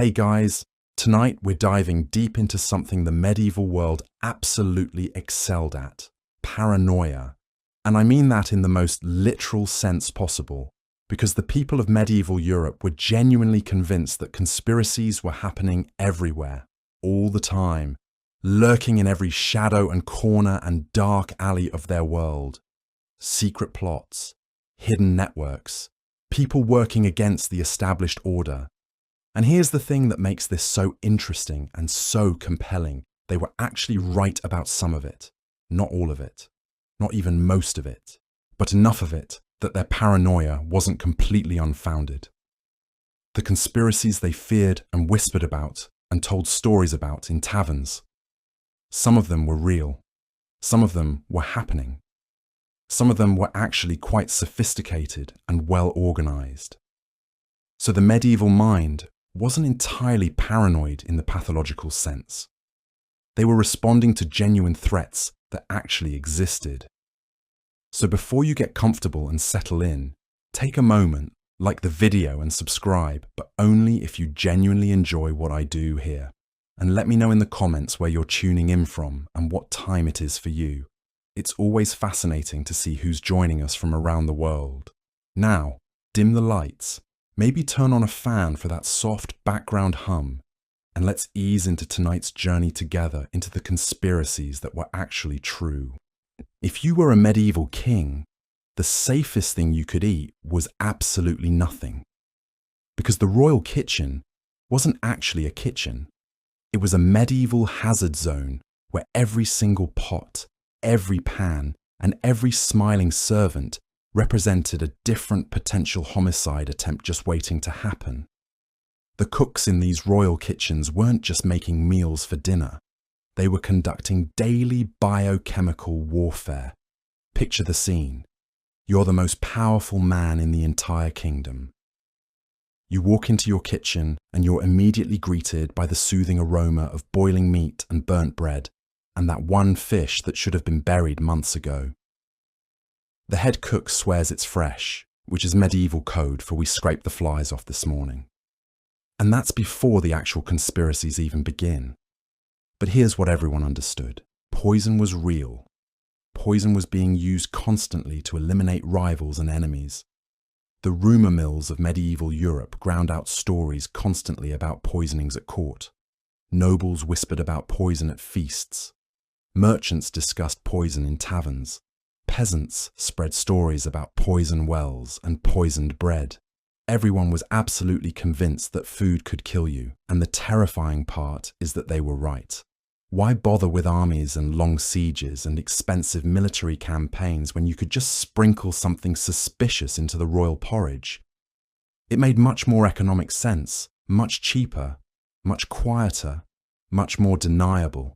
Hey guys, tonight we're diving deep into something the medieval world absolutely excelled at: paranoia. And I mean that in the most literal sense possible, because the people of medieval Europe were genuinely convinced that conspiracies were happening everywhere, all the time, lurking in every shadow and corner and dark alley of their world. Secret plots, hidden networks, people working against the established order. And here's the thing that makes this so interesting and so compelling. They were actually right about some of it, not all of it, not even most of it, but enough of it that their paranoia wasn't completely unfounded. The conspiracies they feared and whispered about and told stories about in taverns. Some of them were real. Some of them were happening. Some of them were actually quite sophisticated and well organized. So the medieval mind wasn't entirely paranoid in the pathological sense. They were responding to genuine threats that actually existed. So before you get comfortable and settle in, take a moment, like the video and subscribe, but only if you genuinely enjoy what I do here. And let me know in the comments where you're tuning in from and what time it is for you. It's always fascinating to see who's joining us from around the world. Now, dim the lights. Maybe turn on a fan for that soft background hum, and let's ease into tonight's journey together into the conspiracies that were actually true. If you were a medieval king, the safest thing you could eat was absolutely nothing. Because the royal kitchen wasn't actually a kitchen. It was a medieval hazard zone where every single pot, every pan, and every smiling servant represented a different potential homicide attempt just waiting to happen. The cooks in these royal kitchens weren't just making meals for dinner. They were conducting daily biochemical warfare. Picture the scene. You're the most powerful man in the entire kingdom. You walk into your kitchen and you're immediately greeted by the soothing aroma of boiling meat and burnt bread, and that one fish that should have been buried months ago. The head cook swears it's fresh, which is medieval code for "we scraped the flies off this morning." And that's before the actual conspiracies even begin. But here's what everyone understood. Poison was real. Poison was being used constantly to eliminate rivals and enemies. The rumour mills of medieval Europe ground out stories constantly about poisonings at court. Nobles whispered about poison at feasts. Merchants discussed poison in taverns. Peasants spread stories about poison wells and poisoned bread. Everyone was absolutely convinced that food could kill you, and the terrifying part is that they were right. Why bother with armies and long sieges and expensive military campaigns when you could just sprinkle something suspicious into the royal porridge? It made much more economic sense, much cheaper, much quieter, much more deniable.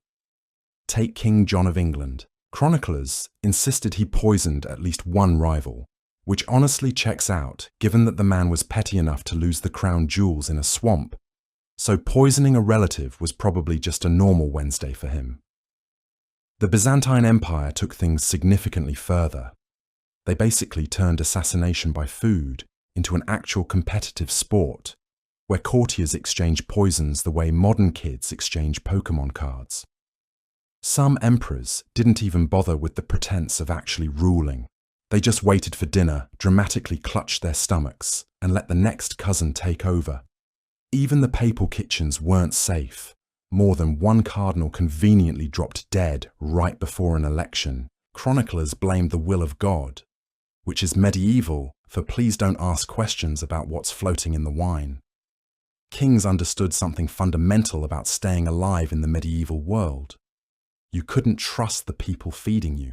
Take King John of England. Chroniclers insisted he poisoned at least one rival, which honestly checks out given that the man was petty enough to lose the crown jewels in a swamp. So poisoning a relative was probably just a normal Wednesday for him. The Byzantine Empire took things significantly further. They basically turned assassination by food into an actual competitive sport, where courtiers exchange poisons the way modern kids exchange Pokemon cards. Some emperors didn't even bother with the pretense of actually ruling. They just waited for dinner, dramatically clutched their stomachs, and let the next cousin take over. Even the papal kitchens weren't safe. More than one cardinal conveniently dropped dead right before an election. Chroniclers blamed the will of God, which is medieval for please don't ask questions about what's floating in the wine. Kings understood something fundamental about staying alive in the medieval world. You couldn't trust the people feeding you.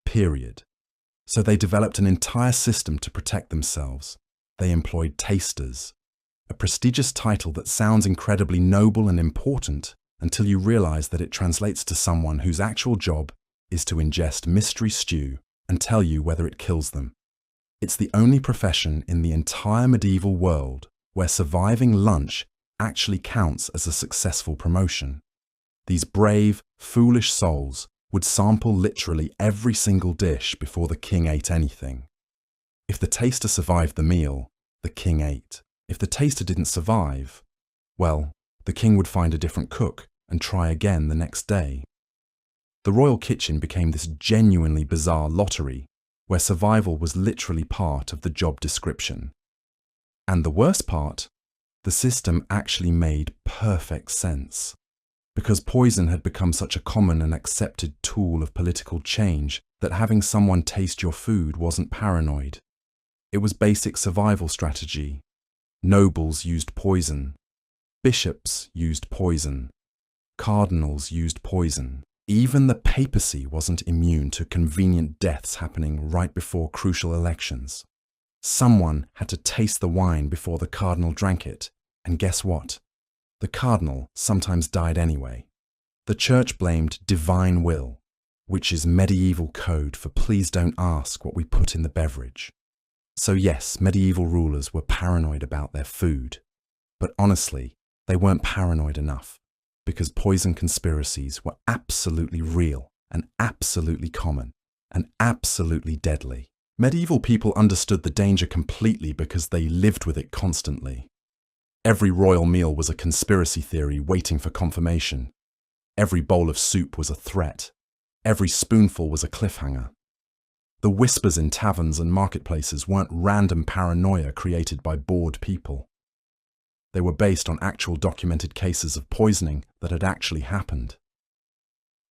Period. So they developed an entire system to protect themselves. They employed tasters, a prestigious title that sounds incredibly noble and important until you realize that it translates to someone whose actual job is to ingest mystery stew and tell you whether it kills them. It's the only profession in the entire medieval world where surviving lunch actually counts as a successful promotion. These brave, foolish souls would sample literally every single dish before the king ate anything. If the taster survived the meal, the king ate. If the taster didn't survive, Well, the king would find a different cook and try again the next day. The royal kitchen became this genuinely bizarre lottery where survival was literally part of the job description. And the worst part, the system actually made perfect sense. Because poison had become such a common and accepted tool of political change that having someone taste your food wasn't paranoid. It was basic survival strategy. Nobles used poison. Bishops used poison. Cardinals used poison. Even the papacy wasn't immune to convenient deaths happening right before crucial elections. Someone had to taste the wine before the cardinal drank it, and guess what? The cardinal sometimes died anyway. The church blamed divine will, which is medieval code for please don't ask what we put in the beverage. So yes, medieval rulers were paranoid about their food, but honestly, they weren't paranoid enough, because poison conspiracies were absolutely real and absolutely common and absolutely deadly. Medieval people understood the danger completely because they lived with it constantly. Every royal meal was a conspiracy theory waiting for confirmation. Every bowl of soup was a threat. Every spoonful was a cliffhanger. The whispers in taverns and marketplaces weren't random paranoia created by bored people. They were based on actual documented cases of poisoning that had actually happened.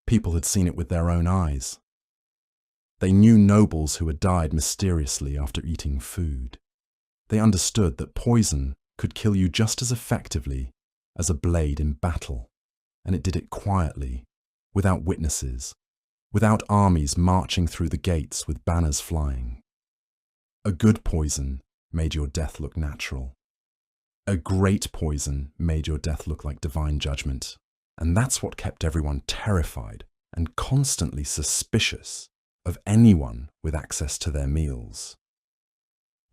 People had seen it with their own eyes. They knew nobles who had died mysteriously after eating food. They understood that poison could kill you just as effectively as a blade in battle, and it did it quietly, without witnesses, without armies marching through the gates with banners flying. A good poison made your death look natural. A great poison made your death look like divine judgment, and that's what kept everyone terrified and constantly suspicious of anyone with access to their meals.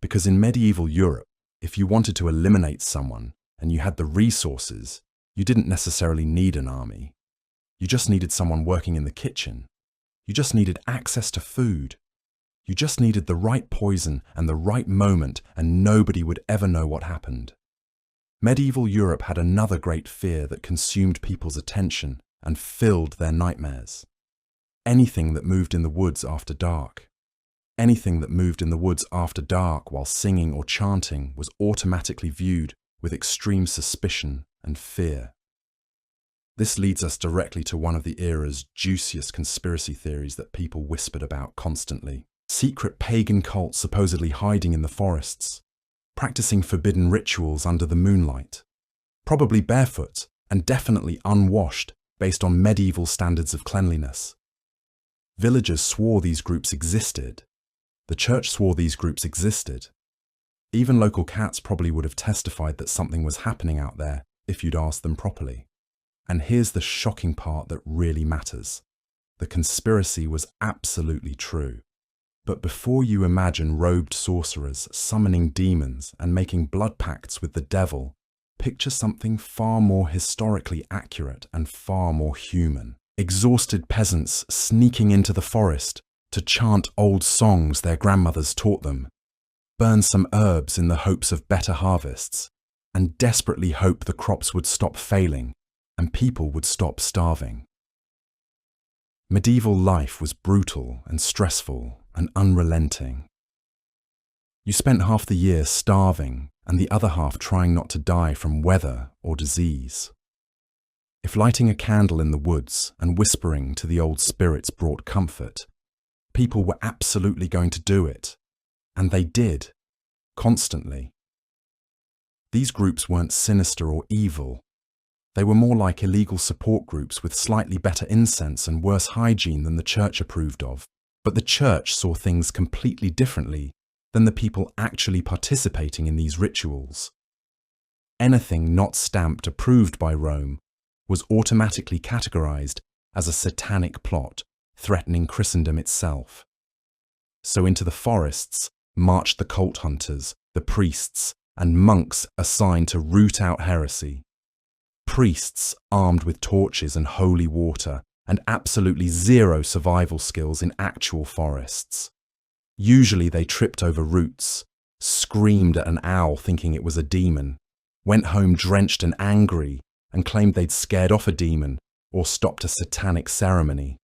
Because in medieval Europe, if you wanted to eliminate someone and you had the resources, you didn't necessarily need an army. You just needed someone working in the kitchen. You just needed access to food. You just needed the right poison and the right moment, and nobody would ever know what happened. Medieval Europe had another great fear that consumed people's attention and filled their nightmares. Anything that moved in the woods after dark. Anything that moved in the woods after dark while singing or chanting was automatically viewed with extreme suspicion and fear. This leads us directly to one of the era's juiciest conspiracy theories that people whispered about constantly. Secret pagan cults supposedly hiding in the forests, practicing forbidden rituals under the moonlight, probably barefoot and definitely unwashed based on medieval standards of cleanliness. Villagers swore these groups existed. The church swore these groups existed. Even local cats probably would have testified that something was happening out there if you'd asked them properly. And here's the shocking part that really matters. The conspiracy was absolutely true. But before you imagine robed sorcerers summoning demons and making blood pacts with the devil, picture something far more historically accurate and far more human. Exhausted peasants sneaking into the forest to chant old songs their grandmothers taught them, burn some herbs in the hopes of better harvests, and desperately hope the crops would stop failing and people would stop starving. Medieval life was brutal and stressful and unrelenting. You spent half the year starving and the other half trying not to die from weather or disease. If lighting a candle in the woods and whispering to the old spirits brought comfort, people were absolutely going to do it. And they did, constantly. These groups weren't sinister or evil. They were more like illegal support groups with slightly better incense and worse hygiene than the church approved of. But the church saw things completely differently than the people actually participating in these rituals. Anything not stamped approved by Rome was automatically categorized as a satanic plot threatening Christendom itself. So into the forests marched the cult hunters, the priests, and monks assigned to root out heresy. Priests armed with torches and holy water, and absolutely zero survival skills in actual forests. Usually they tripped over roots, screamed at an owl thinking it was a demon, went home drenched and angry, and claimed they'd scared off a demon or stopped a satanic ceremony.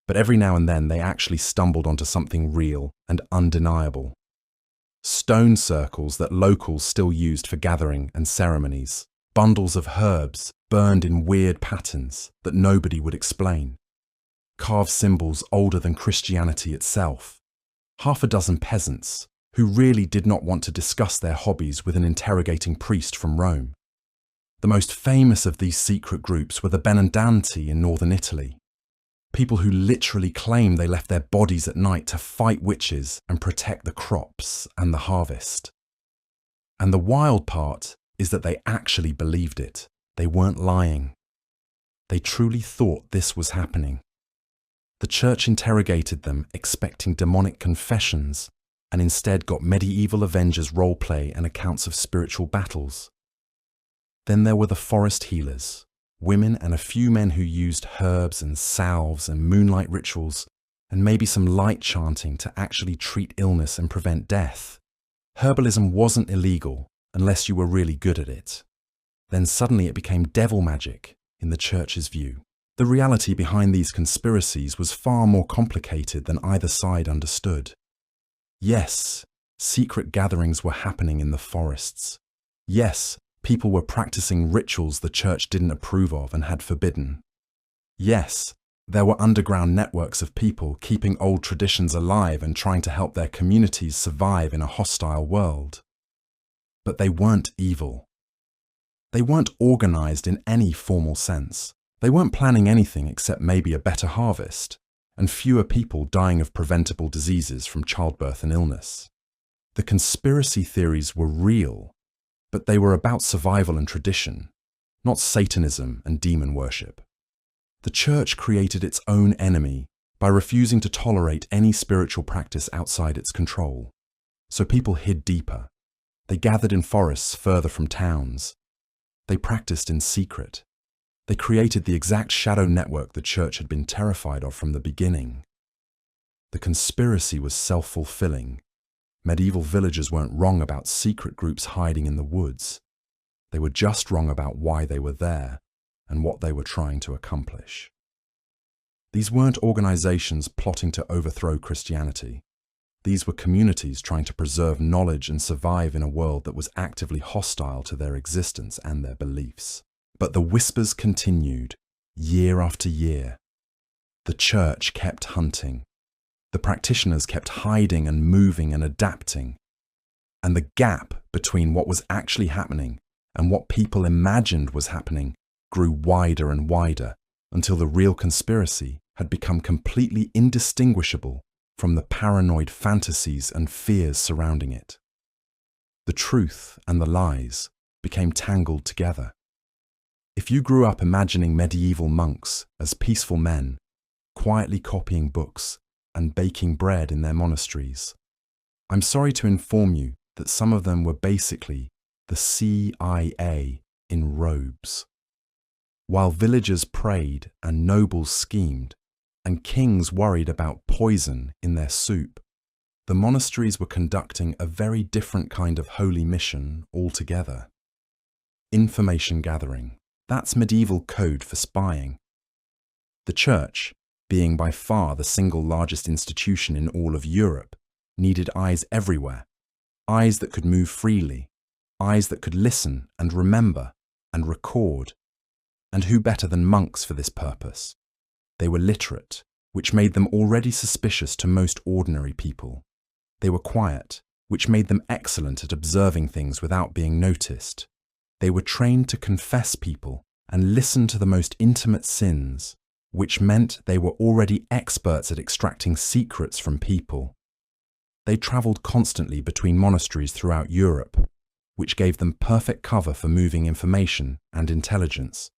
But every now and then they actually stumbled onto something real and undeniable. Stone circles that locals still used for gathering and ceremonies. Bundles of herbs burned in weird patterns that nobody would explain. Carved symbols older than Christianity itself. Half a dozen peasants who really did not want to discuss their hobbies with an interrogating priest from Rome. The most famous of these secret groups were the Benandanti in northern Italy. People who literally claimed they left their bodies at night to fight witches and protect the crops and the harvest. And the wild part is that they actually believed it. They weren't lying. They truly thought this was happening. The church interrogated them, expecting demonic confessions, and instead got medieval Avengers roleplay and accounts of spiritual battles. Then there were the forest healers, women and a few men who used herbs and salves and moonlight rituals, and maybe some light chanting to actually treat illness and prevent death. Herbalism wasn't illegal unless you were really good at it. Then suddenly it became devil magic in the church's view. The reality behind these conspiracies was far more complicated than either side understood. Yes, secret gatherings were happening in the forests. Yes, people were practicing rituals the church didn't approve of and had forbidden. Yes, there were underground networks of people keeping old traditions alive and trying to help their communities survive in a hostile world. But they weren't evil. They weren't organized in any formal sense. They weren't planning anything except maybe a better harvest and fewer people dying of preventable diseases from childbirth and illness. The conspiracy theories were real, but they were about survival and tradition, not Satanism and demon worship. The church created its own enemy by refusing to tolerate any spiritual practice outside its control. So people hid deeper. They gathered in forests further from towns. They practiced in secret. They created the exact shadow network the church had been terrified of from the beginning. The conspiracy was self-fulfilling. Medieval villagers weren't wrong about secret groups hiding in the woods. They were just wrong about why they were there and what they were trying to accomplish. These weren't organizations plotting to overthrow Christianity. These were communities trying to preserve knowledge and survive in a world that was actively hostile to their existence and their beliefs. But the whispers continued, year after year. The church kept hunting. The practitioners kept hiding and moving and adapting. And the gap between what was actually happening and what people imagined was happening grew wider and wider until the real conspiracy had become completely indistinguishable from the paranoid fantasies and fears surrounding it. The truth and the lies became tangled together. If you grew up imagining medieval monks as peaceful men, quietly copying books and baking bread in their monasteries, I'm sorry to inform you that some of them were basically the CIA in robes. While villagers prayed and nobles schemed, and kings worried about poison in their soup, the monasteries were conducting a very different kind of holy mission altogether. Information gathering. That's medieval code for spying. The church, being by far the single largest institution in all of Europe, needed eyes everywhere. Eyes that could move freely. Eyes that could listen and remember and record. And who better than monks for this purpose? They were literate, which made them already suspicious to most ordinary people. They were quiet, which made them excellent at observing things without being noticed. They were trained to confess people and listen to the most intimate sins, which meant they were already experts at extracting secrets from people. They travelled constantly between monasteries throughout Europe, which gave them perfect cover for moving information and intelligence.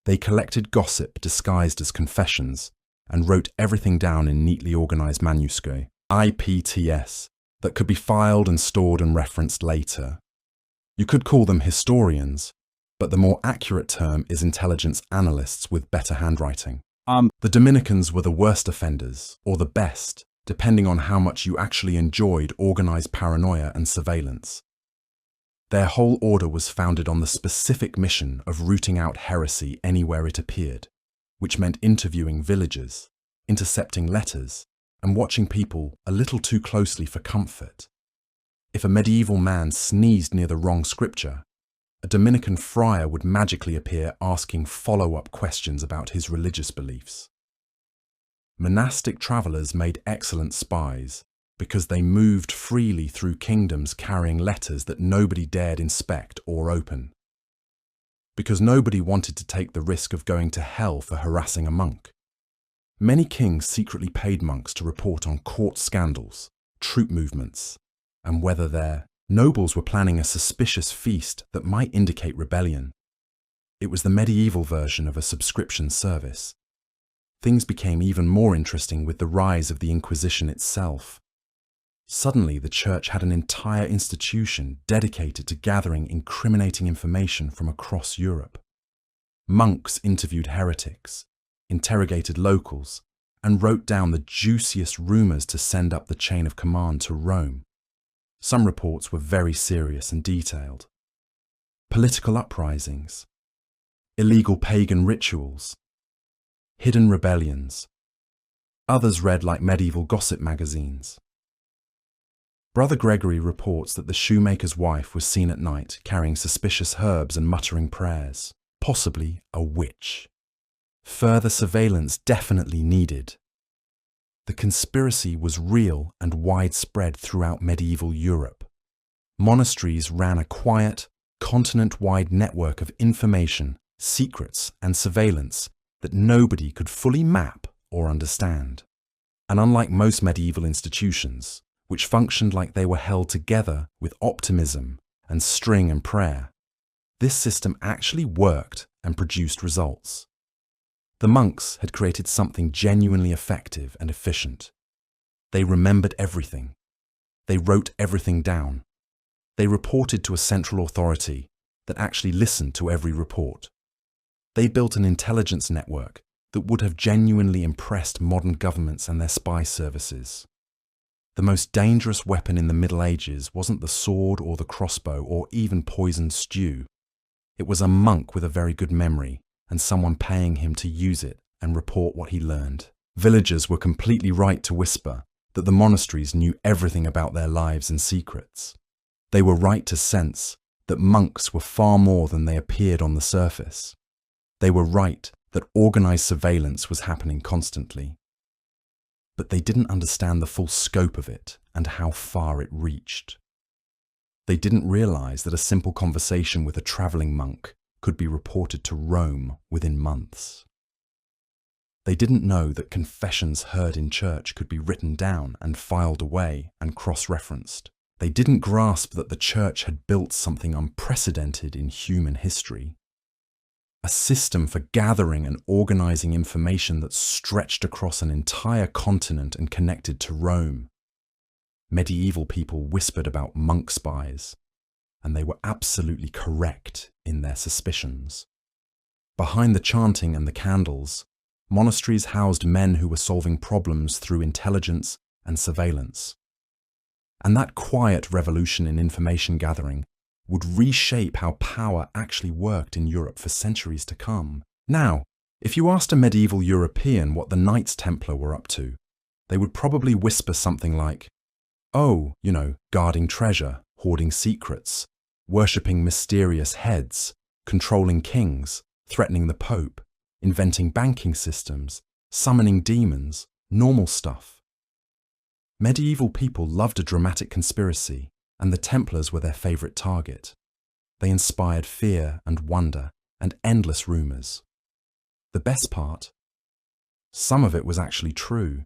They collected gossip disguised as confessions and wrote everything down in neatly organised manuscript, IPTS, that could be filed and stored and referenced later. You could call them historians, but the more accurate term is intelligence analysts with better handwriting. The Dominicans were the worst offenders, or the best, depending on how much you actually enjoyed organised paranoia and surveillance. Their whole order was founded on the specific mission of rooting out heresy anywhere it appeared, which meant interviewing villagers, intercepting letters, and watching people a little too closely for comfort. If a medieval man sneezed near the wrong scripture, a Dominican friar would magically appear asking follow-up questions about his religious beliefs. Monastic travelers made excellent spies because they moved freely through kingdoms carrying letters that nobody dared inspect or open. Because nobody wanted to take the risk of going to hell for harassing a monk. Many kings secretly paid monks to report on court scandals, troop movements, and whether their nobles were planning a suspicious feast that might indicate rebellion. It was the medieval version of a subscription service. Things became even more interesting with the rise of the Inquisition itself. Suddenly, the church had an entire institution dedicated to gathering incriminating information from across Europe. Monks interviewed heretics, interrogated locals, and wrote down the juiciest rumors to send up the chain of command to Rome. Some reports were very serious and detailed. Political uprisings, illegal pagan rituals, hidden rebellions. Others read like medieval gossip magazines. Brother Gregory reports that the shoemaker's wife was seen at night carrying suspicious herbs and muttering prayers, possibly a witch. Further surveillance definitely needed. The conspiracy was real and widespread throughout medieval Europe. Monasteries ran a quiet, continent-wide network of information, secrets, and surveillance that nobody could fully map or understand. And unlike most medieval institutions, which functioned like they were held together with optimism and string and prayer, this system actually worked and produced results. The monks had created something genuinely effective and efficient. They remembered everything. They wrote everything down. They reported to a central authority that actually listened to every report. They built an intelligence network that would have genuinely impressed modern governments and their spy services. The most dangerous weapon in the Middle Ages wasn't the sword or the crossbow or even poisoned stew. It was a monk with a very good memory and someone paying him to use it and report what he learned. Villagers were completely right to whisper that the monasteries knew everything about their lives and secrets. They were right to sense that monks were far more than they appeared on the surface. They were right that organized surveillance was happening constantly. But they didn't understand the full scope of it and how far it reached. They didn't realize that a simple conversation with a traveling monk could be reported to Rome within months. They didn't know that confessions heard in church could be written down and filed away and cross-referenced. They didn't grasp that the church had built something unprecedented in human history. A system for gathering and organizing information that stretched across an entire continent and connected to Rome. Medieval people whispered about monk spies, and they were absolutely correct in their suspicions. Behind the chanting and the candles, monasteries housed men who were solving problems through intelligence and surveillance. And that quiet revolution in information gathering would reshape how power actually worked in Europe for centuries to come. Now, if you asked a medieval European what the Knights Templar were up to, they would probably whisper something like, oh, guarding treasure, hoarding secrets, worshipping mysterious heads, controlling kings, threatening the Pope, inventing banking systems, summoning demons, normal stuff. Medieval people loved a dramatic conspiracy, and the Templars were their favorite target. They inspired fear and wonder and endless rumors. The best part? Some of it was actually true.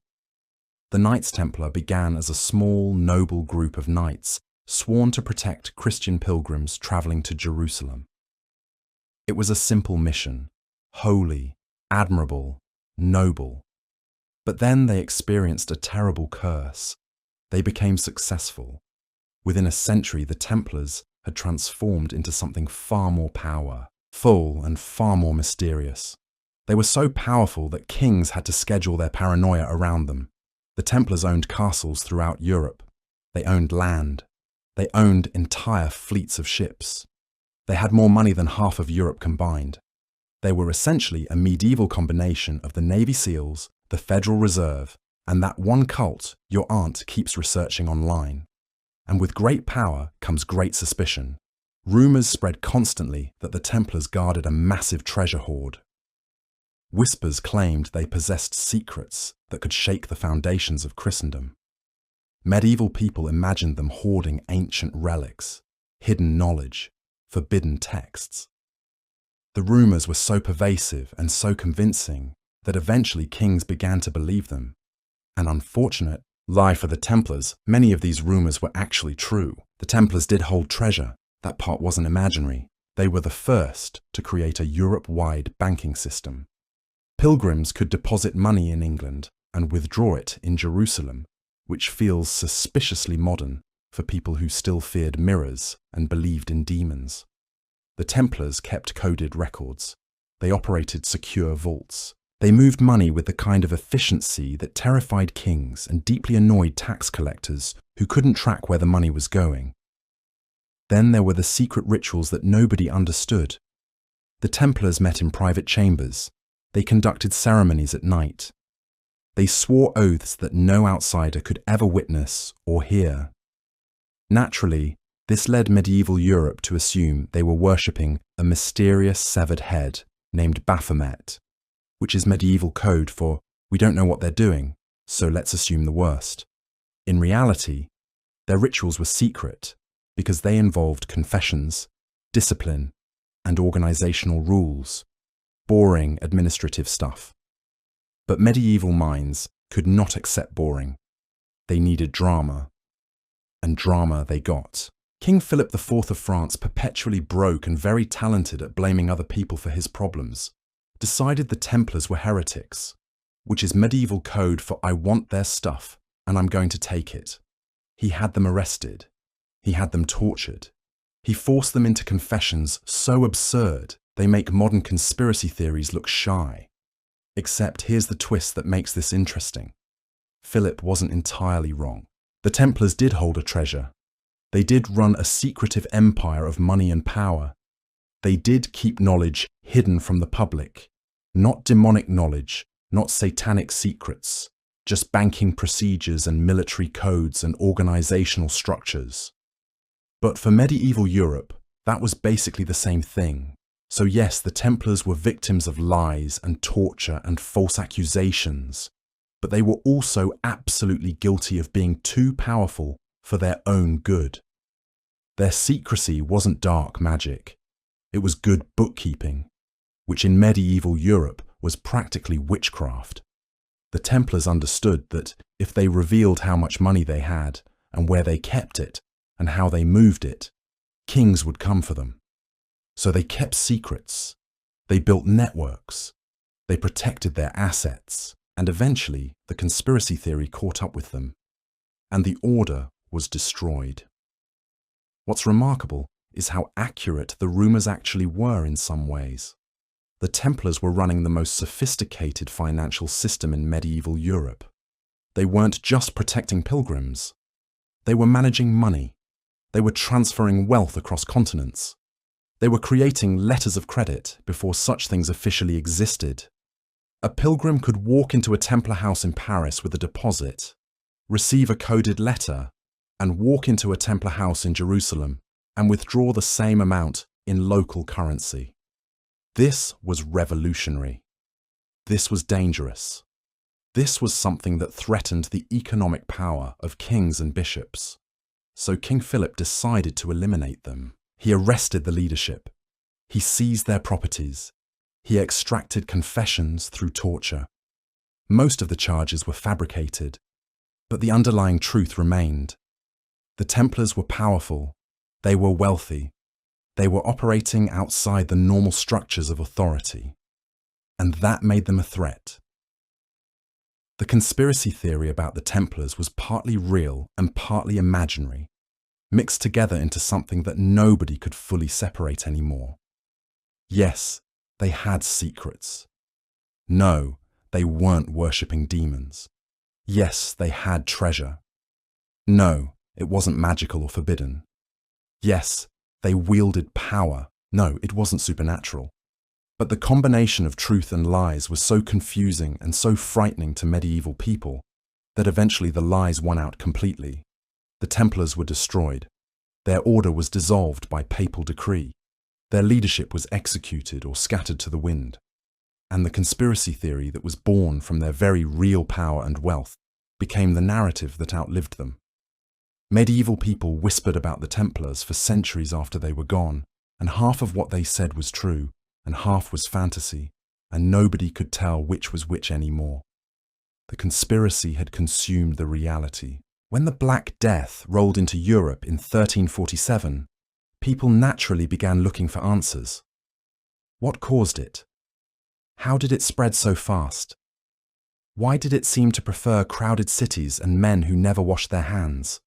The Knights Templar began as a small, noble group of knights sworn to protect Christian pilgrims traveling to Jerusalem. It was a simple mission, holy, admirable, noble. But then they experienced a terrible curse. They became successful. Within a century, the Templars had transformed into something far more powerful and far more mysterious. They were so powerful that kings had to schedule their paranoia around them. The Templars owned castles throughout Europe. They owned land. They owned entire fleets of ships. They had more money than half of Europe combined. They were essentially a medieval combination of the Navy SEALs, the Federal Reserve, and that one cult your aunt keeps researching online. And with great power comes great suspicion. Rumors spread constantly that the Templars guarded a massive treasure hoard. Whispers claimed they possessed secrets that could shake the foundations of Christendom. Medieval people imagined them hoarding ancient relics, hidden knowledge, forbidden texts. The rumors were so pervasive and so convincing that eventually kings began to believe them. An unfortunate lie for the Templars, many of these rumors were actually true. The Templars did hold treasure. That part wasn't imaginary. They were the first to create a Europe-wide banking system. Pilgrims could deposit money in England and withdraw it in Jerusalem, which feels suspiciously modern for people who still feared mirrors and believed in demons. The Templars kept coded records. They operated secure vaults. They moved money with the kind of efficiency that terrified kings and deeply annoyed tax collectors who couldn't track where the money was going. Then there were the secret rituals that nobody understood. The Templars met in private chambers. They conducted ceremonies at night. They swore oaths that no outsider could ever witness or hear. Naturally, this led medieval Europe to assume they were worshipping a mysterious severed head named Baphomet, which is medieval code for we don't know what they're doing, so let's assume the worst. In reality, their rituals were secret because they involved confessions, discipline, and organizational rules. Boring administrative stuff. But medieval minds could not accept boring. They needed drama. And drama they got. King Philip IV of France, perpetually broke and very talented at blaming other people for his problems, decided the Templars were heretics, which is medieval code for I want their stuff and I'm going to take it. He had them arrested. He had them tortured. He forced them into confessions so absurd they make modern conspiracy theories look shy. Except here's the twist that makes this interesting. Philip wasn't entirely wrong. The Templars did hold a treasure. They did run a secretive empire of money and power. They did keep knowledge hidden from the public. Not demonic knowledge, not satanic secrets, just banking procedures and military codes and organizational structures. But for medieval Europe, that was basically the same thing. So yes, the Templars were victims of lies and torture and false accusations, but they were also absolutely guilty of being too powerful for their own good. Their secrecy wasn't dark magic. It was good bookkeeping, which in medieval Europe was practically witchcraft. The Templars understood that if they revealed how much money they had and where they kept it and how they moved it, kings would come for them. So they kept secrets, they built networks, they protected their assets, and eventually the conspiracy theory caught up with them, and the order was destroyed. What's remarkable is how accurate the rumors actually were in some ways. The Templars were running the most sophisticated financial system in medieval Europe. They weren't just protecting pilgrims. They were managing money. They were transferring wealth across continents. They were creating letters of credit before such things officially existed. A pilgrim could walk into a Templar house in Paris with a deposit, receive a coded letter, and walk into a Templar house in Jerusalem and withdraw the same amount in local currency. This was revolutionary. This was dangerous. This was something that threatened the economic power of kings and bishops. So King Philip decided to eliminate them. He arrested the leadership. He seized their properties. He extracted confessions through torture. Most of the charges were fabricated, but the underlying truth remained. The Templars were powerful. They were wealthy. They were operating outside the normal structures of authority. And that made them a threat. The conspiracy theory about the Templars was partly real and partly imaginary, mixed together into something that nobody could fully separate anymore. Yes, they had secrets. No, they weren't worshipping demons. Yes, they had treasure. No, it wasn't magical or forbidden. Yes, they wielded power. No, it wasn't supernatural. But the combination of truth and lies was so confusing and so frightening to medieval people that eventually the lies won out completely. The Templars were destroyed. Their order was dissolved by papal decree. Their leadership was executed or scattered to the wind. And the conspiracy theory that was born from their very real power and wealth became the narrative that outlived them. Medieval people whispered about the Templars for centuries after they were gone, and half of what they said was true, and half was fantasy, and nobody could tell which was which anymore. The conspiracy had consumed the reality. When the Black Death rolled into Europe in 1347, people naturally began looking for answers. What caused it? How did it spread so fast? Why did it seem to prefer crowded cities and men who never washed their hands?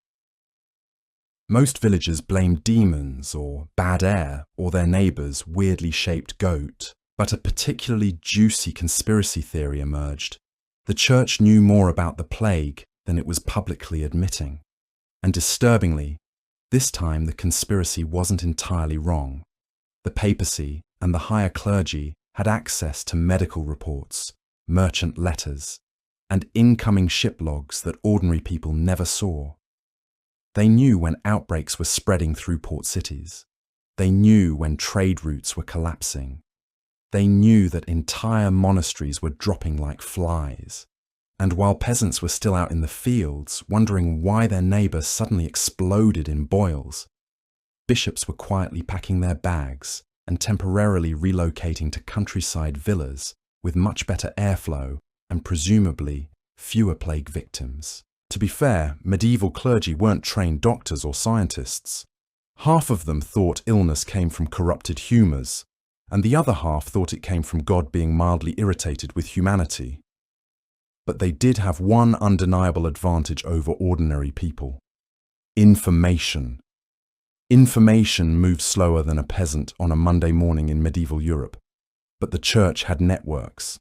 Most villagers blamed demons or bad air or their neighbour's weirdly shaped goat, but a particularly juicy conspiracy theory emerged. The church knew more about the plague than it was publicly admitting. And disturbingly, this time the conspiracy wasn't entirely wrong. The papacy and the higher clergy had access to medical reports, merchant letters, and incoming ship logs that ordinary people never saw. They knew when outbreaks were spreading through port cities. They knew when trade routes were collapsing. They knew that entire monasteries were dropping like flies. And while peasants were still out in the fields, wondering why their neighbour suddenly exploded in boils, bishops were quietly packing their bags and temporarily relocating to countryside villas with much better airflow and presumably fewer plague victims. To be fair, medieval clergy weren't trained doctors or scientists. Half of them thought illness came from corrupted humours, and the other half thought it came from God being mildly irritated with humanity. But they did have one undeniable advantage over ordinary people: information. Information moved slower than a peasant on a Monday morning in medieval Europe, but the church had networks.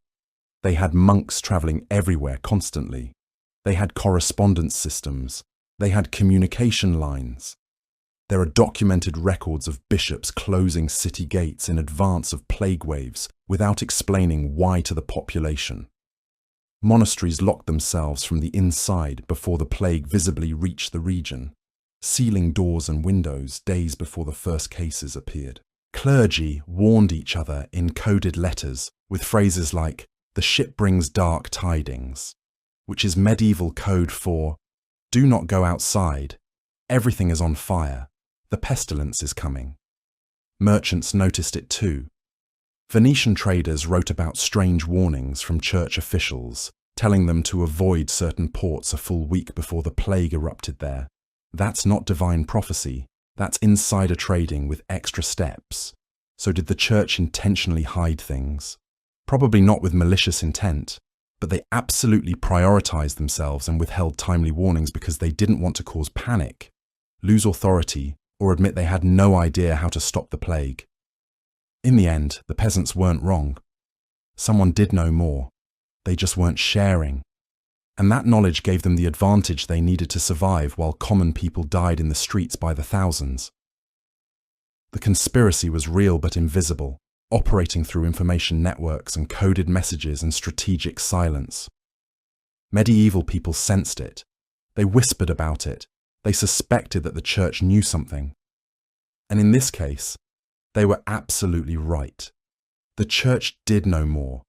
They had monks travelling everywhere constantly. They had correspondence systems. They had communication lines. There are documented records of bishops closing city gates in advance of plague waves without explaining why to the population. Monasteries locked themselves from the inside before the plague visibly reached the region, sealing doors and windows days before the first cases appeared. Clergy warned each other in coded letters with phrases like, "The ship brings dark tidings," which is medieval code for, "Do not go outside, everything is on fire, the pestilence is coming." Merchants noticed it too. Venetian traders wrote about strange warnings from church officials, telling them to avoid certain ports a full week before the plague erupted there. That's not divine prophecy, that's insider trading with extra steps. So did the church intentionally hide things? Probably not with malicious intent, but they absolutely prioritized themselves and withheld timely warnings because they didn't want to cause panic, lose authority, or admit they had no idea how to stop the plague. In the end, the peasants weren't wrong. Someone did know more. They just weren't sharing. And that knowledge gave them the advantage they needed to survive while common people died in the streets by the thousands. The conspiracy was real but invisible, operating through information networks and coded messages and strategic silence. Medieval people sensed it. They whispered about it. They suspected that the church knew something. And in this case, they were absolutely right. The church did know more.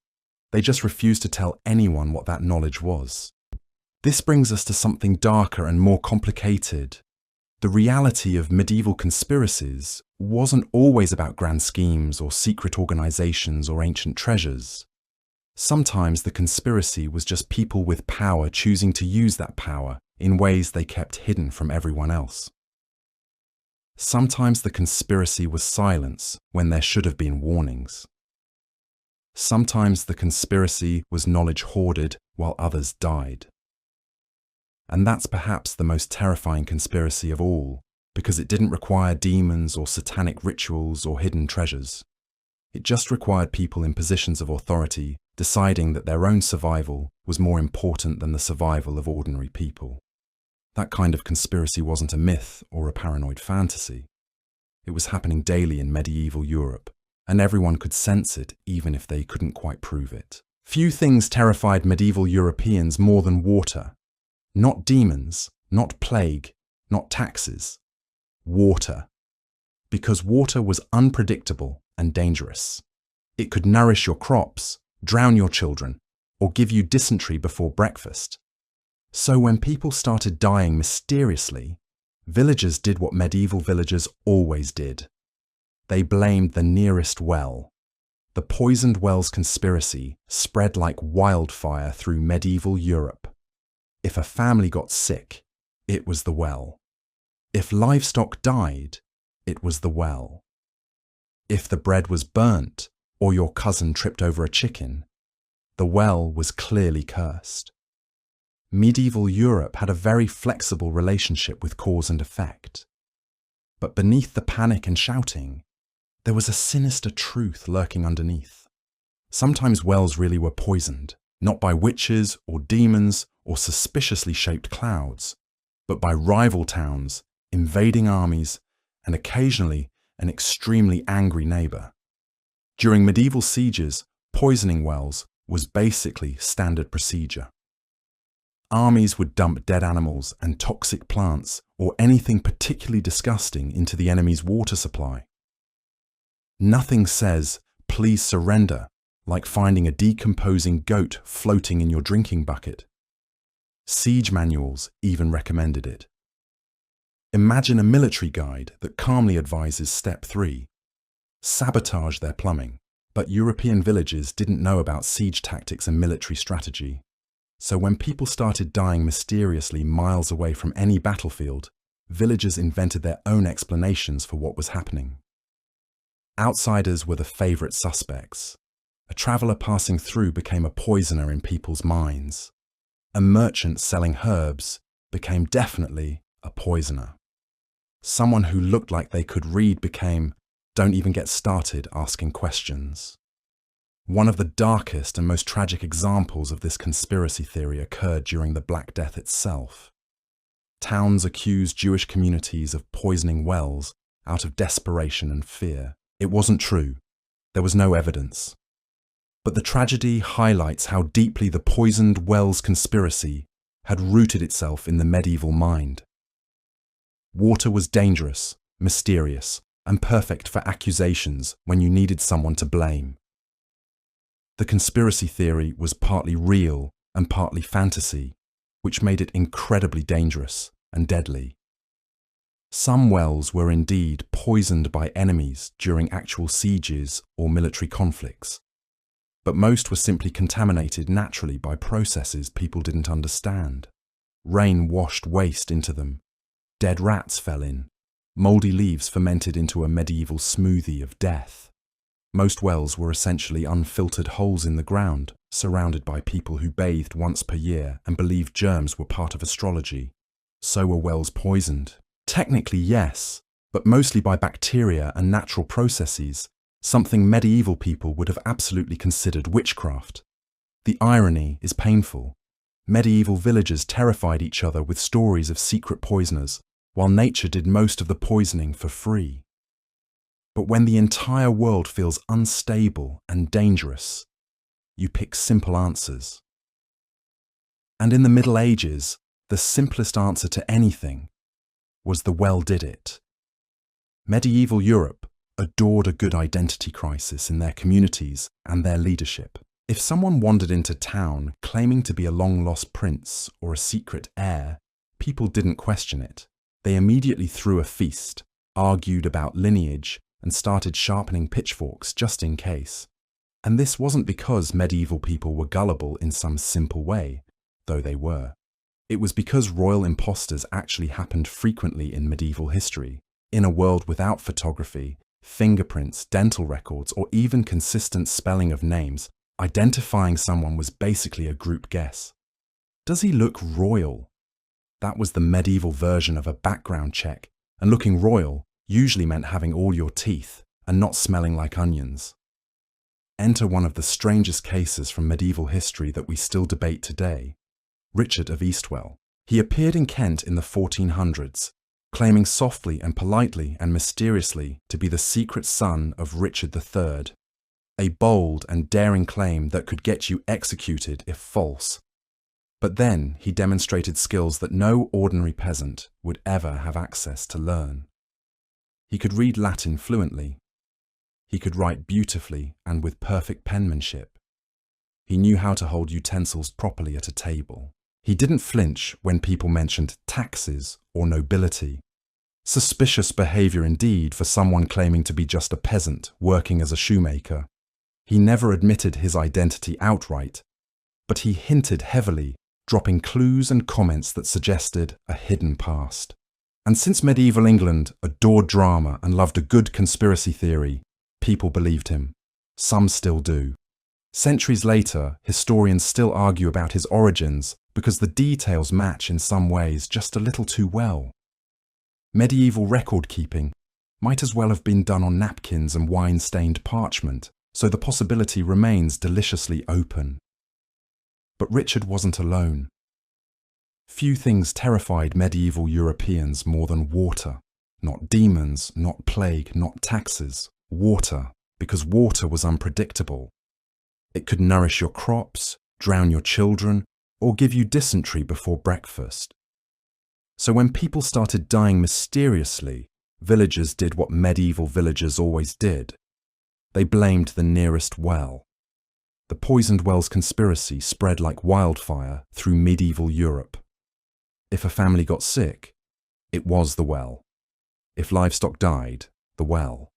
They just refused to tell anyone what that knowledge was. This brings us to something darker and more complicated. The reality of medieval conspiracies wasn't always about grand schemes or secret organizations or ancient treasures. Sometimes the conspiracy was just people with power choosing to use that power in ways they kept hidden from everyone else. Sometimes the conspiracy was silence when there should have been warnings. Sometimes the conspiracy was knowledge hoarded while others died. And that's perhaps the most terrifying conspiracy of all, because it didn't require demons or satanic rituals or hidden treasures. It just required people in positions of authority deciding that their own survival was more important than the survival of ordinary people. That kind of conspiracy wasn't a myth or a paranoid fantasy. It was happening daily in medieval Europe, and everyone could sense it even if they couldn't quite prove it. Few things terrified medieval Europeans more than water. Not demons, not plague, not taxes. Water. Because water was unpredictable and dangerous. It could nourish your crops, drown your children, or give you dysentery before breakfast. So when people started dying mysteriously, villagers did what medieval villagers always did. They blamed the nearest well. The poisoned wells conspiracy spread like wildfire through medieval Europe. If a family got sick, it was the well. If livestock died, it was the well. If the bread was burnt or your cousin tripped over a chicken, the well was clearly cursed. Medieval Europe had a very flexible relationship with cause and effect. But beneath the panic and shouting, there was a sinister truth lurking underneath. Sometimes wells really were poisoned, not by witches or demons or suspiciously shaped clouds, but by rival towns, invading armies, and occasionally an extremely angry neighbour. During medieval sieges, poisoning wells was basically standard procedure. Armies would dump dead animals and toxic plants or anything particularly disgusting into the enemy's water supply. Nothing says, "Please surrender," like finding a decomposing goat floating in your drinking bucket. Siege manuals even recommended it. Imagine a military guide that calmly advises Step 3. Sabotage their plumbing. But European villages didn't know about siege tactics and military strategy. So when people started dying mysteriously miles away from any battlefield, villagers invented their own explanations for what was happening. Outsiders were the favourite suspects. A traveller passing through became a poisoner in people's minds. A merchant selling herbs became definitely a poisoner. Someone who looked like they could read became, don't even get started asking questions. One of the darkest and most tragic examples of this conspiracy theory occurred during the Black Death itself. Towns accused Jewish communities of poisoning wells out of desperation and fear. It wasn't true. There was no evidence. But the tragedy highlights how deeply the poisoned wells conspiracy had rooted itself in the medieval mind. Water was dangerous, mysterious, and perfect for accusations when you needed someone to blame. The conspiracy theory was partly real and partly fantasy, which made it incredibly dangerous and deadly. Some wells were indeed poisoned by enemies during actual sieges or military conflicts, but most were simply contaminated naturally by processes people didn't understand. Rain washed waste into them, dead rats fell in, mouldy leaves fermented into a medieval smoothie of death. Most wells were essentially unfiltered holes in the ground, surrounded by people who bathed once per year and believed germs were part of astrology. So were wells poisoned? Technically, yes, but mostly by bacteria and natural processes, something medieval people would have absolutely considered witchcraft. The irony is painful. Medieval villagers terrified each other with stories of secret poisoners, while nature did most of the poisoning for free. But when the entire world feels unstable and dangerous, you pick simple answers. And in the Middle Ages, the simplest answer to anything was the well did it. Medieval Europe adored a good identity crisis in their communities and their leadership. If someone wandered into town claiming to be a long-lost prince or a secret heir, people didn't question it. They immediately threw a feast, argued about lineage, and started sharpening pitchforks just in case. And this wasn't because medieval people were gullible in some simple way, though they were. It was because royal imposters actually happened frequently in medieval history. In a world without photography, fingerprints, dental records, or even consistent spelling of names, identifying someone was basically a group guess. Does he look royal? That was the medieval version of a background check, and looking royal usually meant having all your teeth and not smelling like onions. Enter one of the strangest cases from medieval history that we still debate today, Richard of Eastwell. He appeared in Kent in the 1400s, claiming softly and politely and mysteriously to be the secret son of Richard III, a bold and daring claim that could get you executed if false. But then he demonstrated skills that no ordinary peasant would ever have access to learn. He could read Latin fluently. He could write beautifully and with perfect penmanship. He knew how to hold utensils properly at a table. He didn't flinch when people mentioned taxes or nobility. Suspicious behavior indeed for someone claiming to be just a peasant working as a shoemaker. He never admitted his identity outright, but he hinted heavily, dropping clues and comments that suggested a hidden past. And since medieval England adored drama and loved a good conspiracy theory, people believed him. Some still do. Centuries later, historians still argue about his origins because the details match in some ways just a little too well. Medieval record-keeping might as well have been done on napkins and wine-stained parchment, so the possibility remains deliciously open. But Richard wasn't alone. Few things terrified medieval Europeans more than water. Not demons, not plague, not taxes. Water, because water was unpredictable. It could nourish your crops, drown your children, or give you dysentery before breakfast. So when people started dying mysteriously, villagers did what medieval villagers always did. They blamed the nearest well. The poisoned wells conspiracy spread like wildfire through medieval Europe. If a family got sick, it was the well. If livestock died, the well.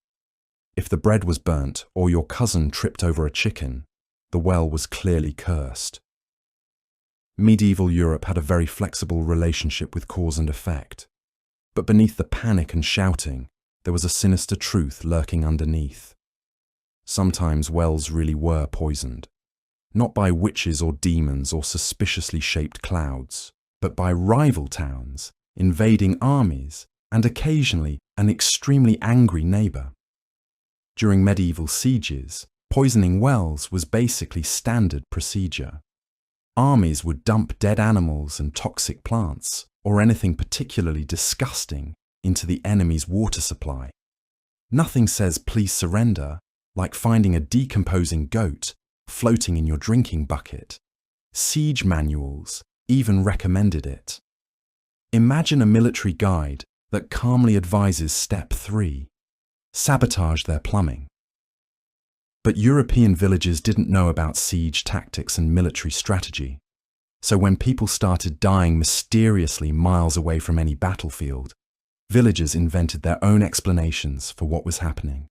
If the bread was burnt or your cousin tripped over a chicken, the well was clearly cursed. Medieval Europe had a very flexible relationship with cause and effect. But beneath the panic and shouting, there was a sinister truth lurking underneath. Sometimes wells really were poisoned. Not by witches or demons or suspiciously shaped clouds, but by rival towns, invading armies, and occasionally an extremely angry neighbour. During medieval sieges, poisoning wells was basically standard procedure. Armies would dump dead animals and toxic plants, or anything particularly disgusting, into the enemy's water supply. Nothing says please surrender like finding a decomposing goat floating in your drinking bucket. Siege manuals even recommended it. Imagine a military guide that calmly advises step 3, sabotage their plumbing. But European villagers didn't know about siege tactics and military strategy. So when people started dying mysteriously miles away from any battlefield, villagers invented their own explanations for what was happening.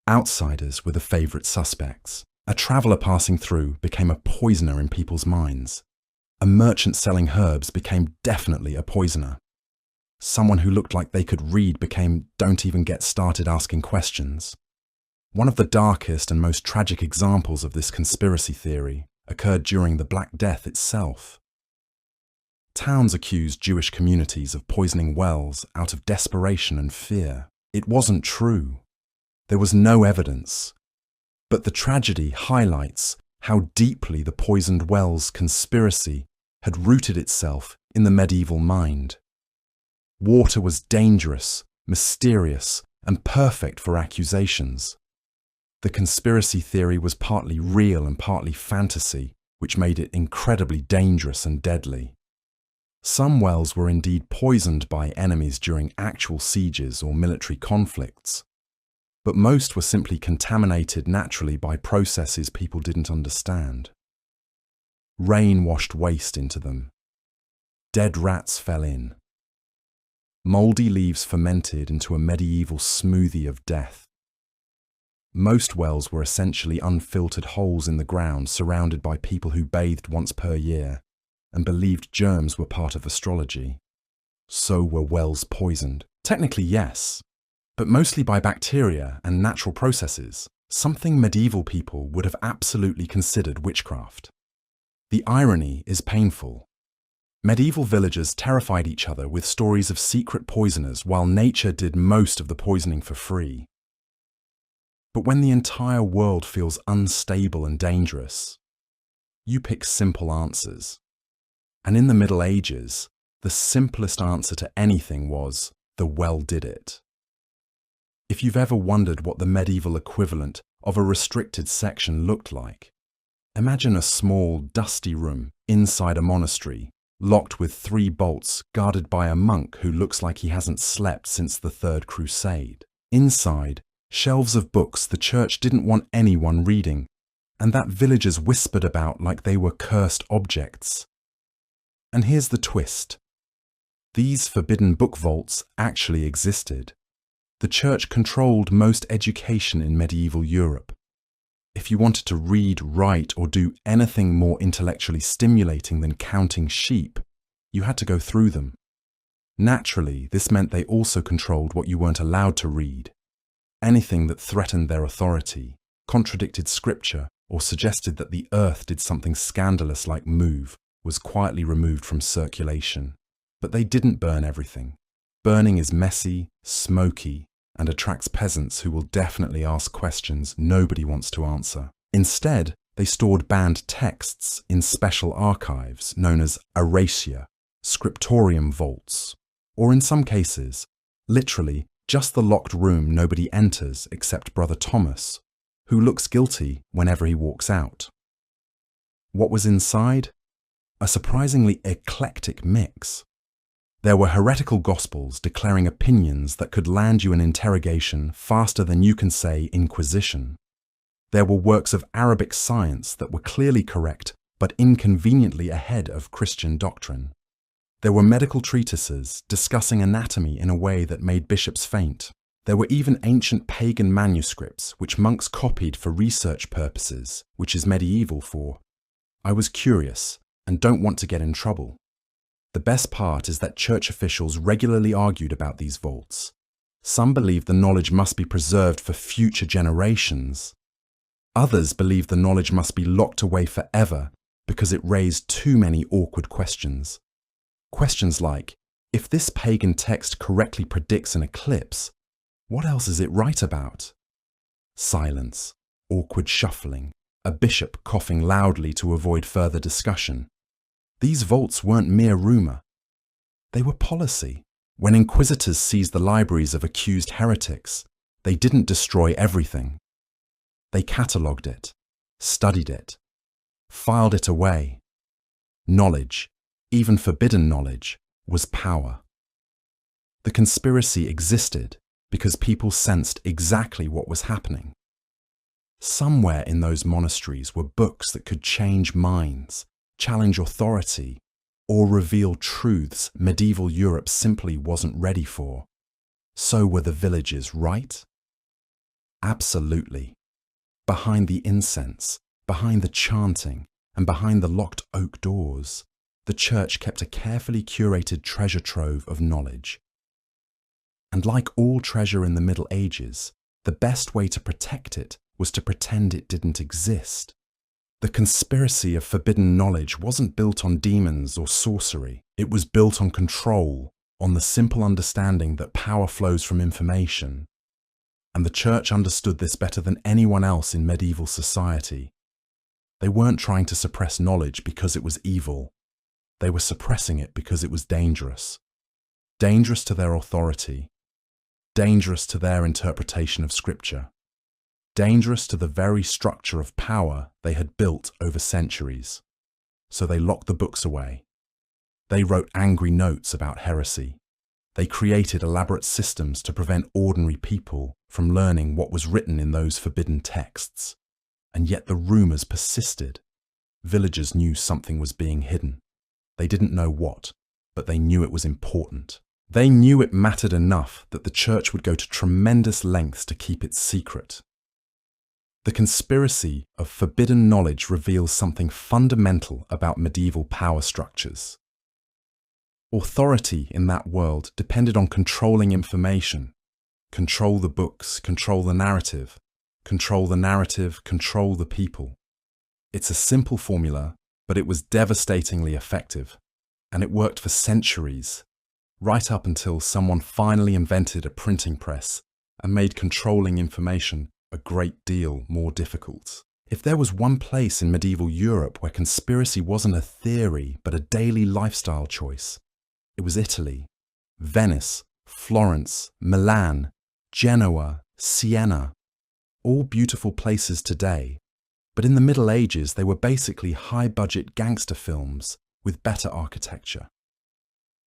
Outsiders were the favourite suspects. A traveller passing through became a poisoner in people's minds. A merchant selling herbs became definitely a poisoner. Someone who looked like they could read became don't even get started asking questions. One of the darkest and most tragic examples of this conspiracy theory occurred during the Black Death itself. Towns accused Jewish communities of poisoning wells out of desperation and fear. It wasn't true. There was no evidence. But the tragedy highlights how deeply the poisoned wells conspiracy had rooted itself in the medieval mind. Water was dangerous, mysterious, and perfect for accusations. The conspiracy theory was partly real and partly fantasy, which made it incredibly dangerous and deadly. Some wells were indeed poisoned by enemies during actual sieges or military conflicts, but most were simply contaminated naturally by processes people didn't understand. Rain washed waste into them. Dead rats fell in. Mouldy leaves fermented into a medieval smoothie of death. Most wells were essentially unfiltered holes in the ground surrounded by people who bathed once per year and believed germs were part of astrology. So were wells poisoned? Technically, yes, but mostly by bacteria and natural processes, something medieval people would have absolutely considered witchcraft. The irony is painful. Medieval villagers terrified each other with stories of secret poisoners while nature did most of the poisoning for free. But when the entire world feels unstable and dangerous, you pick simple answers. And in the Middle Ages, the simplest answer to anything was, the well did it. If you've ever wondered what the medieval equivalent of a restricted section looked like, imagine a small, dusty room inside a monastery, locked with 3 bolts, guarded by a monk who looks like he hasn't slept since the Third Crusade. Inside, shelves of books the church didn't want anyone reading, and that villagers whispered about like they were cursed objects. And here's the twist. These forbidden book vaults actually existed. The church controlled most education in medieval Europe. If you wanted to read, write, or do anything more intellectually stimulating than counting sheep, you had to go through them. Naturally, this meant they also controlled what you weren't allowed to read. Anything that threatened their authority, contradicted scripture, or suggested that the earth did something scandalous like move was quietly removed from circulation. But they didn't burn everything. Burning is messy, smoky, and attracts peasants who will definitely ask questions nobody wants to answer. Instead, they stored banned texts in special archives known as aracia, scriptorium vaults, or in some cases, literally just the locked room nobody enters except Brother Thomas, who looks guilty whenever he walks out. What was inside? A surprisingly eclectic mix. There were heretical gospels declaring opinions that could land you an interrogation faster than you can say Inquisition. There were works of Arabic science that were clearly correct but inconveniently ahead of Christian doctrine. There were medical treatises discussing anatomy in a way that made bishops faint. There were even ancient pagan manuscripts which monks copied for research purposes, which is medieval for, I was curious and don't want to get in trouble. The best part is that church officials regularly argued about these vaults. Some believed the knowledge must be preserved for future generations. Others believed the knowledge must be locked away forever because it raised too many awkward questions. Questions like, if this pagan text correctly predicts an eclipse, what else is it right about? Silence, awkward shuffling, a bishop coughing loudly to avoid further discussion. These vaults weren't mere rumour. They were policy. When inquisitors seized the libraries of accused heretics, they didn't destroy everything. They catalogued it, studied it, filed it away. Knowledge, even forbidden knowledge, was power. The conspiracy existed because people sensed exactly what was happening. Somewhere in those monasteries were books that could change minds, challenge authority, or reveal truths medieval Europe simply wasn't ready for. So were the villagers right? Absolutely. Behind the incense, behind the chanting, and behind the locked oak doors, the church kept a carefully curated treasure trove of knowledge. And like all treasure in the Middle Ages, the best way to protect it was to pretend it didn't exist. The conspiracy of forbidden knowledge wasn't built on demons or sorcery. It was built on control, on the simple understanding that power flows from information. And the church understood this better than anyone else in medieval society. They weren't trying to suppress knowledge because it was evil. They were suppressing it because it was dangerous. Dangerous to their authority. Dangerous to their interpretation of scripture. Dangerous to the very structure of power they had built over centuries. So they locked the books away. They wrote angry notes about heresy. They created elaborate systems to prevent ordinary people from learning what was written in those forbidden texts. And yet the rumours persisted. Villagers knew something was being hidden. They didn't know what, but they knew it was important. They knew it mattered enough that the church would go to tremendous lengths to keep it secret. The conspiracy of forbidden knowledge reveals something fundamental about medieval power structures. Authority in that world depended on controlling information. Control the books, control the narrative. Control the narrative, control the people. It's a simple formula, but it was devastatingly effective. And it worked for centuries, right up until someone finally invented a printing press and made controlling information a great deal more difficult. If there was one place in medieval Europe where conspiracy wasn't a theory but a daily lifestyle choice, it was Italy. Venice Florence, Milan, Genoa, Siena, all beautiful places today, but in the Middle Ages they were basically high-budget gangster films with better architecture.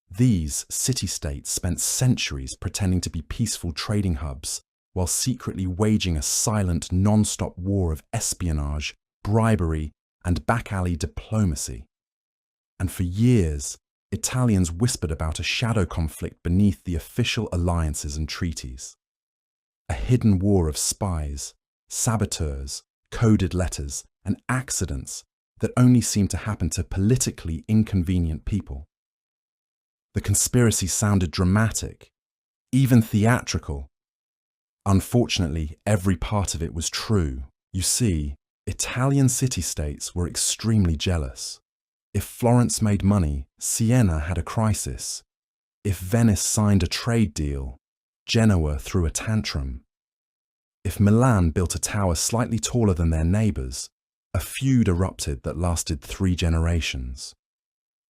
These city-states spent centuries pretending to be peaceful trading hubs while secretly waging a silent, non-stop war of espionage, bribery, and back-alley diplomacy. And for years, Italians whispered about a shadow conflict beneath the official alliances and treaties. A hidden war of spies, saboteurs, coded letters, and accidents that only seemed to happen to politically inconvenient people. The conspiracy sounded dramatic, even theatrical. Unfortunately, every part of it was true. You see, Italian city-states were extremely jealous. If Florence made money, Siena had a crisis. If Venice signed a trade deal, Genoa threw a tantrum. If Milan built a tower slightly taller than their neighbours, a feud erupted that lasted 3 generations.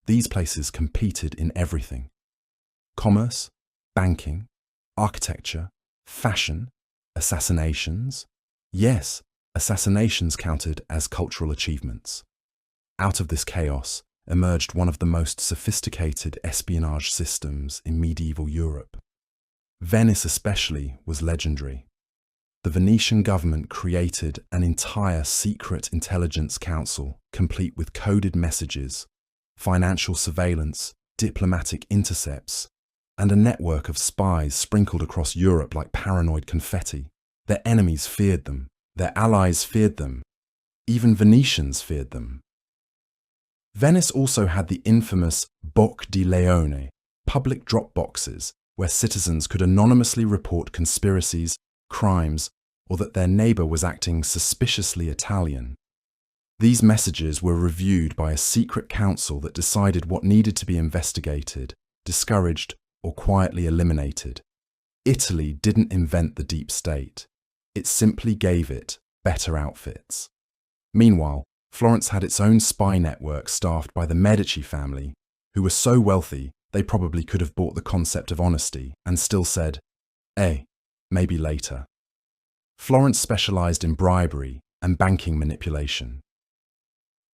These places competed in everything: commerce, banking, architecture, fashion, assassinations. Yes, assassinations counted as cultural achievements. Out of this chaos emerged one of the most sophisticated espionage systems in medieval Europe. Venice especially was legendary. The Venetian government created an entire secret intelligence council complete with coded messages, financial surveillance, diplomatic intercepts, and a network of spies sprinkled across Europe like paranoid confetti. Their enemies feared them, their allies feared them, even Venetians feared them. Venice also had the infamous Boc di Leone, public drop boxes where citizens could anonymously report conspiracies, crimes, or that their neighbour was acting suspiciously Italian. These messages were reviewed by a secret council that decided what needed to be investigated, discouraged, or quietly eliminated. Italy didn't invent the deep state. It simply gave it better outfits. Meanwhile, Florence had its own spy network staffed by the Medici family, who were so wealthy they probably could have bought the concept of honesty and still said, maybe later. Florence specialized in bribery and banking manipulation.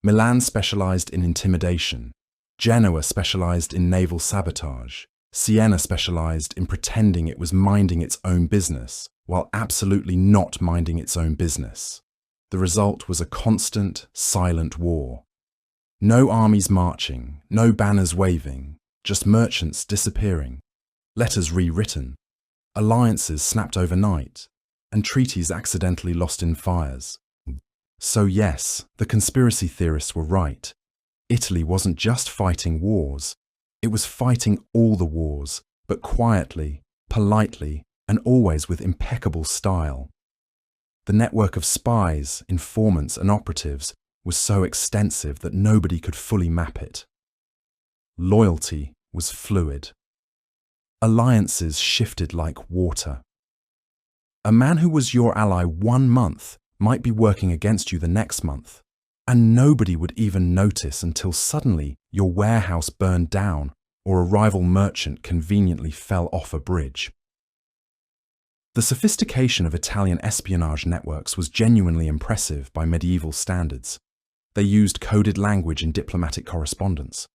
Milan specialized in intimidation. Genoa specialized in naval sabotage. Siena specialized in pretending it was minding its own business, while absolutely not minding its own business. The result was a constant, silent war. No armies marching, no banners waving, just merchants disappearing, letters rewritten, alliances snapped overnight, and treaties accidentally lost in fires. So yes, the conspiracy theorists were right. Italy wasn't just fighting wars, it was fighting all the wars, but quietly, politely, and always with impeccable style. The network of spies, informants, and operatives was so extensive that nobody could fully map it. Loyalty was fluid. Alliances shifted like water. A man who was your ally 1 month might be working against you the next month, and nobody would even notice until suddenly your warehouse burned down or a rival merchant conveniently fell off a bridge. The sophistication of Italian espionage networks was genuinely impressive by medieval standards. They used coded language in diplomatic correspondence.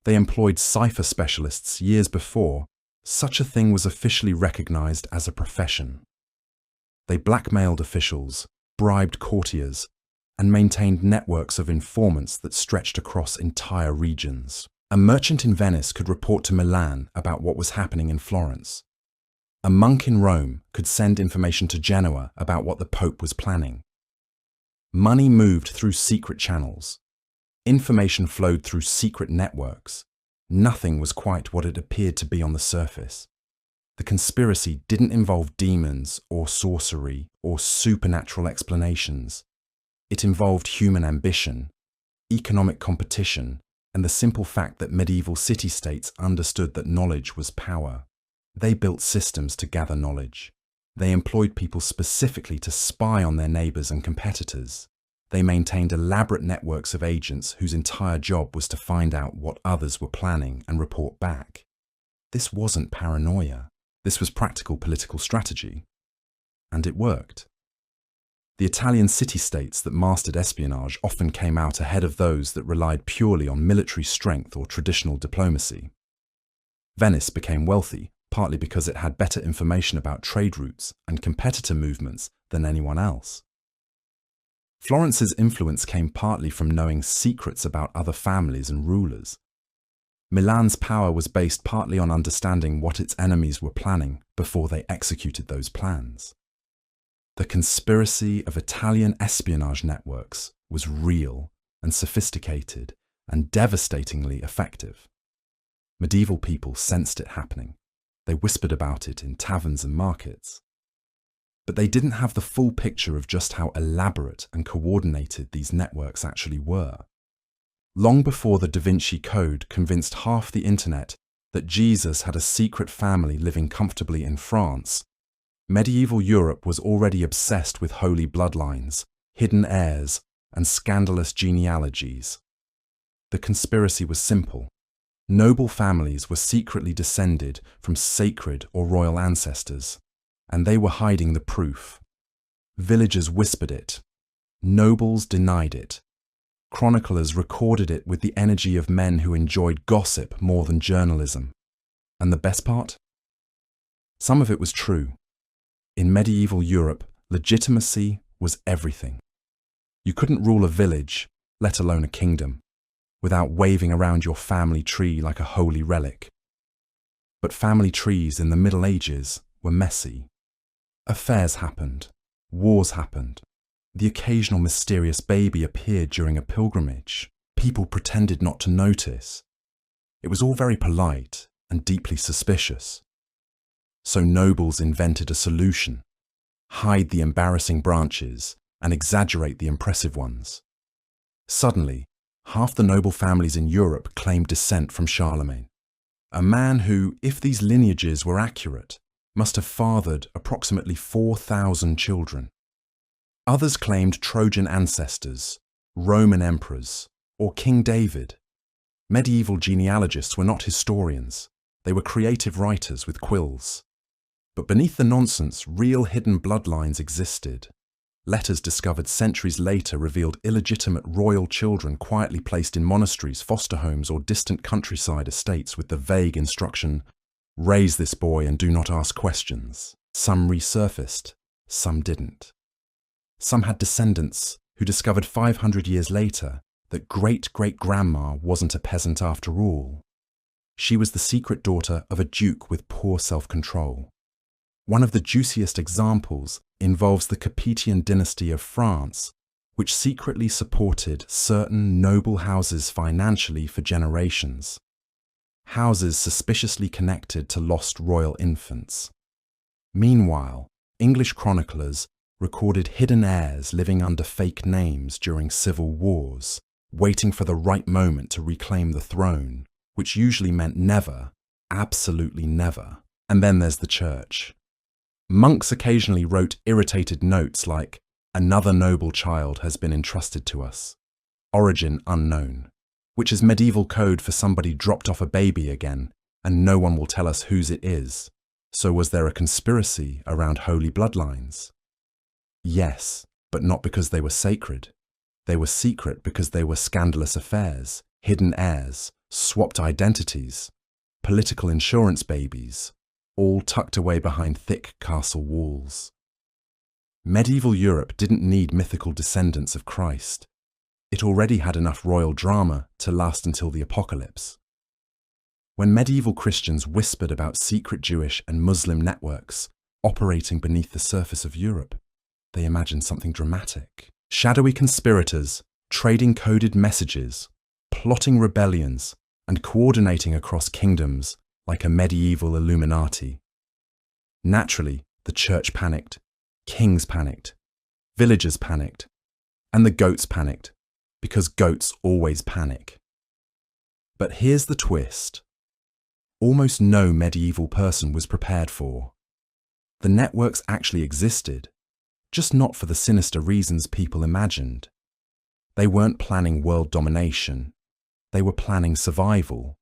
They employed cipher specialists years before such a thing was officially recognized as a profession. They blackmailed officials, bribed courtiers, and maintained networks of informants that stretched across entire regions. A merchant in Venice could report to Milan about what was happening in Florence. A monk in Rome could send information to Genoa about what the Pope was planning. Money moved through secret channels. Information flowed through secret networks. Nothing was quite what it appeared to be on the surface. The conspiracy didn't involve demons or sorcery or supernatural explanations. It involved human ambition, economic competition, and the simple fact that medieval city-states understood that knowledge was power. They built systems to gather knowledge. They employed people specifically to spy on their neighbours and competitors. They maintained elaborate networks of agents whose entire job was to find out what others were planning and report back. This wasn't paranoia. This was practical political strategy, and it worked. The Italian city-states that mastered espionage often came out ahead of those that relied purely on military strength or traditional diplomacy. Venice became wealthy, partly because it had better information about trade routes and competitor movements than anyone else. Florence's influence came partly from knowing secrets about other families and rulers. Milan's power was based partly on understanding what its enemies were planning before they executed those plans. The conspiracy of Italian espionage networks was real and sophisticated and devastatingly effective. Medieval people sensed it happening. They whispered about it in taverns and markets. But they didn't have the full picture of just how elaborate and coordinated these networks actually were. Long before the Da Vinci Code convinced half the internet that Jesus had a secret family living comfortably in France, medieval Europe was already obsessed with holy bloodlines, hidden heirs, and scandalous genealogies. The conspiracy was simple. Noble families were secretly descended from sacred or royal ancestors, and they were hiding the proof. Villagers whispered it. Nobles denied it. Chroniclers recorded it with the energy of men who enjoyed gossip more than journalism. And the best part? Some of it was true. In medieval Europe, legitimacy was everything. You couldn't rule a village, let alone a kingdom, without waving around your family tree like a holy relic. But family trees in the Middle Ages were messy. Affairs happened. Wars happened. The occasional mysterious baby appeared during a pilgrimage. People pretended not to notice. It was all very polite and deeply suspicious. So nobles invented a solution: hide the embarrassing branches and exaggerate the impressive ones. Suddenly, half the noble families in Europe claimed descent from Charlemagne, a man who, if these lineages were accurate, must have fathered approximately 4,000 children. Others claimed Trojan ancestors, Roman emperors, or King David. Medieval genealogists were not historians. They were creative writers with quills. But beneath the nonsense, real hidden bloodlines existed. Letters discovered centuries later revealed illegitimate royal children quietly placed in monasteries, foster homes, or distant countryside estates with the vague instruction, "Raise this boy and do not ask questions." Some resurfaced, some didn't. Some had descendants who discovered 500 years later that great-great-grandma wasn't a peasant after all. She was the secret daughter of a duke with poor self-control. One of the juiciest examples involves the Capetian dynasty of France, which secretly supported certain noble houses financially for generations. Houses suspiciously connected to lost royal infants. Meanwhile, English chroniclers recorded hidden heirs living under fake names during civil wars, waiting for the right moment to reclaim the throne, which usually meant never, absolutely never. And then there's the church. Monks occasionally wrote irritated notes like, "Another noble child has been entrusted to us. Origin unknown," which is medieval code for somebody dropped off a baby again, and no one will tell us whose it is. So was there a conspiracy around holy bloodlines? Yes, but not because they were sacred. They were secret because they were scandalous affairs, hidden heirs, swapped identities, political insurance babies, all tucked away behind thick castle walls. Medieval Europe didn't need mythical descendants of Christ. It already had enough royal drama to last until the apocalypse. When medieval Christians whispered about secret Jewish and Muslim networks operating beneath the surface of Europe, they imagined something dramatic. Shadowy conspirators, trading coded messages, plotting rebellions, and coordinating across kingdoms like a medieval Illuminati. Naturally, the church panicked, kings panicked, villagers panicked, and the goats panicked, because goats always panic. But here's the twist. Almost no medieval person was prepared for. The networks actually existed, just not for the sinister reasons people imagined. They weren't planning world domination. They were planning survival.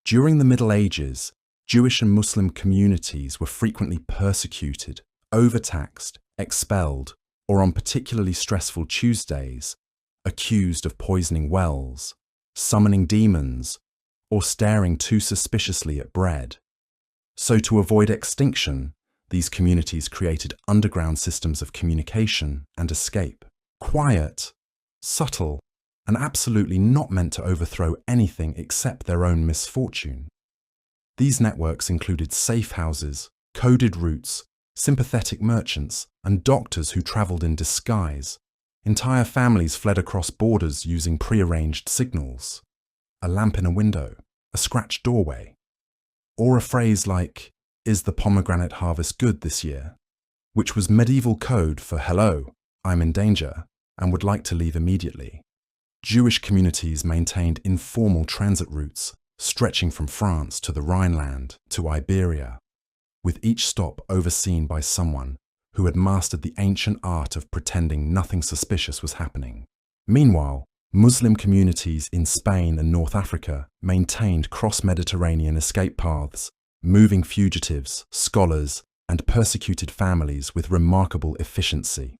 During the Middle Ages, Jewish and Muslim communities were frequently persecuted, overtaxed, expelled, or on particularly stressful Tuesdays, accused of poisoning wells, summoning demons, or staring too suspiciously at bread. So to avoid extinction, these communities created underground systems of communication and escape. Quiet, subtle, and absolutely not meant to overthrow anything except their own misfortune. These networks included safe houses, coded routes, sympathetic merchants, and doctors who travelled in disguise. Entire families fled across borders using prearranged signals. A lamp in a window, a scratched doorway, or a phrase like, "Is the pomegranate harvest good this year?" which was medieval code for "Hello, I'm in danger and would like to leave immediately." Jewish communities maintained informal transit routes stretching from France to the Rhineland to Iberia, with each stop overseen by someone who had mastered the ancient art of pretending nothing suspicious was happening. Meanwhile, Muslim communities in Spain and North Africa maintained cross-Mediterranean escape paths, moving fugitives, scholars, and persecuted families with remarkable efficiency.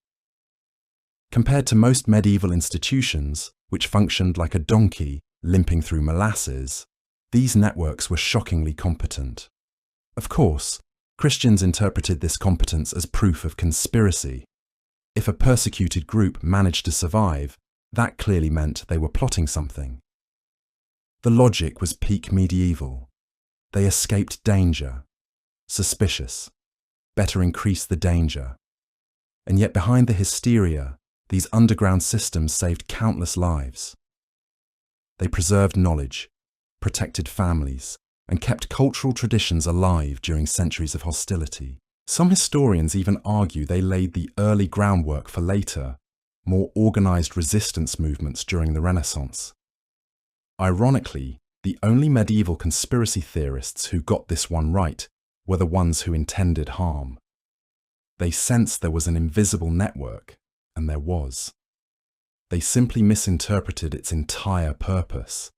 Compared to most medieval institutions, which functioned like a donkey limping through molasses, these networks were shockingly competent. Of course, Christians interpreted this competence as proof of conspiracy. If a persecuted group managed to survive, that clearly meant they were plotting something. The logic was peak medieval. They escaped danger. Suspicious. Better increase the danger. And yet behind the hysteria, these underground systems saved countless lives. They preserved knowledge, protected families, and kept cultural traditions alive during centuries of hostility. Some historians even argue they laid the early groundwork for later, more organized resistance movements during the Renaissance. Ironically, the only medieval conspiracy theorists who got this one right were the ones who intended harm. They sensed there was an invisible network, and there was. They simply misinterpreted its entire purpose.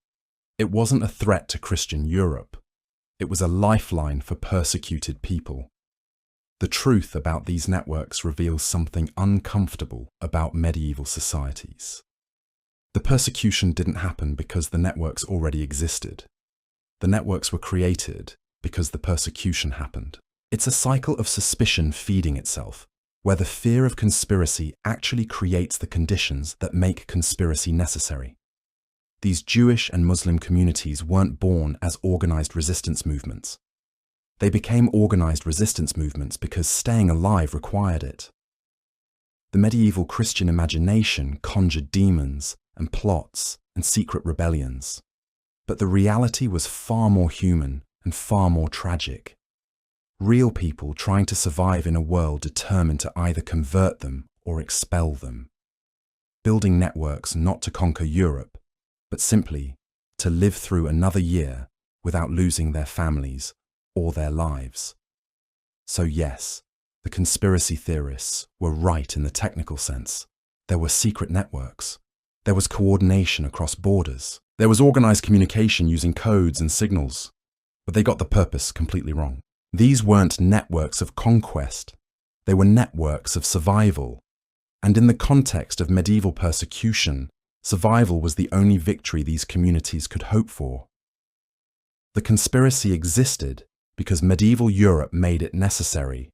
It wasn't a threat to Christian Europe. It was a lifeline for persecuted people. The truth about these networks reveals something uncomfortable about medieval societies. The persecution didn't happen because the networks already existed. The networks were created because the persecution happened. It's a cycle of suspicion feeding itself, where the fear of conspiracy actually creates the conditions that make conspiracy necessary. These Jewish and Muslim communities weren't born as organized resistance movements. They became organized resistance movements because staying alive required it. The medieval Christian imagination conjured demons and plots and secret rebellions. But the reality was far more human and far more tragic. Real people trying to survive in a world determined to either convert them or expel them. Building networks not to conquer Europe, but simply to live through another year without losing their families or their lives. So yes, the conspiracy theorists were right in the technical sense. There were secret networks. There was coordination across borders. There was organized communication using codes and signals. But they got the purpose completely wrong. These weren't networks of conquest. They were networks of survival. And in the context of medieval persecution, survival was the only victory these communities could hope for. The conspiracy existed because medieval Europe made it necessary,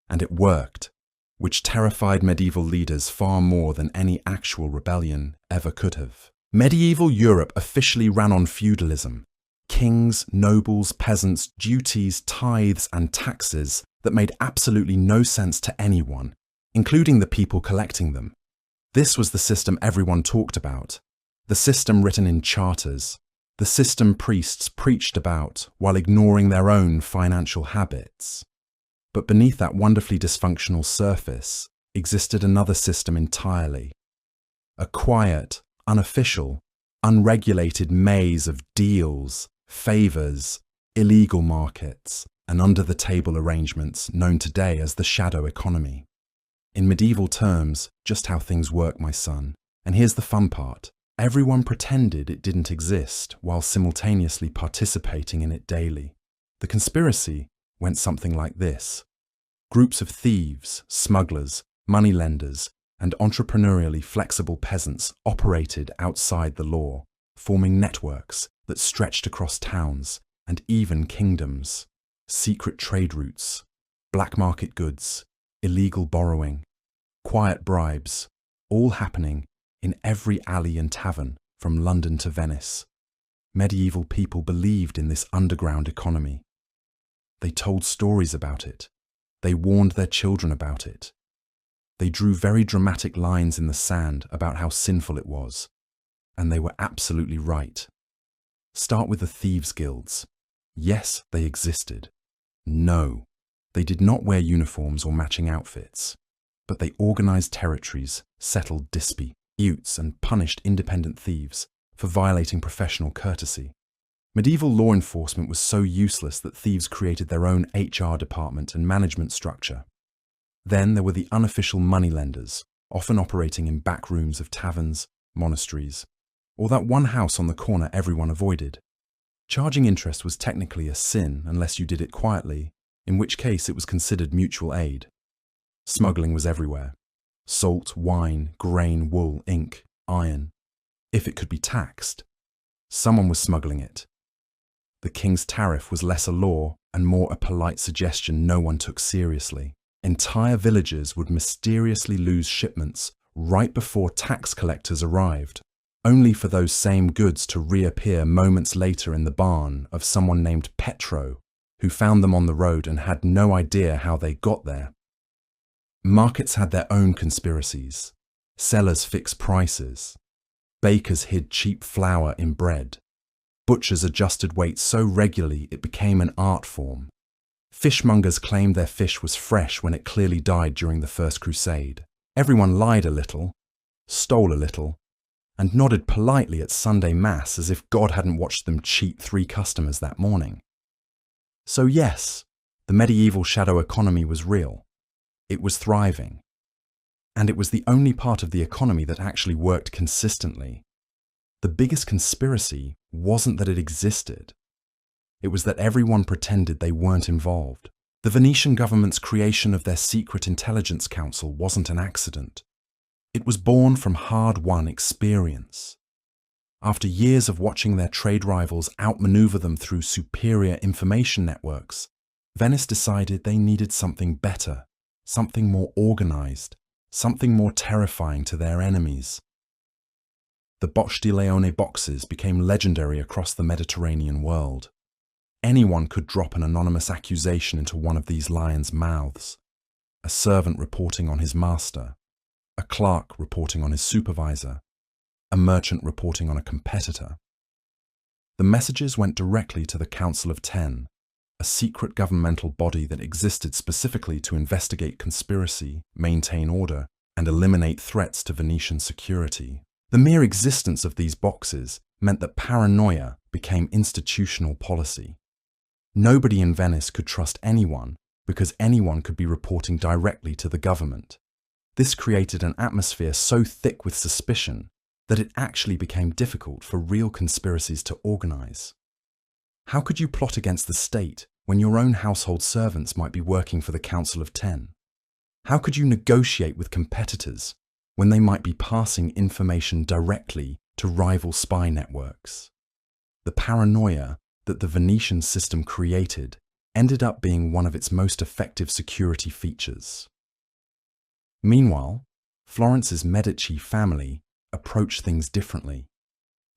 and it worked, which terrified medieval leaders far more than any actual rebellion ever could have. Medieval Europe officially ran on feudalism. Kings, nobles, peasants, duties, tithes, and taxes that made absolutely no sense to anyone, including the people collecting them. This was the system everyone talked about, the system written in charters, the system priests preached about while ignoring their own financial habits. But beneath that wonderfully dysfunctional surface existed another system entirely. A quiet, unofficial, unregulated maze of deals, favours, illegal markets, and under-the-table arrangements known today as the shadow economy. In medieval terms, just how things work, my son. And here's the fun part. Everyone pretended it didn't exist while simultaneously participating in it daily. The conspiracy went something like this. Groups of thieves, smugglers, moneylenders, and entrepreneurially flexible peasants operated outside the law, forming networks that stretched across towns and even kingdoms. Secret trade routes, black market goods, illegal borrowing, quiet bribes, all happening in every alley and tavern from London to Venice. Medieval people believed in this underground economy. They told stories about it. They warned their children about it. They drew very dramatic lines in the sand about how sinful it was. And they were absolutely right. Start with the thieves' guilds. Yes, they existed. No, they did not wear uniforms or matching outfits. But they organized territories, settled disputes, and punished independent thieves for violating professional courtesy. Medieval law enforcement was so useless that thieves created their own HR department and management structure. Then there were the unofficial moneylenders, often operating in back rooms of taverns, monasteries, or that one house on the corner everyone avoided. Charging interest was technically a sin unless you did it quietly, in which case it was considered mutual aid. Smuggling was everywhere. Salt, wine, grain, wool, ink, iron. If it could be taxed, someone was smuggling it. The king's tariff was less a law and more a polite suggestion no one took seriously. Entire villages would mysteriously lose shipments right before tax collectors arrived, only for those same goods to reappear moments later in the barn of someone named Petro, who found them on the road and had no idea how they got there. Markets had their own conspiracies. Sellers fixed prices. Bakers hid cheap flour in bread. Butchers adjusted weight so regularly it became an art form. Fishmongers claimed their fish was fresh when it clearly died during the First Crusade. Everyone lied a little, stole a little, and nodded politely at Sunday Mass as if God hadn't watched them cheat 3 customers that morning. So yes, the medieval shadow economy was real. It was thriving. And it was the only part of the economy that actually worked consistently. The biggest conspiracy wasn't that it existed. It was that everyone pretended they weren't involved. The Venetian government's creation of their secret intelligence council wasn't an accident. It was born from hard-won experience. After years of watching their trade rivals outmaneuver them through superior information networks, Venice decided they needed something better, something more organized, something more terrifying to their enemies. The Bocche di Leone boxes became legendary across the Mediterranean world. Anyone could drop an anonymous accusation into one of these lions' mouths. A servant reporting on his master, a clerk reporting on his supervisor, a merchant reporting on a competitor. The messages went directly to the Council of Ten, a secret governmental body that existed specifically to investigate conspiracy, maintain order, and eliminate threats to Venetian security. The mere existence of these boxes meant that paranoia became institutional policy. Nobody in Venice could trust anyone because anyone could be reporting directly to the government. This created an atmosphere so thick with suspicion that it actually became difficult for real conspiracies to organize. How could you plot against the state when your own household servants might be working for the Council of Ten? How could you negotiate with competitors when they might be passing information directly to rival spy networks? The paranoia that the Venetian system created ended up being one of its most effective security features. Meanwhile, Florence's Medici family approached things differently.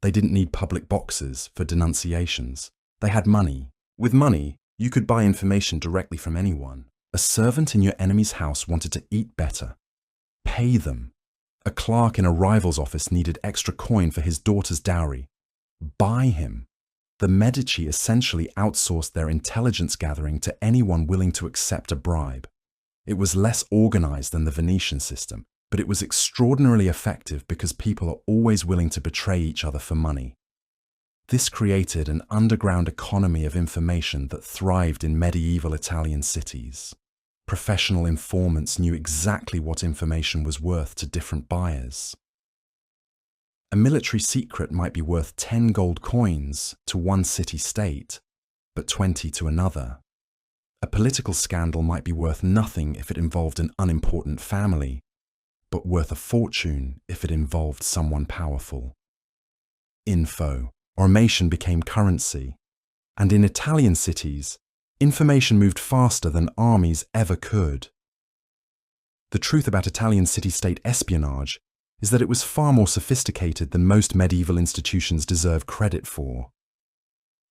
They didn't need public boxes for denunciations. They had money. With money, you could buy information directly from anyone. A servant in your enemy's house wanted to eat better. Pay them. A clerk in a rival's office needed extra coin for his daughter's dowry. Buy him. The Medici essentially outsourced their intelligence gathering to anyone willing to accept a bribe. It was less organized than the Venetian system, but it was extraordinarily effective because people are always willing to betray each other for money. This created an underground economy of information that thrived in medieval Italian cities. Professional informants knew exactly what information was worth to different buyers. A military secret might be worth 10 gold coins to one city-state, but 20 to another. A political scandal might be worth nothing if it involved an unimportant family, but worth a fortune if it involved someone powerful. Info, or information, became currency, and in Italian cities, information moved faster than armies ever could. The truth about Italian city-state espionage is that it was far more sophisticated than most medieval institutions deserve credit for.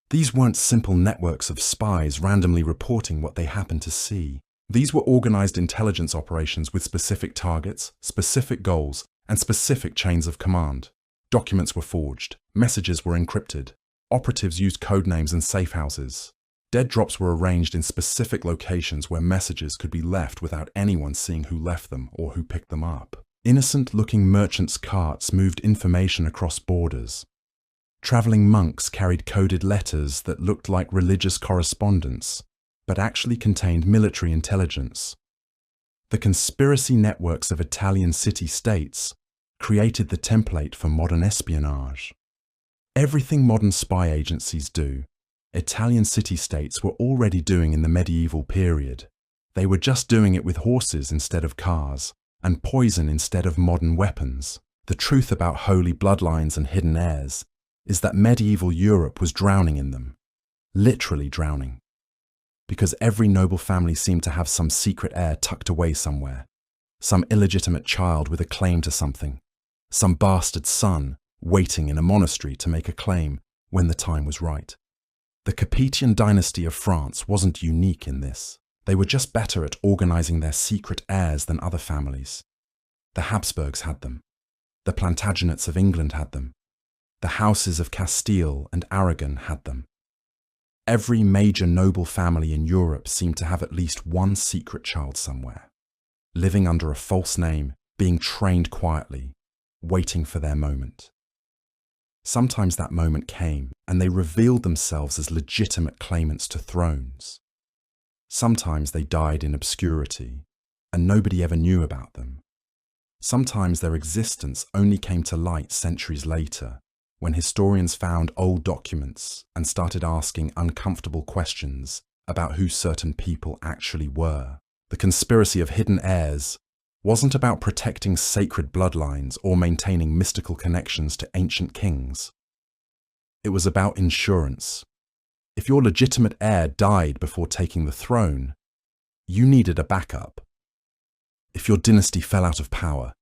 These weren't simple networks of spies randomly reporting what they happened to see. These were organized intelligence operations with specific targets, specific goals, and specific chains of command. Documents were forged, messages were encrypted, operatives used code names and safe houses. Dead drops were arranged in specific locations where messages could be left without anyone seeing who left them or who picked them up. Innocent-looking merchants' carts moved information across borders. Traveling monks carried coded letters that looked like religious correspondence, but actually contained military intelligence. The conspiracy networks of Italian city-states created the template for modern espionage. Everything modern spy agencies do, Italian city-states were already doing in the medieval period. They were just doing it with horses instead of cars, and poison instead of modern weapons. The truth about holy bloodlines and hidden heirs is that medieval Europe was drowning in them, literally drowning, because every noble family seemed to have some secret heir tucked away somewhere, some illegitimate child with a claim to something, some bastard son waiting in a monastery to make a claim when the time was right. The Capetian dynasty of France wasn't unique in this. They were just better at organizing their secret heirs than other families. The Habsburgs had them. The Plantagenets of England had them. The houses of Castile and Aragon had them. Every major noble family in Europe seemed to have at least one secret child somewhere, living under a false name, being trained quietly, waiting for their moment. Sometimes that moment came, and they revealed themselves as legitimate claimants to thrones. Sometimes they died in obscurity, and nobody ever knew about them. Sometimes their existence only came to light centuries later, when historians found old documents and started asking uncomfortable questions about who certain people actually were. The conspiracy of hidden heirs wasn't about protecting sacred bloodlines or maintaining mystical connections to ancient kings. It was about insurance. If your legitimate heir died before taking the throne, you needed a backup. If your dynasty fell out of power,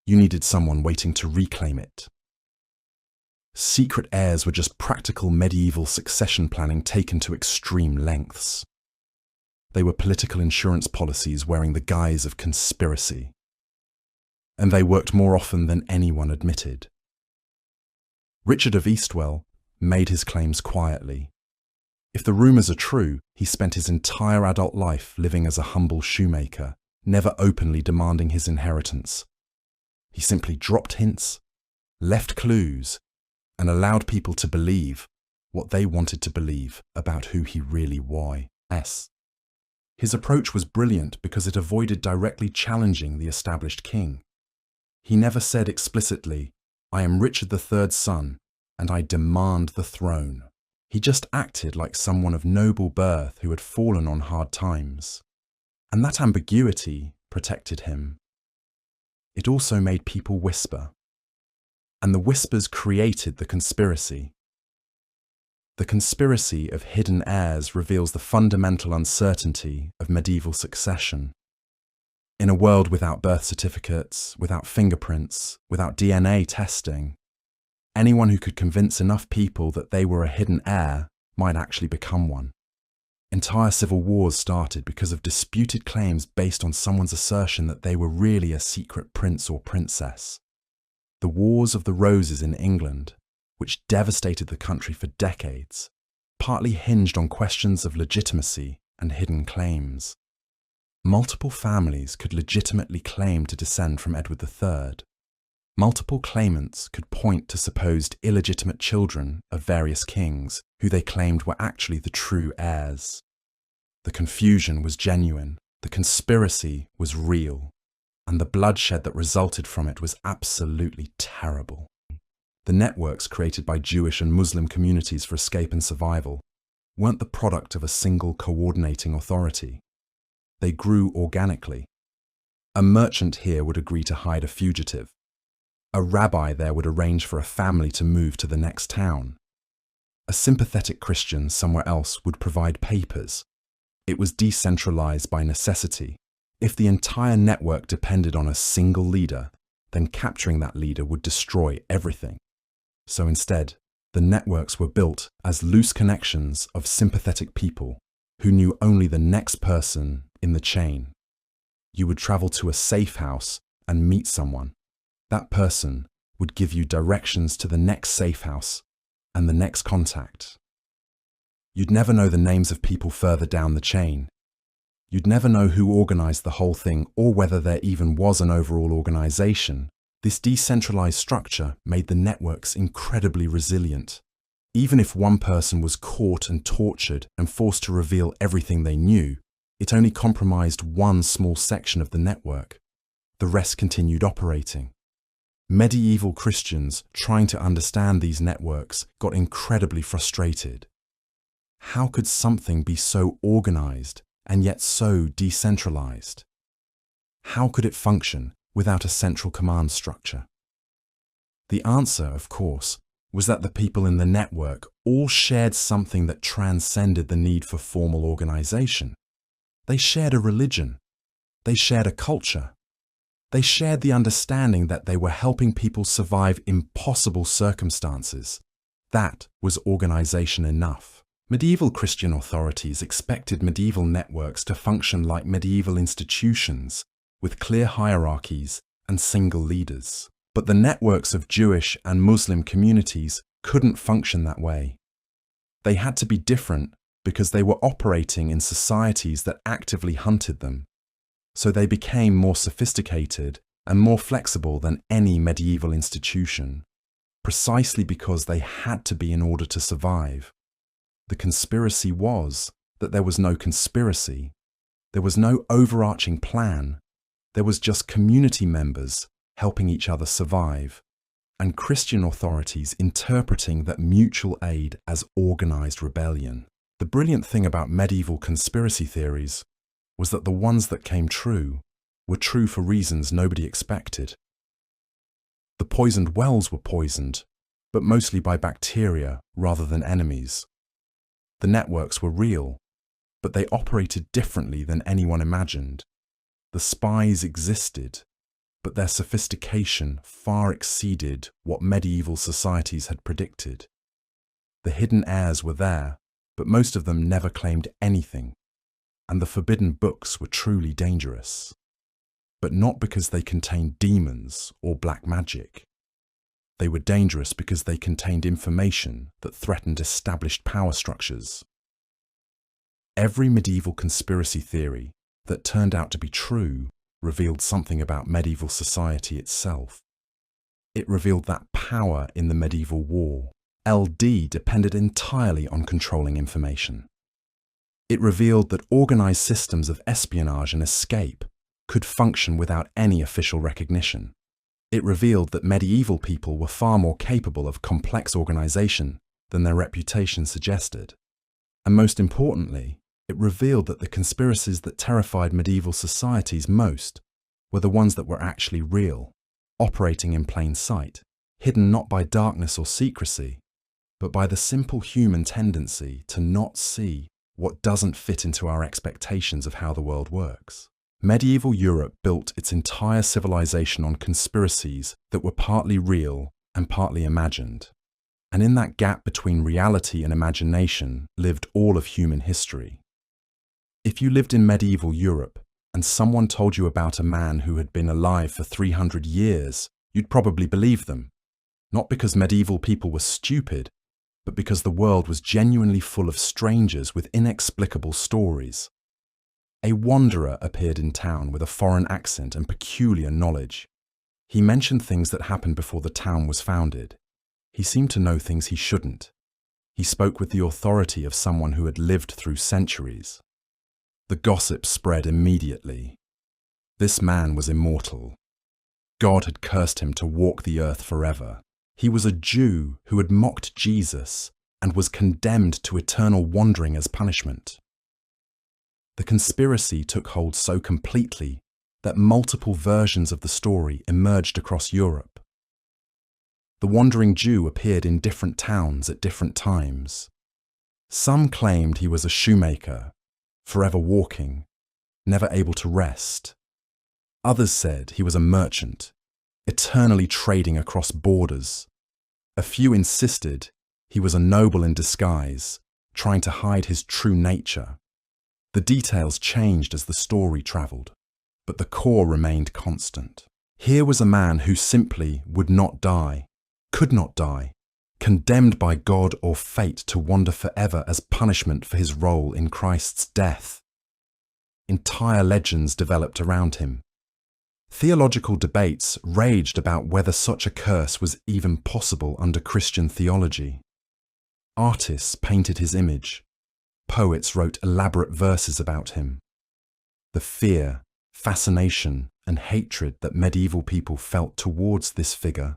you needed someone waiting to reclaim it. Secret heirs were just practical medieval succession planning taken to extreme lengths. They were political insurance policies wearing the guise of conspiracy. And they worked more often than anyone admitted. Richard of Eastwell made his claims quietly. If the rumours are true, he spent his entire adult life living as a humble shoemaker, never openly demanding his inheritance. He simply dropped hints, left clues, and allowed people to believe what they wanted to believe about who he really was. His approach was brilliant because it avoided directly challenging the established king. He never said explicitly, "I am Richard III's son, and I demand the throne." He just acted like someone of noble birth who had fallen on hard times. And that ambiguity protected him. It also made people whisper. And the whispers created the conspiracy. The conspiracy of hidden heirs reveals the fundamental uncertainty of medieval succession. In a world without birth certificates, without fingerprints, without DNA testing, anyone who could convince enough people that they were a hidden heir might actually become one. Entire civil wars started because of disputed claims based on someone's assertion that they were really a secret prince or princess. The Wars of the Roses in England, which devastated the country for decades, partly hinged on questions of legitimacy and hidden claims. Multiple families could legitimately claim to descend from Edward III. Multiple claimants could point to supposed illegitimate children of various kings who they claimed were actually the true heirs. The confusion was genuine, the conspiracy was real, and the bloodshed that resulted from it was absolutely terrible. The networks created by Jewish and Muslim communities for escape and survival weren't the product of a single coordinating authority. They grew organically. A merchant here would agree to hide a fugitive. A rabbi there would arrange for a family to move to the next town. A sympathetic Christian somewhere else would provide papers. It was decentralized by necessity. If the entire network depended on a single leader, then capturing that leader would destroy everything. So instead, the networks were built as loose connections of sympathetic people who knew only the next person in the chain. You would travel to a safe house and meet someone. That person would give you directions to the next safe house and the next contact. You'd never know the names of people further down the chain. You'd never know who organized the whole thing or whether there even was an overall organization. This decentralized structure made the networks incredibly resilient. Even if one person was caught and tortured and forced to reveal everything they knew, it only compromised one small section of the network. The rest continued operating. Medieval Christians trying to understand these networks got incredibly frustrated. How could something be so organized and yet so decentralized? How could it function without a central command structure? The answer, of course, was that the people in the network all shared something that transcended the need for formal organization. They shared a religion. They shared a culture. They shared the understanding that they were helping people survive impossible circumstances. That was organization enough. Medieval Christian authorities expected medieval networks to function like medieval institutions, with clear hierarchies and single leaders. But the networks of Jewish and Muslim communities couldn't function that way. They had to be different because they were operating in societies that actively hunted them. So they became more sophisticated and more flexible than any medieval institution, precisely because they had to be in order to survive. The conspiracy was that there was no conspiracy. There was no overarching plan. There was just community members helping each other survive, and Christian authorities interpreting that mutual aid as organized rebellion. The brilliant thing about medieval conspiracy theories was that the ones that came true were true for reasons nobody expected. The poisoned wells were poisoned, but mostly by bacteria rather than enemies. The networks were real, but they operated differently than anyone imagined. The spies existed, but their sophistication far exceeded what medieval societies had predicted. The hidden heirs were there, but most of them never claimed anything, and the forbidden books were truly dangerous. But not because they contained demons or black magic. They were dangerous because they contained information that threatened established power structures. Every medieval conspiracy theory that turned out to be true revealed something about medieval society itself. It revealed that power in the medieval war, LD, depended entirely on controlling information. It revealed that organized systems of espionage and escape could function without any official recognition. It revealed that medieval people were far more capable of complex organization than their reputation suggested. And most importantly, it revealed that the conspiracies that terrified medieval societies most were the ones that were actually real, operating in plain sight, hidden not by darkness or secrecy, but by the simple human tendency to not see what doesn't fit into our expectations of how the world works. Medieval Europe built its entire civilization on conspiracies that were partly real and partly imagined. And in that gap between reality and imagination lived all of human history. If you lived in medieval Europe and someone told you about a man who had been alive for 300 years, you'd probably believe them. Not because medieval people were stupid, but because the world was genuinely full of strangers with inexplicable stories. A wanderer appeared in town with a foreign accent and peculiar knowledge. He mentioned things that happened before the town was founded. He seemed to know things he shouldn't. He spoke with the authority of someone who had lived through centuries. The gossip spread immediately. This man was immortal. God had cursed him to walk the earth forever. He was a Jew who had mocked Jesus and was condemned to eternal wandering as punishment. The conspiracy took hold so completely that multiple versions of the story emerged across Europe. The wandering Jew appeared in different towns at different times. Some claimed he was a shoemaker, forever walking, never able to rest. Others said he was a merchant, eternally trading across borders. A few insisted he was a noble in disguise, trying to hide his true nature. The details changed as the story travelled, but the core remained constant. Here was a man who simply would not die, could not die, condemned by God or fate to wander forever as punishment for his role in Christ's death. Entire legends developed around him. Theological debates raged about whether such a curse was even possible under Christian theology. Artists painted his image. Poets wrote elaborate verses about him. The fear, fascination, and hatred that medieval people felt towards this figure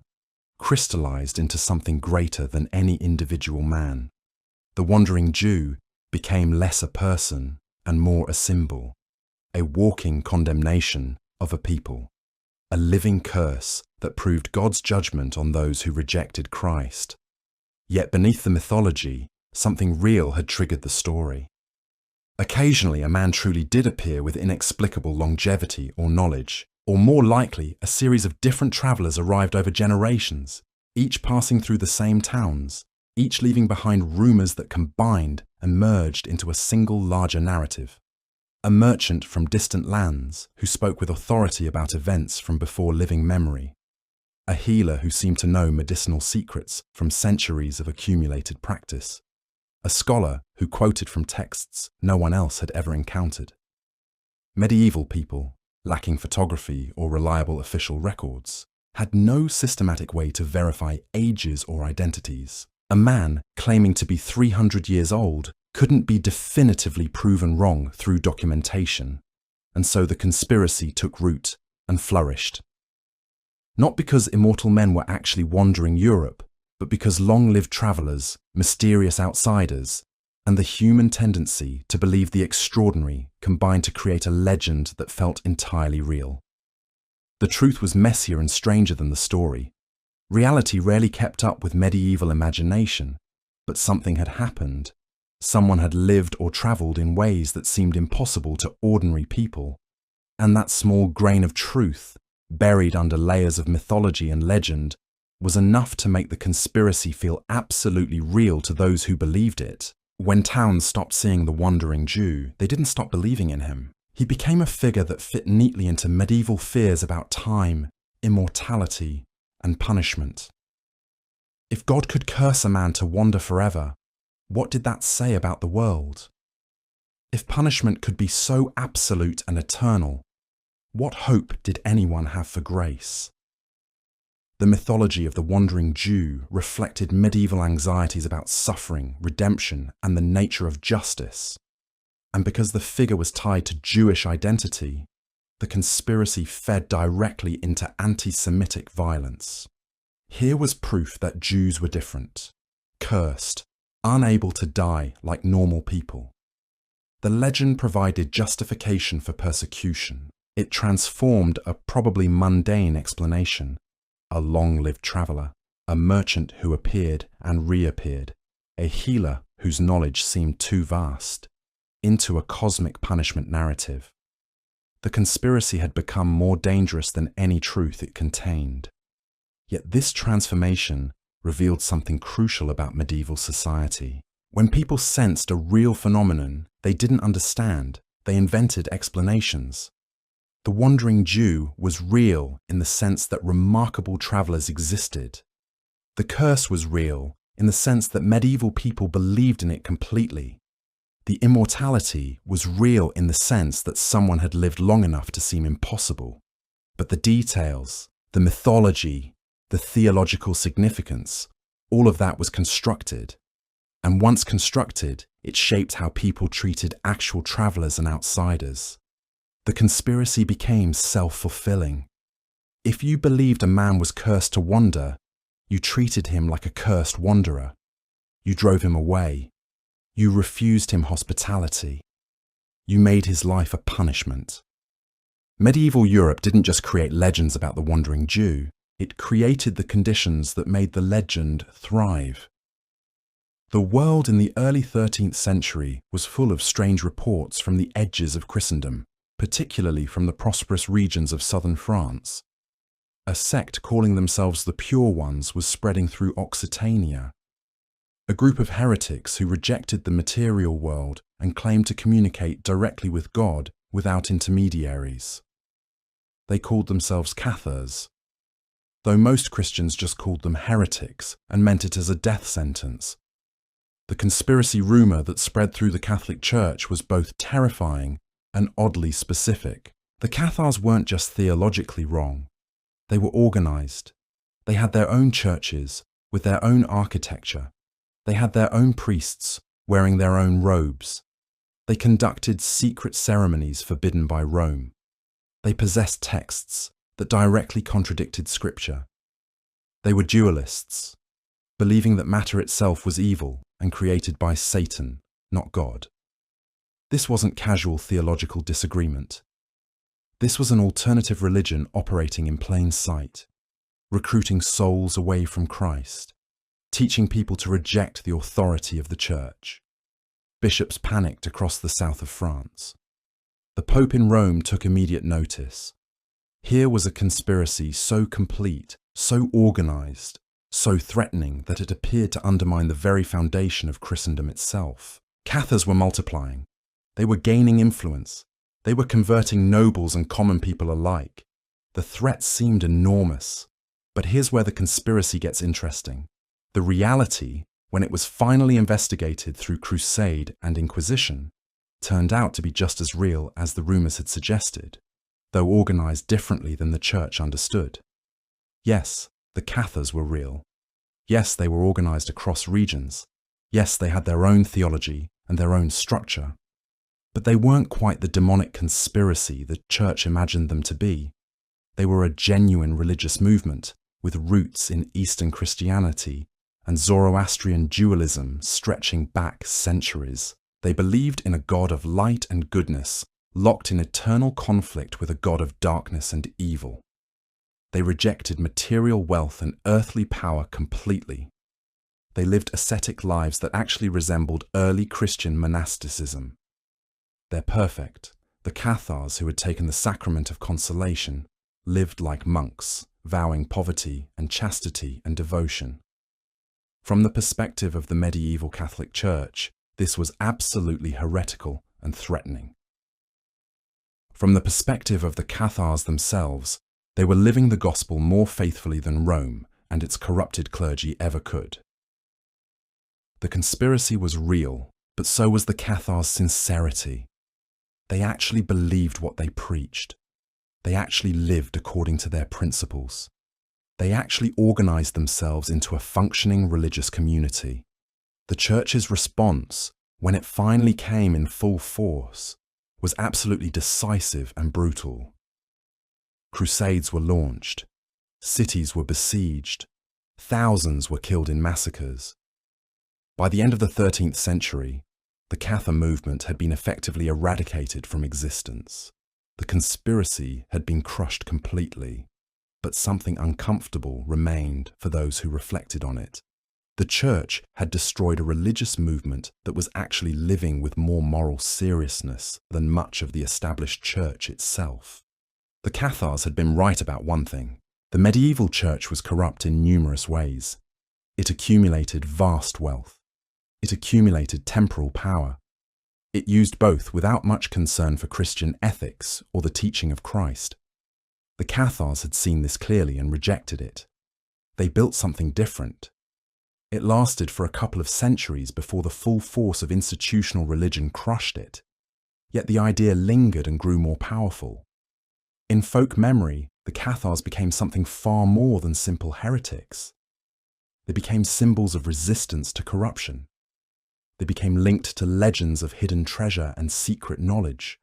crystallized into something greater than any individual man. The wandering Jew became less a person and more a symbol, a walking condemnation of a people, a living curse that proved God's judgment on those who rejected Christ. Yet beneath the mythology, something real had triggered the story. Occasionally, a man truly did appear with inexplicable longevity or knowledge, or more likely, a series of different travellers arrived over generations, each passing through the same towns, each leaving behind rumours that combined and merged into a single larger narrative. A merchant from distant lands who spoke with authority about events from before living memory. A healer who seemed to know medicinal secrets from centuries of accumulated practice. A scholar who quoted from texts no one else had ever encountered. Medieval people, lacking photography or reliable official records, had no systematic way to verify ages or identities. A man claiming to be 300 years old couldn't be definitively proven wrong through documentation, and so the conspiracy took root and flourished. Not because immortal men were actually wandering Europe, but because long-lived travellers, mysterious outsiders, and the human tendency to believe the extraordinary combined to create a legend that felt entirely real. The truth was messier and stranger than the story. Reality rarely kept up with medieval imagination, but something had happened. Someone had lived or travelled in ways that seemed impossible to ordinary people, and that small grain of truth, buried under layers of mythology and legend, was enough to make the conspiracy feel absolutely real to those who believed it. When towns stopped seeing the wandering Jew, they didn't stop believing in him. He became a figure that fit neatly into medieval fears about time, immortality, and punishment. If God could curse a man to wander forever, what did that say about the world? If punishment could be so absolute and eternal, what hope did anyone have for grace? The mythology of the wandering Jew reflected medieval anxieties about suffering, redemption, and the nature of justice. And because the figure was tied to Jewish identity, the conspiracy fed directly into anti-Semitic violence. Here was proof that Jews were different, cursed, unable to die like normal people. The legend provided justification for persecution. It transformed a probably mundane explanation, a long-lived traveller, a merchant who appeared and reappeared, a healer whose knowledge seemed too vast, into a cosmic punishment narrative. The conspiracy had become more dangerous than any truth it contained. Yet this transformation revealed something crucial about medieval society. When people sensed a real phenomenon they didn't understand, they invented explanations. The wandering Jew was real in the sense that remarkable travellers existed. The curse was real in the sense that medieval people believed in it completely. The immortality was real in the sense that someone had lived long enough to seem impossible. But the details, the mythology, the theological significance, all of that was constructed. And once constructed, it shaped how people treated actual travellers and outsiders. The conspiracy became self-fulfilling. If you believed a man was cursed to wander, you treated him like a cursed wanderer. You drove him away. You refused him hospitality. You made his life a punishment. Medieval Europe didn't just create legends about the wandering Jew, it created the conditions that made the legend thrive. The world in the early 13th century was full of strange reports from the edges of Christendom, particularly from the prosperous regions of southern France. A sect calling themselves the Pure Ones was spreading through Occitania. A group of heretics who rejected the material world and claimed to communicate directly with God without intermediaries. They called themselves Cathars, though most Christians just called them heretics and meant it as a death sentence. The conspiracy rumour that spread through the Catholic Church was both terrifying and oddly specific. The Cathars weren't just theologically wrong. They were organised. They had their own churches with their own architecture. They had their own priests wearing their own robes. They conducted secret ceremonies forbidden by Rome. They possessed texts that directly contradicted Scripture. They were dualists, believing that matter itself was evil and created by Satan, not God. This wasn't casual theological disagreement. This was an alternative religion operating in plain sight, recruiting souls away from Christ, teaching people to reject the authority of the Church. Bishops panicked across the south of France. The Pope in Rome took immediate notice. Here was a conspiracy so complete, so organised, so threatening that it appeared to undermine the very foundation of Christendom itself. Cathars were multiplying. They were gaining influence. They were converting nobles and common people alike. The threat seemed enormous. But here's where the conspiracy gets interesting. The reality, when it was finally investigated through Crusade and Inquisition, turned out to be just as real as the rumours had suggested, though organised differently than the Church understood. Yes, the Cathars were real. Yes, they were organised across regions. Yes, they had their own theology and their own structure. But they weren't quite the demonic conspiracy the Church imagined them to be. They were a genuine religious movement with roots in Eastern Christianity and Zoroastrian dualism stretching back centuries. They believed in a God of light and goodness, locked in eternal conflict with a God of darkness and evil. They rejected material wealth and earthly power completely. They lived ascetic lives that actually resembled early Christian monasticism. They're perfect. The Cathars, who had taken the sacrament of consolation, lived like monks, vowing poverty and chastity and devotion. From the perspective of the medieval Catholic Church, this was absolutely heretical and threatening. From the perspective of the Cathars themselves, they were living the gospel more faithfully than Rome and its corrupted clergy ever could. The conspiracy was real, but so was the Cathars' sincerity. They actually believed what they preached. They actually lived according to their principles. They actually organised themselves into a functioning religious community. The Church's response, when it finally came in full force, was absolutely decisive and brutal. Crusades were launched. Cities were besieged. Thousands were killed in massacres. By the end of the 13th century, the Cathar movement had been effectively eradicated from existence. The conspiracy had been crushed completely, but something uncomfortable remained for those who reflected on it. The Church had destroyed a religious movement that was actually living with more moral seriousness than much of the established Church itself. The Cathars had been right about one thing. The medieval Church was corrupt in numerous ways. It accumulated vast wealth. It accumulated temporal power. It used both without much concern for Christian ethics or the teaching of Christ. The Cathars had seen this clearly and rejected it. They built something different. It lasted for a couple of centuries before the full force of institutional religion crushed it. Yet the idea lingered and grew more powerful. In folk memory, the Cathars became something far more than simple heretics. They became symbols of resistance to corruption. They became linked to legends of hidden treasure and secret knowledge.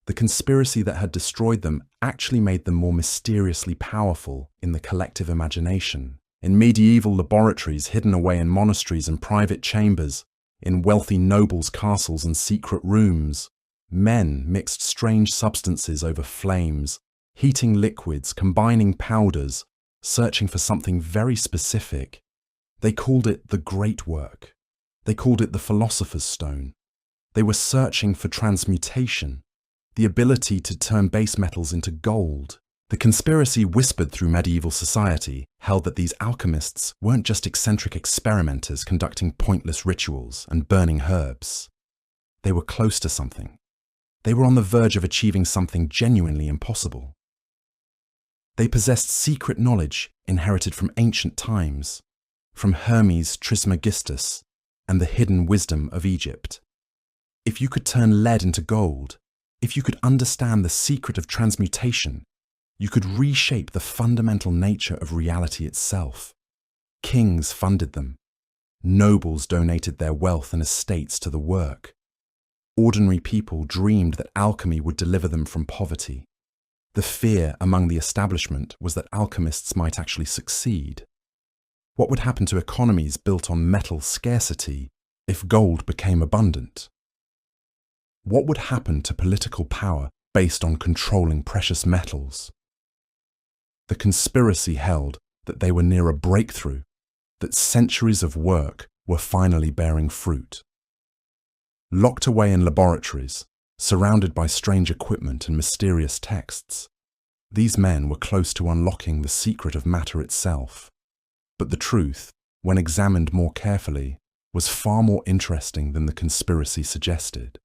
The conspiracy that had destroyed them actually made them more mysteriously powerful in the collective imagination, In medieval laboratories hidden away in monasteries and private chambers, in wealthy nobles' castles and secret rooms, men mixed strange substances over flames, heating liquids, combining powders, searching for something very specific. They called it the Great Work. They called it the Philosopher's Stone. They were searching for transmutation, the ability to turn base metals into gold. The conspiracy whispered through medieval society held that these alchemists weren't just eccentric experimenters conducting pointless rituals and burning herbs. They were close to something. They were on the verge of achieving something genuinely impossible. They possessed secret knowledge inherited from ancient times, from Hermes Trismegistus and the hidden wisdom of Egypt. If you could turn lead into gold, if you could understand the secret of transmutation, you could reshape the fundamental nature of reality itself. Kings funded them. Nobles donated their wealth and estates to the work. Ordinary people dreamed that alchemy would deliver them from poverty. The fear among the establishment was that alchemists might actually succeed. What would happen to economies built on metal scarcity if gold became abundant? What would happen to political power based on controlling precious metals? The conspiracy held that they were near a breakthrough, that centuries of work were finally bearing fruit. Locked away in laboratories, surrounded by strange equipment and mysterious texts, these men were close to unlocking the secret of matter itself. But the truth, when examined more carefully, was far more interesting than the conspiracy suggested.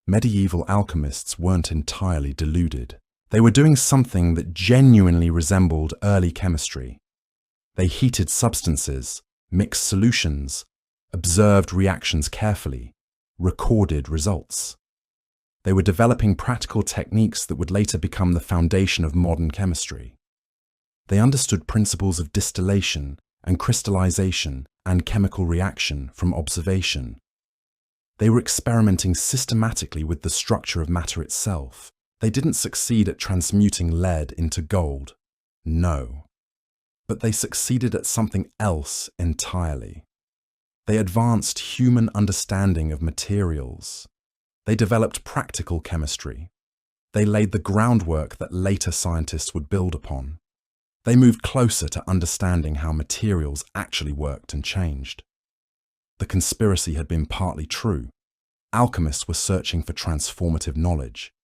Medieval alchemists weren't entirely deluded. They were doing something that genuinely resembled early chemistry. They heated substances, mixed solutions, observed reactions carefully, recorded results. They were developing practical techniques that would later become the foundation of modern chemistry. They understood principles of distillation and crystallization and chemical reaction from observation. They were experimenting systematically with the structure of matter itself. They didn't succeed at transmuting lead into gold. No. But they succeeded at something else entirely. They advanced human understanding of materials. They developed practical chemistry. They laid the groundwork that later scientists would build upon. They moved closer to understanding how materials actually worked and changed. The conspiracy had been partly true. Alchemists were searching for transformative knowledge.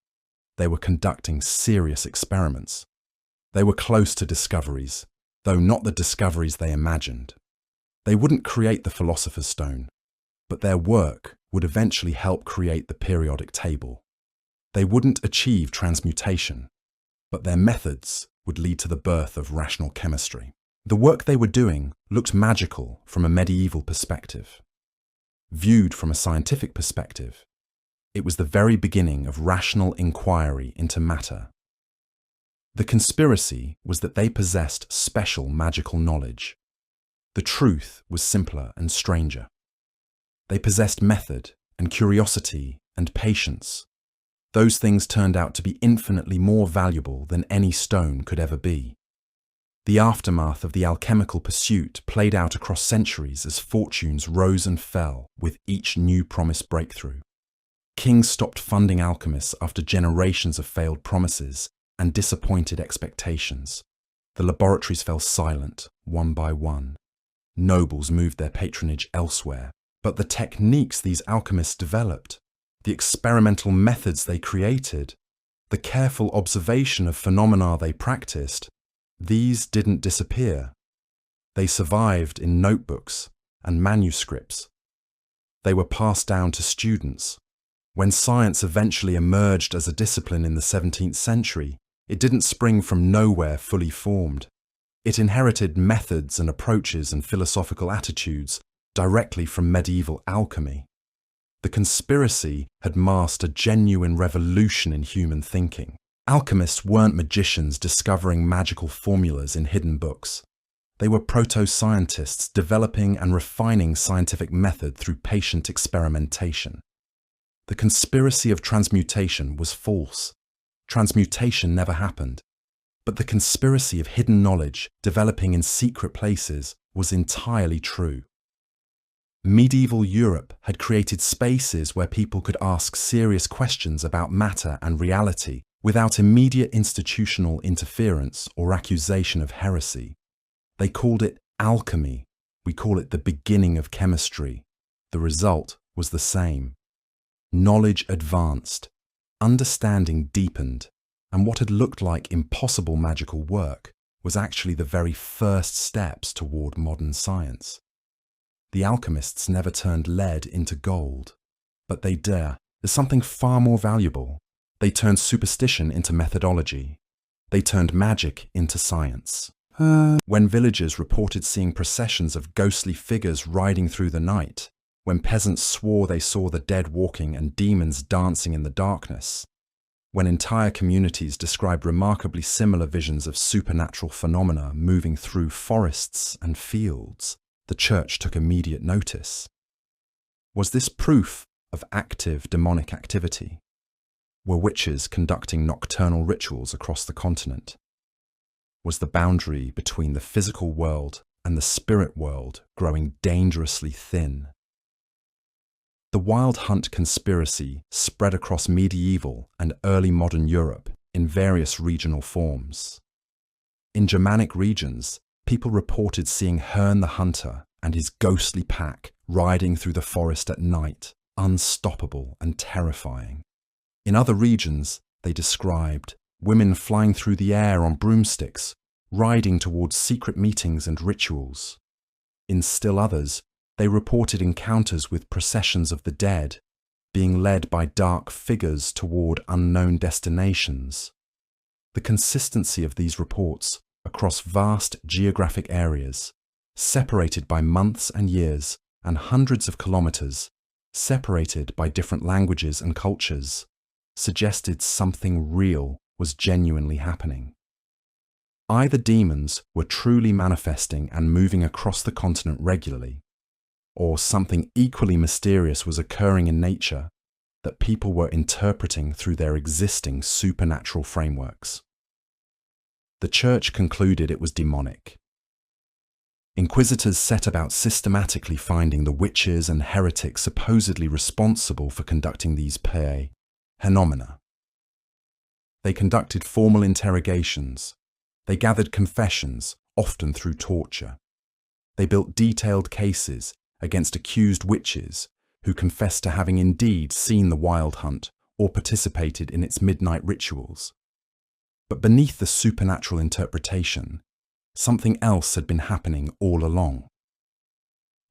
They were conducting serious experiments. They were close to discoveries, though not the discoveries they imagined. They wouldn't create the Philosopher's Stone, but their work would eventually help create the periodic table. They wouldn't achieve transmutation, but their methods would lead to the birth of rational chemistry. The work they were doing looked magical from a medieval perspective. Viewed from a scientific perspective, it was the very beginning of rational inquiry into matter. The conspiracy was that they possessed special magical knowledge. The truth was simpler and stranger. They possessed method and curiosity and patience. Those things turned out to be infinitely more valuable than any stone could ever be. The aftermath of the alchemical pursuit played out across centuries as fortunes rose and fell with each new promised breakthrough. Kings stopped funding alchemists after generations of failed promises and disappointed expectations. The laboratories fell silent, one by one. Nobles moved their patronage elsewhere, but the techniques these alchemists developed, the experimental methods they created, the careful observation of phenomena they practiced, these didn't disappear. They survived in notebooks and manuscripts. They were passed down to students. When science eventually emerged as a discipline in the 17th century, it didn't spring from nowhere fully formed. It inherited methods and approaches and philosophical attitudes directly from medieval alchemy. The conspiracy had masked a genuine revolution in human thinking. Alchemists weren't magicians discovering magical formulas in hidden books. They were proto-scientists developing and refining scientific method through patient experimentation. The conspiracy of transmutation was false. Transmutation never happened. But the conspiracy of hidden knowledge developing in secret places was entirely true. Medieval Europe had created spaces where people could ask serious questions about matter and reality without immediate institutional interference or accusation of heresy. They called it alchemy. We call it the beginning of chemistry. The result was the same. Knowledge advanced, understanding deepened, and what had looked like impossible magical work was actually the very first steps toward modern science. The alchemists never turned lead into gold, but they dare. There's something far more valuable. They turned superstition into methodology. They turned magic into science. When villagers reported seeing processions of ghostly figures riding through the night, when peasants swore they saw the dead walking and demons dancing in the darkness, when entire communities described remarkably similar visions of supernatural phenomena moving through forests and fields, the church took immediate notice. Was this proof of active demonic activity? Were witches conducting nocturnal rituals across the continent? Was the boundary between the physical world and the spirit world growing dangerously thin? The Wild Hunt conspiracy spread across medieval and early modern Europe in various regional forms. In Germanic regions, people reported seeing Herne the Hunter and his ghostly pack riding through the forest at night, unstoppable and terrifying. In other regions, they described women flying through the air on broomsticks, riding towards secret meetings and rituals. In still others, they reported encounters with processions of the dead, being led by dark figures toward unknown destinations. The consistency of these reports across vast geographic areas, separated by months and years and hundreds of kilometers, separated by different languages and cultures, suggested something real was genuinely happening. Either demons were truly manifesting and moving across the continent regularly, or something equally mysterious was occurring in nature that people were interpreting through their existing supernatural frameworks. The church concluded it was demonic. Inquisitors set about systematically finding the witches and heretics supposedly responsible for conducting these phenomena. They conducted formal interrogations. They gathered confessions, often through torture. They built detailed cases against accused witches who confessed to having indeed seen the Wild Hunt or participated in its midnight rituals. But beneath the supernatural interpretation, something else had been happening all along.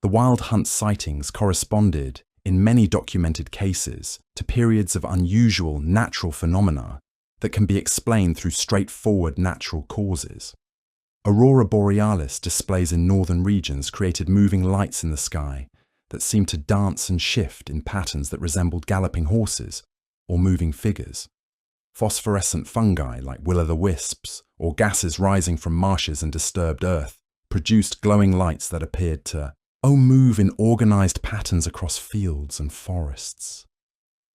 The Wild Hunt sightings corresponded, in many documented cases, to periods of unusual natural phenomena that can be explained through straightforward natural causes. Aurora borealis displays in northern regions created moving lights in the sky that seemed to dance and shift in patterns that resembled galloping horses or moving figures. Phosphorescent fungi like will-o'-the-wisps or gases rising from marshes and disturbed earth produced glowing lights that appeared to move in organized patterns across fields and forests.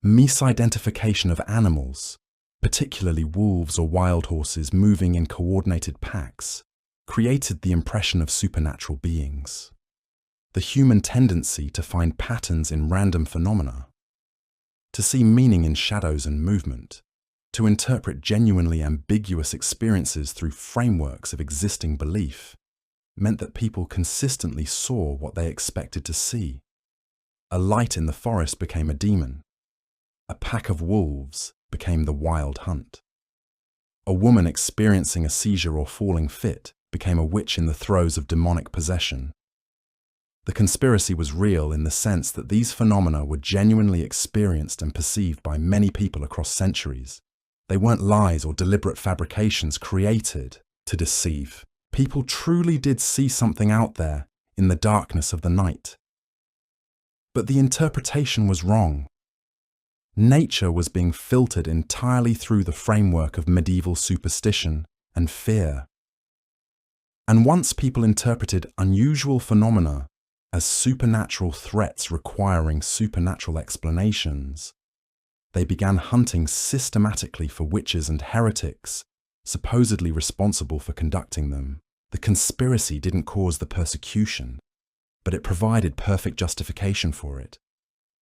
Misidentification of animals, particularly wolves or wild horses moving in coordinated packs, created the impression of supernatural beings. The human tendency to find patterns in random phenomena, to see meaning in shadows and movement, to interpret genuinely ambiguous experiences through frameworks of existing belief, meant that people consistently saw what they expected to see. A light in the forest became a demon. A pack of wolves became the Wild Hunt. A woman experiencing a seizure or falling fit became a witch in the throes of demonic possession. The conspiracy was real in the sense that these phenomena were genuinely experienced and perceived by many people across centuries. They weren't lies or deliberate fabrications created to deceive. People truly did see something out there in the darkness of the night. But the interpretation was wrong. Nature was being filtered entirely through the framework of medieval superstition and fear. And once people interpreted unusual phenomena as supernatural threats requiring supernatural explanations, they began hunting systematically for witches and heretics supposedly responsible for conducting them. The conspiracy didn't cause the persecution, but it provided perfect justification for it.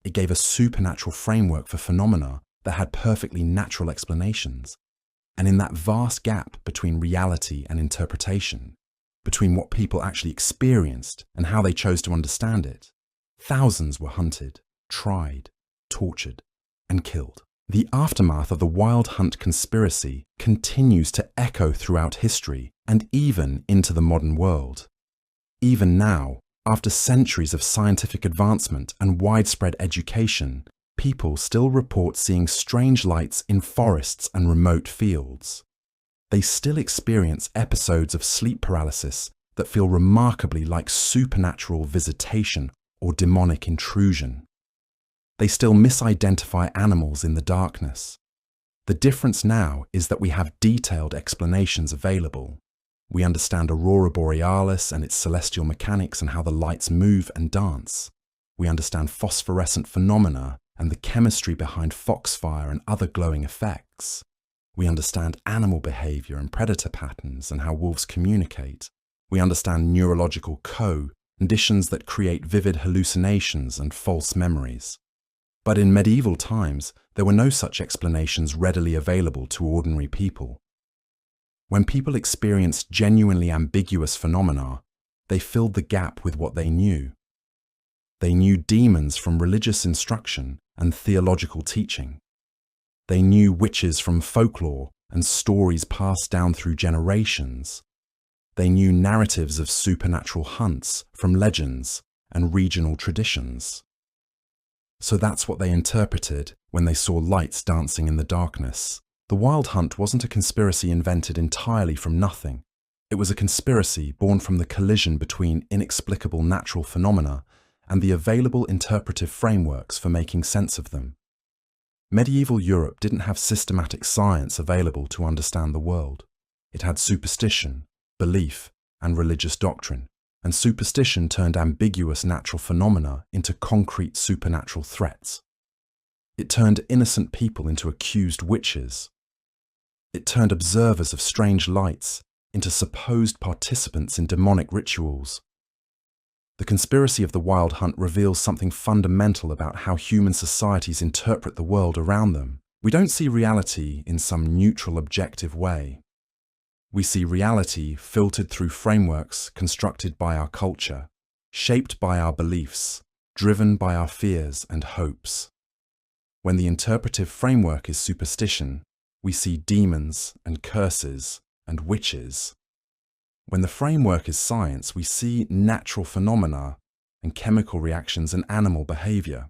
It gave a supernatural framework for phenomena that had perfectly natural explanations. And in that vast gap between reality and interpretation, between what people actually experienced and how they chose to understand it, thousands were hunted, tried, tortured, and killed. The aftermath of the Wild Hunt conspiracy continues to echo throughout history and even into the modern world. Even now, after centuries of scientific advancement and widespread education, people still report seeing strange lights in forests and remote fields. They still experience episodes of sleep paralysis that feel remarkably like supernatural visitation or demonic intrusion. They still misidentify animals in the darkness. The difference now is that we have detailed explanations available. We understand Aurora Borealis and its celestial mechanics and how the lights move and dance. We understand phosphorescent phenomena and the chemistry behind foxfire and other glowing effects. We understand animal behavior and predator patterns and how wolves communicate. We understand neurological conditions that create vivid hallucinations and false memories. But in medieval times, there were no such explanations readily available to ordinary people. When people experienced genuinely ambiguous phenomena, they filled the gap with what they knew. They knew demons from religious instruction and theological teaching. They knew witches from folklore and stories passed down through generations. They knew narratives of supernatural hunts from legends and regional traditions. So that's what they interpreted when they saw lights dancing in the darkness. The Wild Hunt wasn't a conspiracy invented entirely from nothing. It was a conspiracy born from the collision between inexplicable natural phenomena and the available interpretive frameworks for making sense of them. Medieval Europe didn't have systematic science available to understand the world. It had superstition, belief, and religious doctrine. And superstition turned ambiguous natural phenomena into concrete supernatural threats. It turned innocent people into accused witches. It turned observers of strange lights into supposed participants in demonic rituals. The conspiracy of the Wild Hunt reveals something fundamental about how human societies interpret the world around them. We don't see reality in some neutral, objective way. We see reality filtered through frameworks constructed by our culture, shaped by our beliefs, driven by our fears and hopes. When the interpretive framework is superstition, we see demons and curses and witches. When the framework is science, we see natural phenomena and chemical reactions and animal behavior.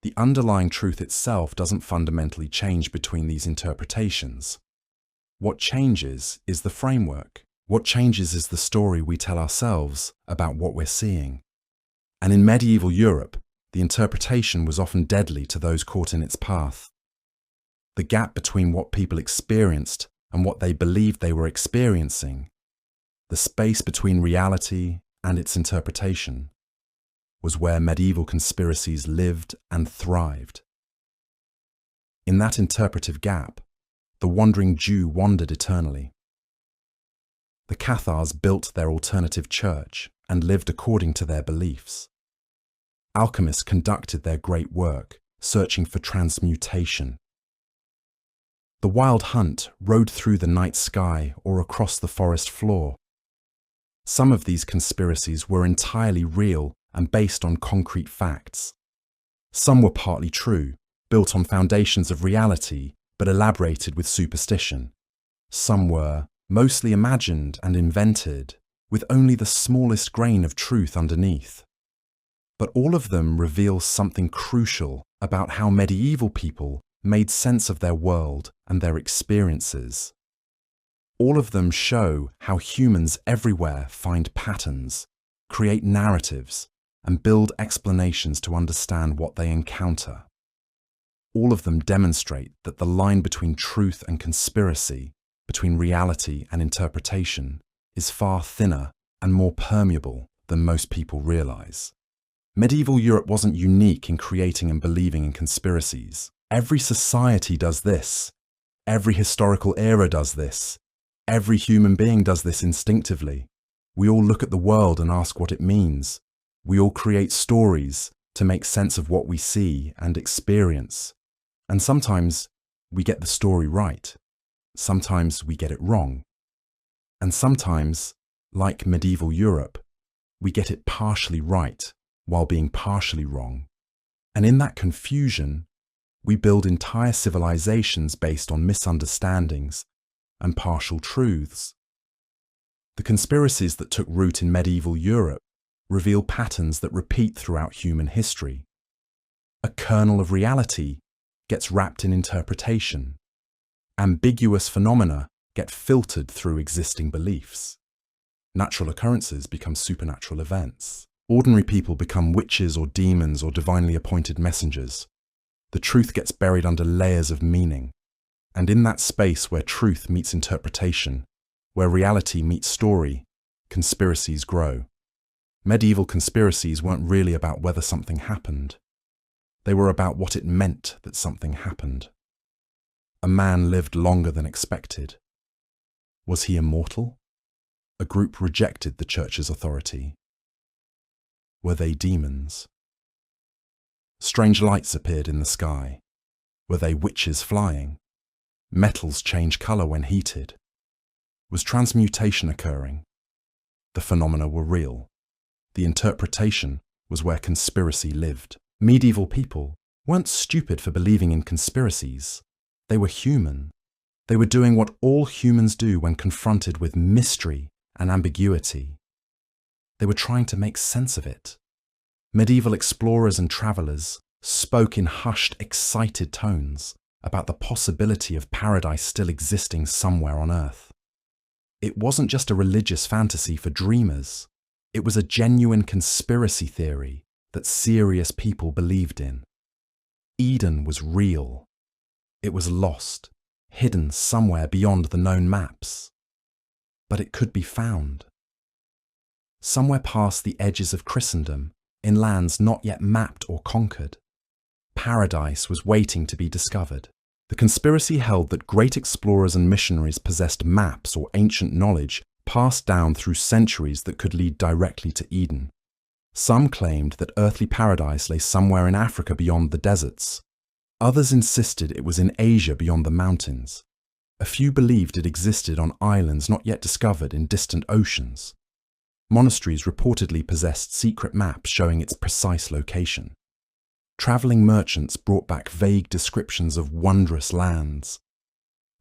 The underlying truth itself doesn't fundamentally change between these interpretations. What changes is the framework. What changes is the story we tell ourselves about what we're seeing. And in medieval Europe, the interpretation was often deadly to those caught in its path. The gap between what people experienced and what they believed they were experiencing, the space between reality and its interpretation, was where medieval conspiracies lived and thrived. In that interpretive gap, the wandering Jew wandered eternally. The Cathars built their alternative church and lived according to their beliefs. Alchemists conducted their great work, searching for transmutation. The Wild Hunt rode through the night sky or across the forest floor. Some of these conspiracies were entirely real and based on concrete facts. Some were partly true, built on foundations of reality, but elaborated with superstition. Some were mostly imagined and invented, with only the smallest grain of truth underneath. But all of them reveal something crucial about how medieval people made sense of their world and their experiences. All of them show how humans everywhere find patterns, create narratives, and build explanations to understand what they encounter. All of them demonstrate that the line between truth and conspiracy, between reality and interpretation, is far thinner and more permeable than most people realize. Medieval Europe wasn't unique in creating and believing in conspiracies. Every society does this. Every historical era does this. Every human being does this instinctively. We all look at the world and ask what it means. We all create stories to make sense of what we see and experience. And sometimes we get the story right. Sometimes we get it wrong. And sometimes, like medieval Europe, we get it partially right while being partially wrong. And in that confusion, we build entire civilizations based on misunderstandings and partial truths. The conspiracies that took root in medieval Europe reveal patterns that repeat throughout human history. A kernel of reality gets wrapped in interpretation. Ambiguous phenomena get filtered through existing beliefs. Natural occurrences become supernatural events. Ordinary people become witches or demons or divinely appointed messengers. The truth gets buried under layers of meaning. And in that space where truth meets interpretation, where reality meets story, conspiracies grow. Medieval conspiracies weren't really about whether something happened. They were about what it meant that something happened. A man lived longer than expected. Was he immortal? A group rejected the church's authority. Were they demons? Strange lights appeared in the sky. Were they witches flying? Metals change colour when heated. Was transmutation occurring? The phenomena were real. The interpretation was where conspiracy lived. Medieval people weren't stupid for believing in conspiracies. They were human. They were doing what all humans do when confronted with mystery and ambiguity. They were trying to make sense of it. Medieval explorers and travellers spoke in hushed, excited tones about the possibility of paradise still existing somewhere on Earth. It wasn't just a religious fantasy for dreamers. It was a genuine conspiracy theory that serious people believed in. Eden was real. It was lost, hidden somewhere beyond the known maps. But it could be found. Somewhere past the edges of Christendom, in lands not yet mapped or conquered, paradise was waiting to be discovered. The conspiracy held that great explorers and missionaries possessed maps or ancient knowledge passed down through centuries that could lead directly to Eden. Some claimed that earthly paradise lay somewhere in Africa beyond the deserts. Others insisted it was in Asia beyond the mountains. A few believed it existed on islands not yet discovered in distant oceans. Monasteries reportedly possessed secret maps showing its precise location. Travelling merchants brought back vague descriptions of wondrous lands.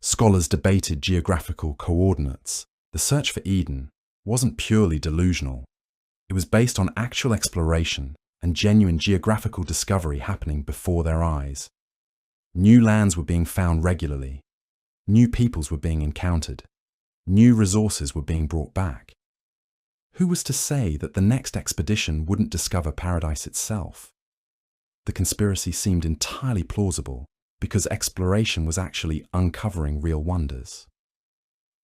Scholars debated geographical coordinates. The search for Eden wasn't purely delusional. It was based on actual exploration and genuine geographical discovery happening before their eyes. New lands were being found regularly. New peoples were being encountered. New resources were being brought back. Who was to say that the next expedition wouldn't discover paradise itself? The conspiracy seemed entirely plausible because exploration was actually uncovering real wonders.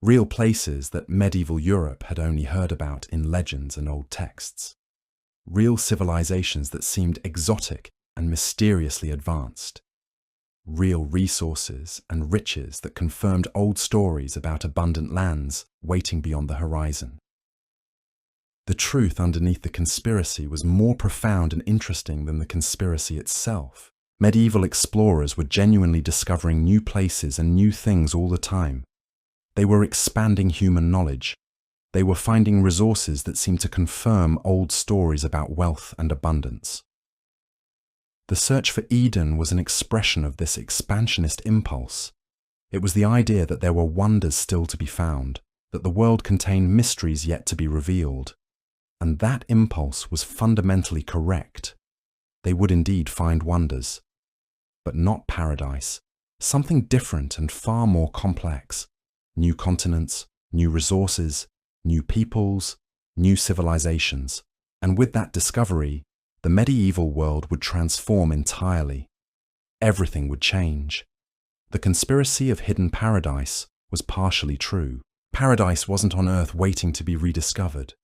Real places that medieval Europe had only heard about in legends and old texts. Real civilizations that seemed exotic and mysteriously advanced. Real resources and riches that confirmed old stories about abundant lands waiting beyond the horizon. The truth underneath the conspiracy was more profound and interesting than the conspiracy itself. Medieval explorers were genuinely discovering new places and new things all the time. They were expanding human knowledge. They were finding resources that seemed to confirm old stories about wealth and abundance. The search for Eden was an expression of this expansionist impulse. It was the idea that there were wonders still to be found, that the world contained mysteries yet to be revealed. And that impulse was fundamentally correct. They would indeed find wonders. But not paradise. Something different and far more complex. New continents, new resources, new peoples, new civilizations. And with that discovery, the medieval world would transform entirely. Everything would change. The conspiracy of hidden paradise was partially true. Paradise wasn't on Earth waiting to be rediscovered.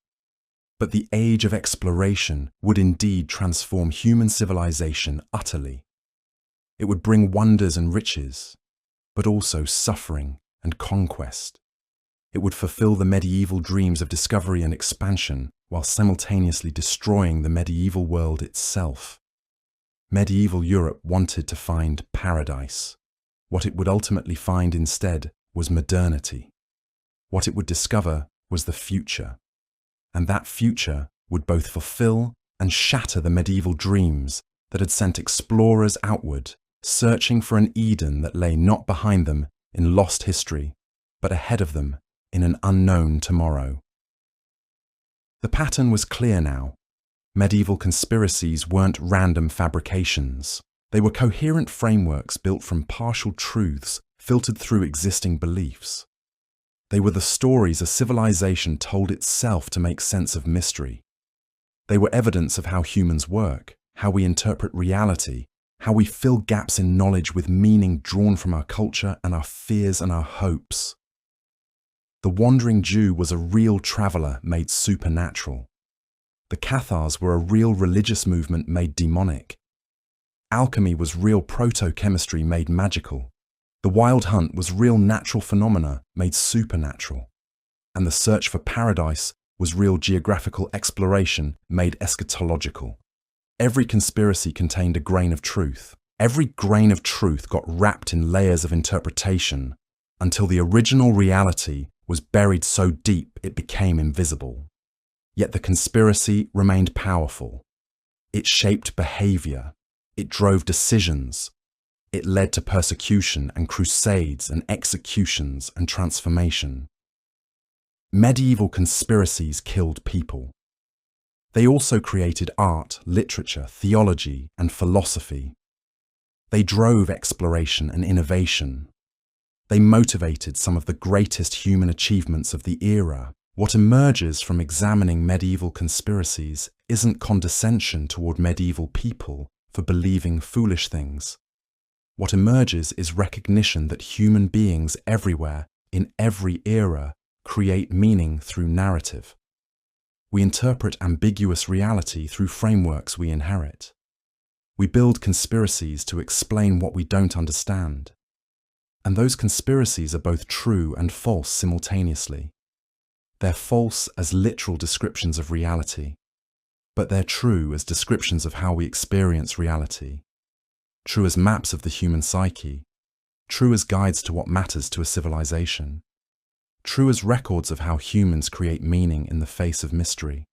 But the age of exploration would indeed transform human civilization utterly. It would bring wonders and riches. but also suffering and conquest. It would fulfill the medieval dreams of discovery and expansion while simultaneously destroying the medieval world itself. Medieval Europe wanted to find paradise. What it would ultimately find instead was modernity. What it would discover was the future. And that future would both fulfill and shatter the medieval dreams that had sent explorers outward, searching for an Eden that lay not behind them in lost history, but ahead of them in an unknown tomorrow. The pattern was clear now. Medieval conspiracies weren't random fabrications. They were coherent frameworks built from partial truths filtered through existing beliefs. They were the stories a civilization told itself to make sense of mystery. They were evidence of how humans work, how we interpret reality, how we fill gaps in knowledge with meaning drawn from our culture and our fears and our hopes. The Wandering Jew was a real traveller made supernatural. The Cathars were a real religious movement made demonic. Alchemy was real proto-chemistry made magical. The Wild Hunt was real natural phenomena made supernatural. And the search for paradise was real geographical exploration made eschatological. Every conspiracy contained a grain of truth. Every grain of truth got wrapped in layers of interpretation until the original reality was buried so deep it became invisible. Yet the conspiracy remained powerful. It shaped behavior. It drove decisions. It led to persecution and crusades and executions and transformation. Medieval conspiracies killed people. They also created art, literature, theology, and philosophy. They drove exploration and innovation. They motivated some of the greatest human achievements of the era. What emerges from examining medieval conspiracies isn't condescension toward medieval people for believing foolish things. What emerges is recognition that human beings everywhere, in every era, create meaning through narrative. We interpret ambiguous reality through frameworks we inherit. We build conspiracies to explain what we don't understand. And those conspiracies are both true and false simultaneously. They're false as literal descriptions of reality, but they're true as descriptions of how we experience reality, true as maps of the human psyche, true as guides to what matters to a civilization, true as records of how humans create meaning in the face of mystery.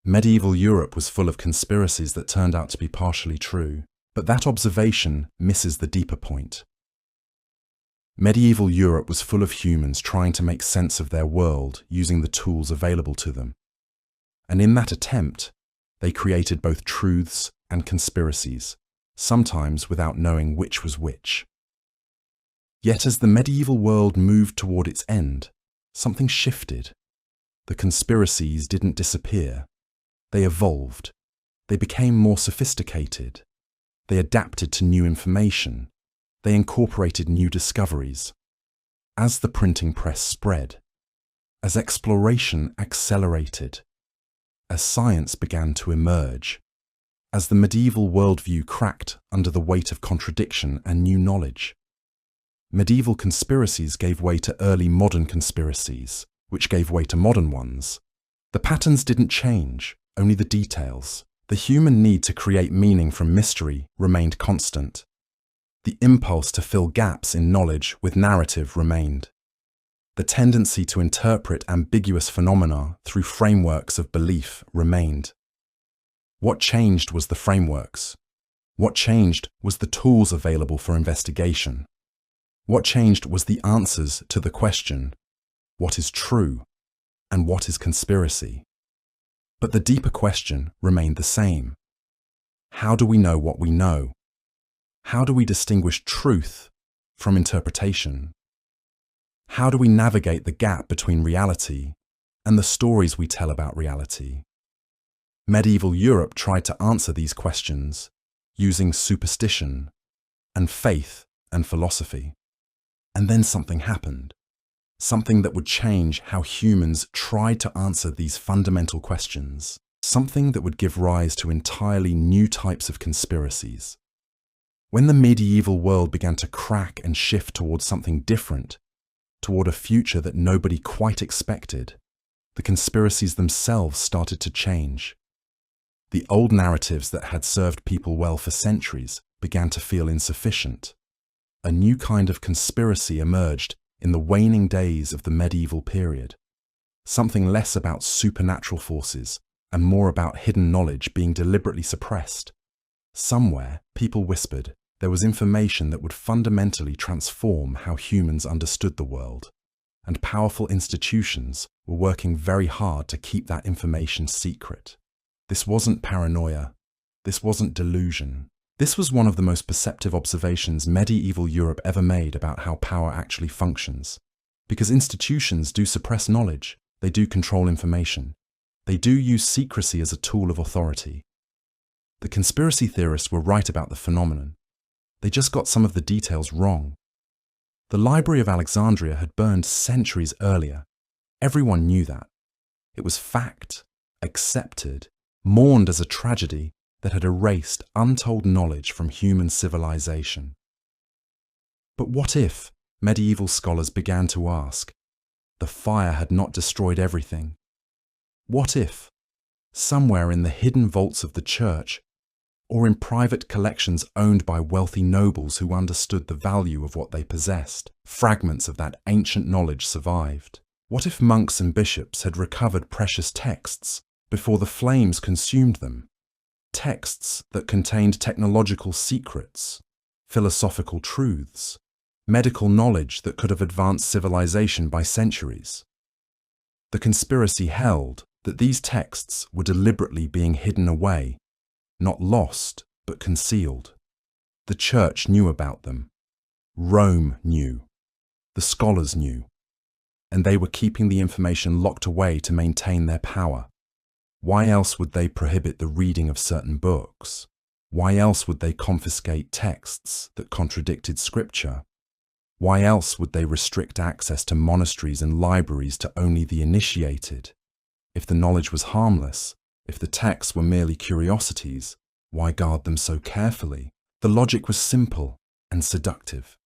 Medieval Europe was full of conspiracies that turned out to be partially true, but that observation misses the deeper point. Medieval Europe was full of humans trying to make sense of their world using the tools available to them. And in that attempt, they created both truths and conspiracies, sometimes without knowing which was which. Yet as the medieval world moved toward its end, something shifted. The conspiracies didn't disappear. They evolved. They became more sophisticated. They adapted to new information. They incorporated new discoveries. As the printing press spread, as exploration accelerated, as science began to emerge, as the medieval worldview cracked under the weight of contradiction and new knowledge, medieval conspiracies gave way to early modern conspiracies, which gave way to modern ones. The patterns didn't change, only the details. The human need to create meaning from mystery remained constant. The impulse to fill gaps in knowledge with narrative remained. The tendency to interpret ambiguous phenomena through frameworks of belief remained. What changed was the frameworks. What changed was the tools available for investigation. What changed was the answers to the question, what is true and what is conspiracy? But the deeper question remained the same. How do we know what we know? How do we distinguish truth from interpretation? How do we navigate the gap between reality and the stories we tell about reality? Medieval Europe tried to answer these questions using superstition and faith and philosophy. And then something happened. Something that would change how humans tried to answer these fundamental questions. Something that would give rise to entirely new types of conspiracies. When the medieval world began to crack and shift towards something different, toward a future that nobody quite expected, the conspiracies themselves started to change. The old narratives that had served people well for centuries began to feel insufficient. A new kind of conspiracy emerged in the waning days of the medieval period. Something less about supernatural forces and more about hidden knowledge being deliberately suppressed. Somewhere, people whispered, there was information that would fundamentally transform how humans understood the world, and powerful institutions were working very hard to keep that information secret. This wasn't paranoia. This wasn't delusion. This was one of the most perceptive observations medieval Europe ever made about how power actually functions. Because institutions do suppress knowledge, they do control information, they do use secrecy as a tool of authority. The conspiracy theorists were right about the phenomenon. They just got some of the details wrong. The Library of Alexandria had burned centuries earlier. Everyone knew that. It was fact, accepted, mourned as a tragedy that had erased untold knowledge from human civilization. But what if, medieval scholars began to ask, the fire had not destroyed everything? What if, somewhere in the hidden vaults of the church, or in private collections owned by wealthy nobles who understood the value of what they possessed, fragments of that ancient knowledge survived? What if monks and bishops had recovered precious texts before the flames consumed them? Texts that contained technological secrets, philosophical truths, medical knowledge that could have advanced civilization by centuries. The conspiracy held that these texts were deliberately being hidden away, not lost, but concealed. The church knew about them. Rome knew. The scholars knew. And they were keeping the information locked away to maintain their power. Why else would they prohibit the reading of certain books? Why else would they confiscate texts that contradicted scripture? Why else would they restrict access to monasteries and libraries to only the initiated? If the knowledge was harmless, if the texts were merely curiosities, why guard them so carefully? The logic was simple and seductive.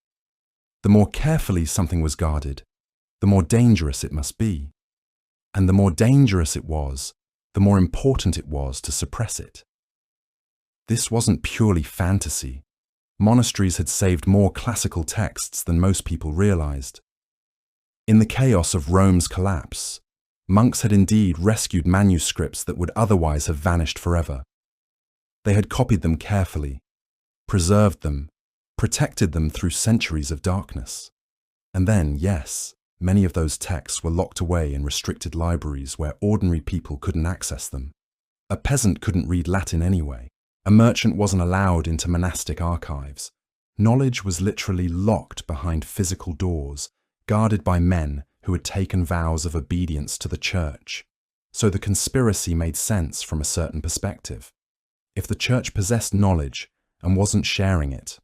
The more carefully something was guarded, the more dangerous it must be. And the more dangerous it was, the more important it was to suppress it. This wasn't purely fantasy. Monasteries had saved more classical texts than most people realized. In the chaos of Rome's collapse, monks had indeed rescued manuscripts that would otherwise have vanished forever. They had copied them carefully, preserved them, protected them through centuries of darkness. And then, yes, many of those texts were locked away in restricted libraries where ordinary people couldn't access them. A peasant couldn't read Latin anyway. A merchant wasn't allowed into monastic archives. Knowledge was literally locked behind physical doors, guarded by men who had taken vows of obedience to the church. So the conspiracy made sense from a certain perspective. If the church possessed knowledge and wasn't sharing it,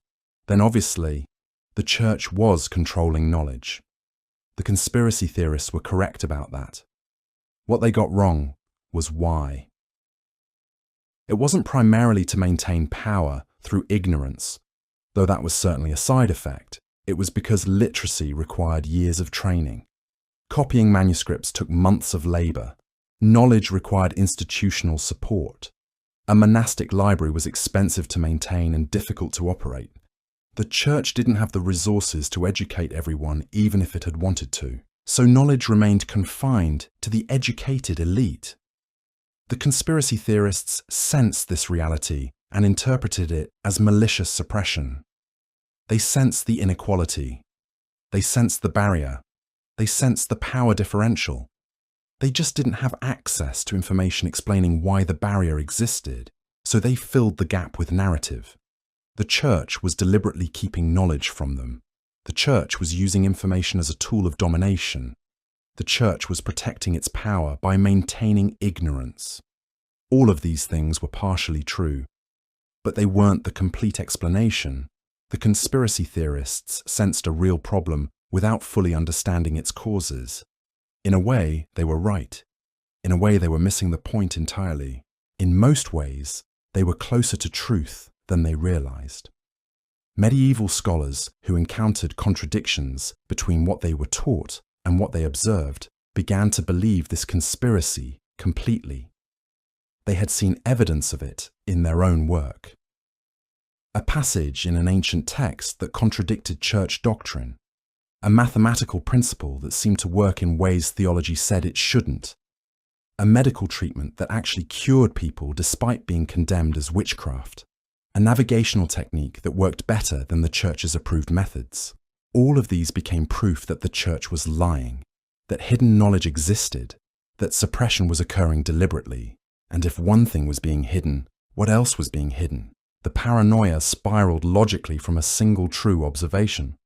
then obviously the church was controlling knowledge. The conspiracy theorists were correct about that. What they got wrong was why. It wasn't primarily to maintain power through ignorance, though that was certainly a side effect. It was because literacy required years of training. Copying manuscripts took months of labor. Knowledge required institutional support. A monastic library was expensive to maintain and difficult to operate. The church didn't have the resources to educate everyone even if it had wanted to. So knowledge remained confined to the educated elite. The conspiracy theorists sensed this reality and interpreted it as malicious suppression. They sensed the inequality. They sensed the barrier. They sensed the power differential. They just didn't have access to information explaining why the barrier existed, so they filled the gap with narrative. The church was deliberately keeping knowledge from them. The church was using information as a tool of domination. The church was protecting its power by maintaining ignorance. All of these things were partially true, but they weren't the complete explanation. The conspiracy theorists sensed a real problem without fully understanding its causes. In a way, they were right. In a way, they were missing the point entirely. In most ways, they were closer to truth than they realized. Medieval scholars who encountered contradictions between what they were taught and what they observed began to believe this conspiracy completely. They had seen evidence of it in their own work. A passage in an ancient text that contradicted church doctrine, a mathematical principle that seemed to work in ways theology said it shouldn't, a medical treatment that actually cured people despite being condemned as witchcraft, a navigational technique that worked better than the church's approved methods. All of these became proof that the church was lying, that hidden knowledge existed, that suppression was occurring deliberately, and if one thing was being hidden, what else was being hidden? The paranoia spiraled logically from a single true observation.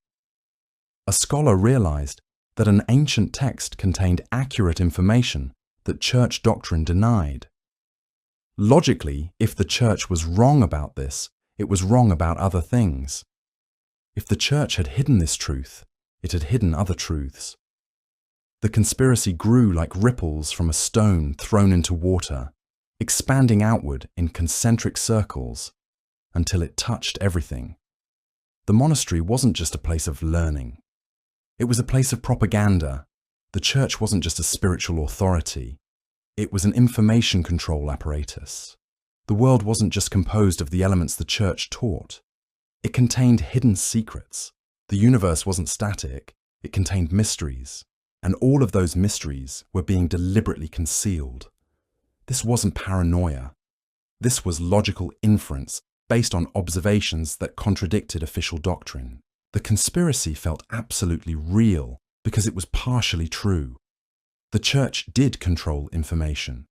A scholar realized that an ancient text contained accurate information that church doctrine denied. Logically, if the church was wrong about this, it was wrong about other things. If the church had hidden this truth, it had hidden other truths. The conspiracy grew like ripples from a stone thrown into water, expanding outward in concentric circles until it touched everything. The monastery wasn't just a place of learning. It was a place of propaganda. The church wasn't just a spiritual authority. It was an information control apparatus. The world wasn't just composed of the elements the church taught. It contained hidden secrets. The universe wasn't static. It contained mysteries. And all of those mysteries were being deliberately concealed. This wasn't paranoia. This was logical inference based on observations that contradicted official doctrine. The conspiracy felt absolutely real because it was partially true. The church did control information.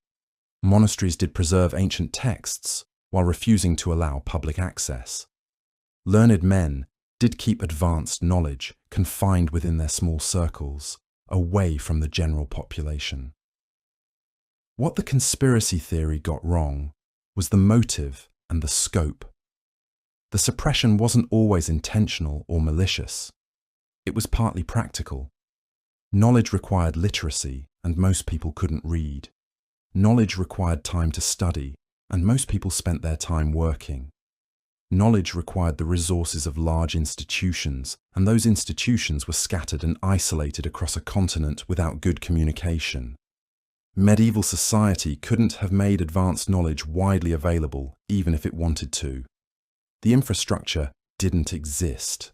Monasteries did preserve ancient texts while refusing to allow public access. Learned men did keep advanced knowledge confined within their small circles, away from the general population. What the conspiracy theory got wrong was the motive and the scope. The suppression wasn't always intentional or malicious. It was partly practical. Knowledge required literacy, and most people couldn't read. Knowledge required time to study, and most people spent their time working. Knowledge required the resources of large institutions, and those institutions were scattered and isolated across a continent without good communication. Medieval society couldn't have made advanced knowledge widely available, even if it wanted to. The infrastructure didn't exist.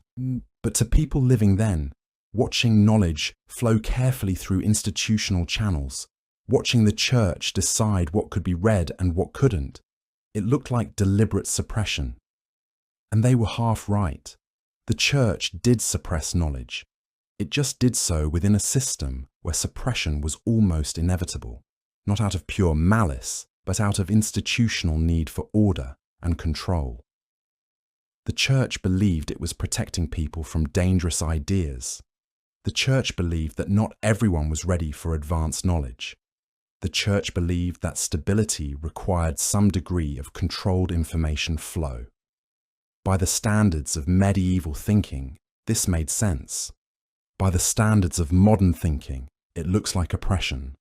But to people living then, watching knowledge flow carefully through institutional channels, watching the church decide what could be read and what couldn't, it looked like deliberate suppression. And they were half right. The church did suppress knowledge. It just did so within a system where suppression was almost inevitable, not out of pure malice, but out of institutional need for order and control. The church believed it was protecting people from dangerous ideas. The church believed that not everyone was ready for advanced knowledge. The church believed that stability required some degree of controlled information flow. By the standards of medieval thinking, this made sense. By the standards of modern thinking, it looks like oppression.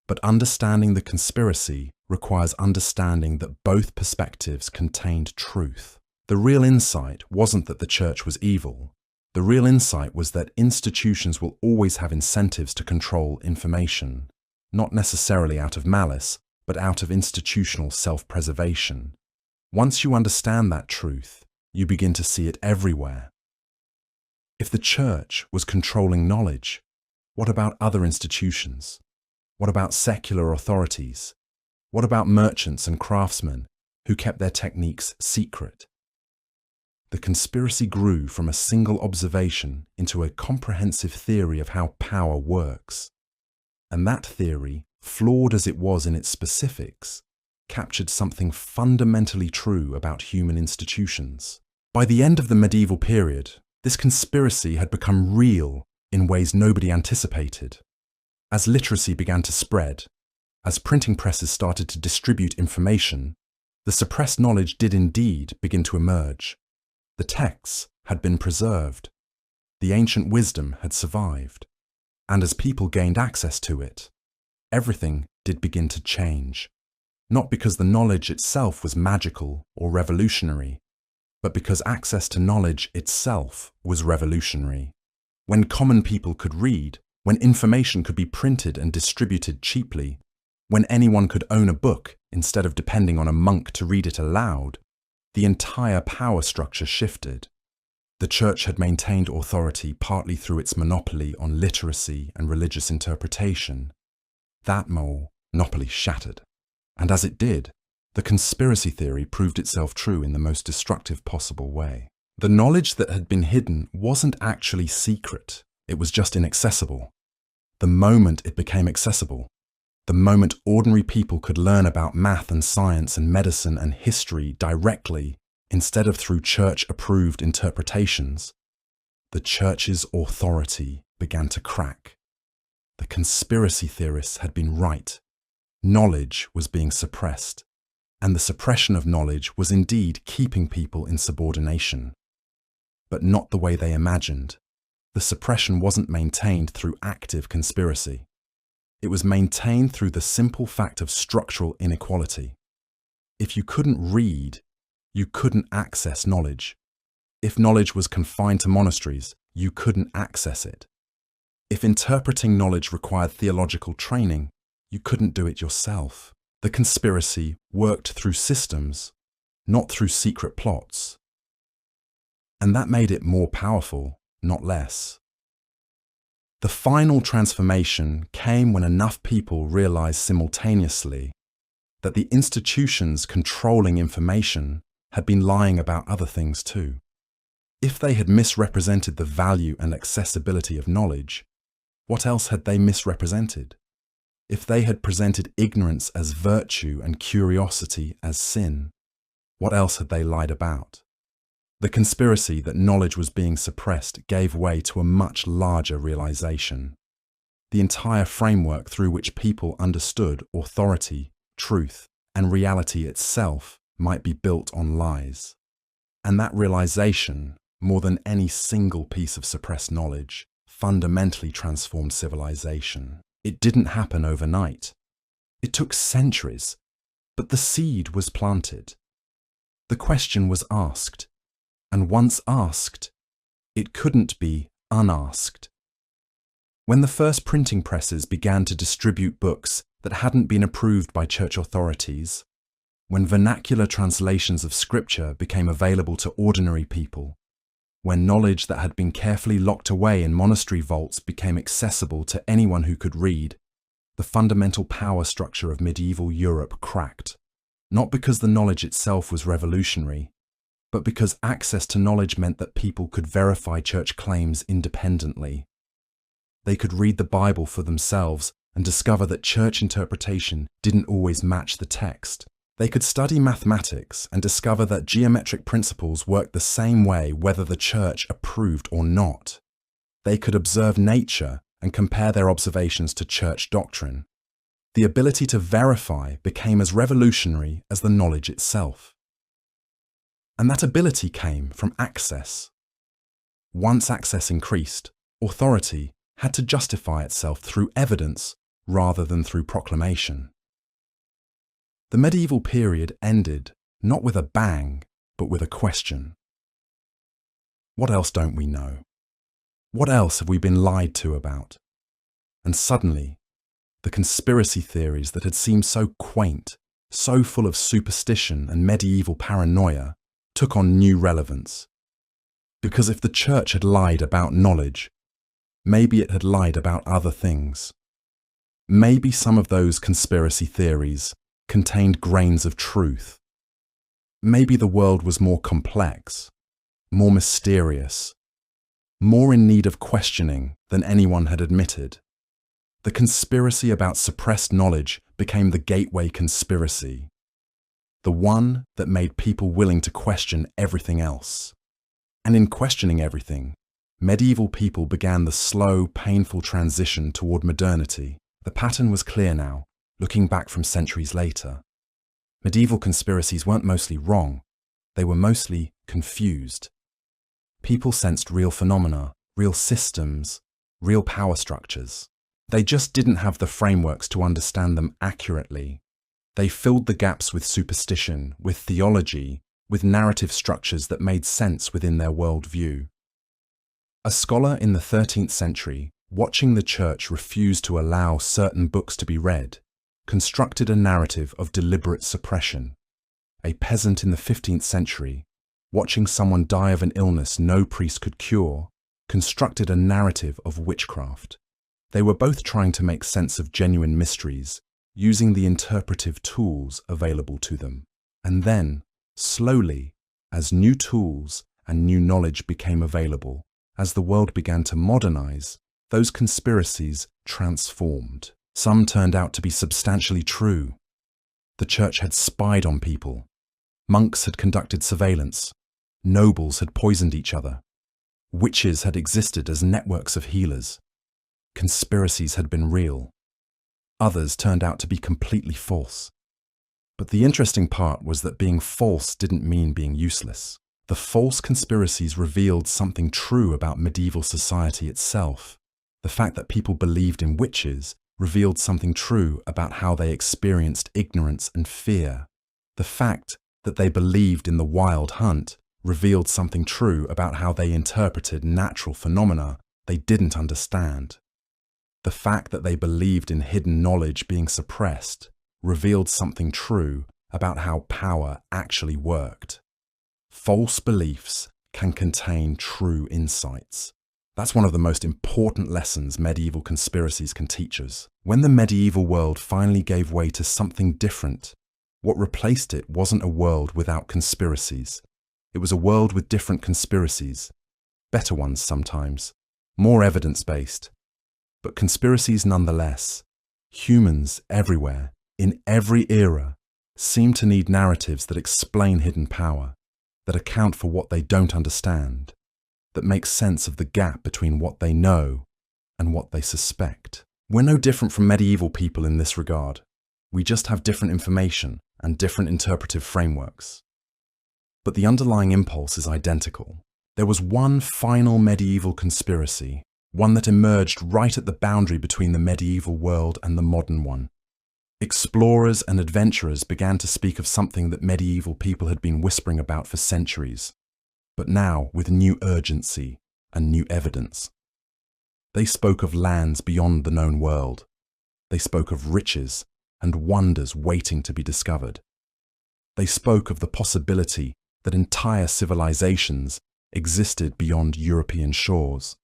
But understanding the conspiracy requires understanding that both perspectives contained truth. The real insight wasn't that the church was evil. The real insight was that institutions will always have incentives to control information, not necessarily out of malice, but out of institutional self-preservation. Once you understand that truth, you begin to see it everywhere. If the church was controlling knowledge, what about other institutions? What about secular authorities? What about merchants and craftsmen who kept their techniques secret? The conspiracy grew from a single observation into a comprehensive theory of how power works. And that theory, flawed as it was in its specifics, captured something fundamentally true about human institutions. By the end of the medieval period, this conspiracy had become real in ways nobody anticipated. As literacy began to spread, as printing presses started to distribute information, the suppressed knowledge did indeed begin to emerge. The texts had been preserved. The ancient wisdom had survived. And as people gained access to it, everything did begin to change. Not because the knowledge itself was magical or revolutionary, but because access to knowledge itself was revolutionary. When common people could read, when information could be printed and distributed cheaply, when anyone could own a book instead of depending on a monk to read it aloud, the entire power structure shifted. The Church had maintained authority partly through its monopoly on literacy and religious interpretation. That monopoly shattered. And as it did, the conspiracy theory proved itself true in the most destructive possible way. The knowledge that had been hidden wasn't actually secret, it was just inaccessible. The moment it became accessible, the moment ordinary people could learn about math and science and medicine and history directly, instead of through church-approved interpretations, the Church's authority began to crack. The conspiracy theorists had been right. Knowledge was being suppressed, and the suppression of knowledge was indeed keeping people in subordination. But not the way they imagined. The suppression wasn't maintained through active conspiracy. It was maintained through the simple fact of structural inequality. If you couldn't read, you couldn't access knowledge. If knowledge was confined to monasteries, you couldn't access it. If interpreting knowledge required theological training, you couldn't do it yourself. The conspiracy worked through systems, not through secret plots. And that made it more powerful, not less. The final transformation came when enough people realized simultaneously that the institutions controlling information had been lying about other things too. If they had misrepresented the value and accessibility of knowledge, what else had they misrepresented? If they had presented ignorance as virtue and curiosity as sin, what else had they lied about? The conspiracy that knowledge was being suppressed gave way to a much larger realization. The entire framework through which people understood authority, truth, and reality itself might be built on lies. And that realization, more than any single piece of suppressed knowledge, fundamentally transformed civilization. It didn't happen overnight. It took centuries, but the seed was planted. The question was asked, and once asked, it couldn't be unasked. When the first printing presses began to distribute books that hadn't been approved by church authorities, when vernacular translations of scripture became available to ordinary people, when knowledge that had been carefully locked away in monastery vaults became accessible to anyone who could read, the fundamental power structure of medieval Europe cracked, not because the knowledge itself was revolutionary, but because access to knowledge meant that people could verify church claims independently. They could read the Bible for themselves and discover that church interpretation didn't always match the text. They could study mathematics and discover that geometric principles worked the same way whether the church approved or not. They could observe nature and compare their observations to church doctrine. The ability to verify became as revolutionary as the knowledge itself. And that ability came from access. Once access increased, authority had to justify itself through evidence rather than through proclamation. The medieval period ended not with a bang, but with a question. What else don't we know? What else have we been lied to about? And suddenly, the conspiracy theories that had seemed so quaint, so full of superstition and medieval paranoia, took on new relevance. Because if the church had lied about knowledge, maybe it had lied about other things. Maybe some of those conspiracy theories contained grains of truth. Maybe the world was more complex, more mysterious, more in need of questioning than anyone had admitted. The conspiracy about suppressed knowledge became the gateway conspiracy, the one that made people willing to question everything else. And in questioning everything, medieval people began the slow, painful transition toward modernity. The pattern was clear now, looking back from centuries later. Medieval conspiracies weren't mostly wrong, they were mostly confused. People sensed real phenomena, real systems, real power structures. They just didn't have the frameworks to understand them accurately. They filled the gaps with superstition, with theology, with narrative structures that made sense within their worldview. A scholar in the 13th century, watching the church refuse to allow certain books to be read, constructed a narrative of deliberate suppression. A peasant in the 15th century, watching someone die of an illness no priest could cure, constructed a narrative of witchcraft. They were both trying to make sense of genuine mysteries, using the interpretive tools available to them. And then, slowly, as new tools and new knowledge became available, as the world began to modernize, those conspiracies transformed. Some turned out to be substantially true. The church had spied on people. Monks had conducted surveillance. Nobles had poisoned each other. Witches had existed as networks of healers. Conspiracies had been real. Others turned out to be completely false. But the interesting part was that being false didn't mean being useless. The false conspiracies revealed something true about medieval society itself. The fact that people believed in witches revealed something true about how they experienced ignorance and fear. The fact that they believed in the wild hunt revealed something true about how they interpreted natural phenomena they didn't understand. The fact that they believed in hidden knowledge being suppressed revealed something true about how power actually worked. False beliefs can contain true insights. That's one of the most important lessons medieval conspiracies can teach us. When the medieval world finally gave way to something different, what replaced it wasn't a world without conspiracies. It was a world with different conspiracies, better ones sometimes, more evidence-based, but conspiracies nonetheless. Humans everywhere, in every era, seem to need narratives that explain hidden power, that account for what they don't understand, that make sense of the gap between what they know and what they suspect. We're no different from medieval people in this regard. We just have different information and different interpretive frameworks. But the underlying impulse is identical. There was one final medieval conspiracy, one that emerged right at the boundary between the medieval world and the modern one. Explorers and adventurers began to speak of something that medieval people had been whispering about for centuries, but now with new urgency and new evidence. They spoke of lands beyond the known world. They spoke of riches and wonders waiting to be discovered. They spoke of the possibility that entire civilizations existed beyond European shores,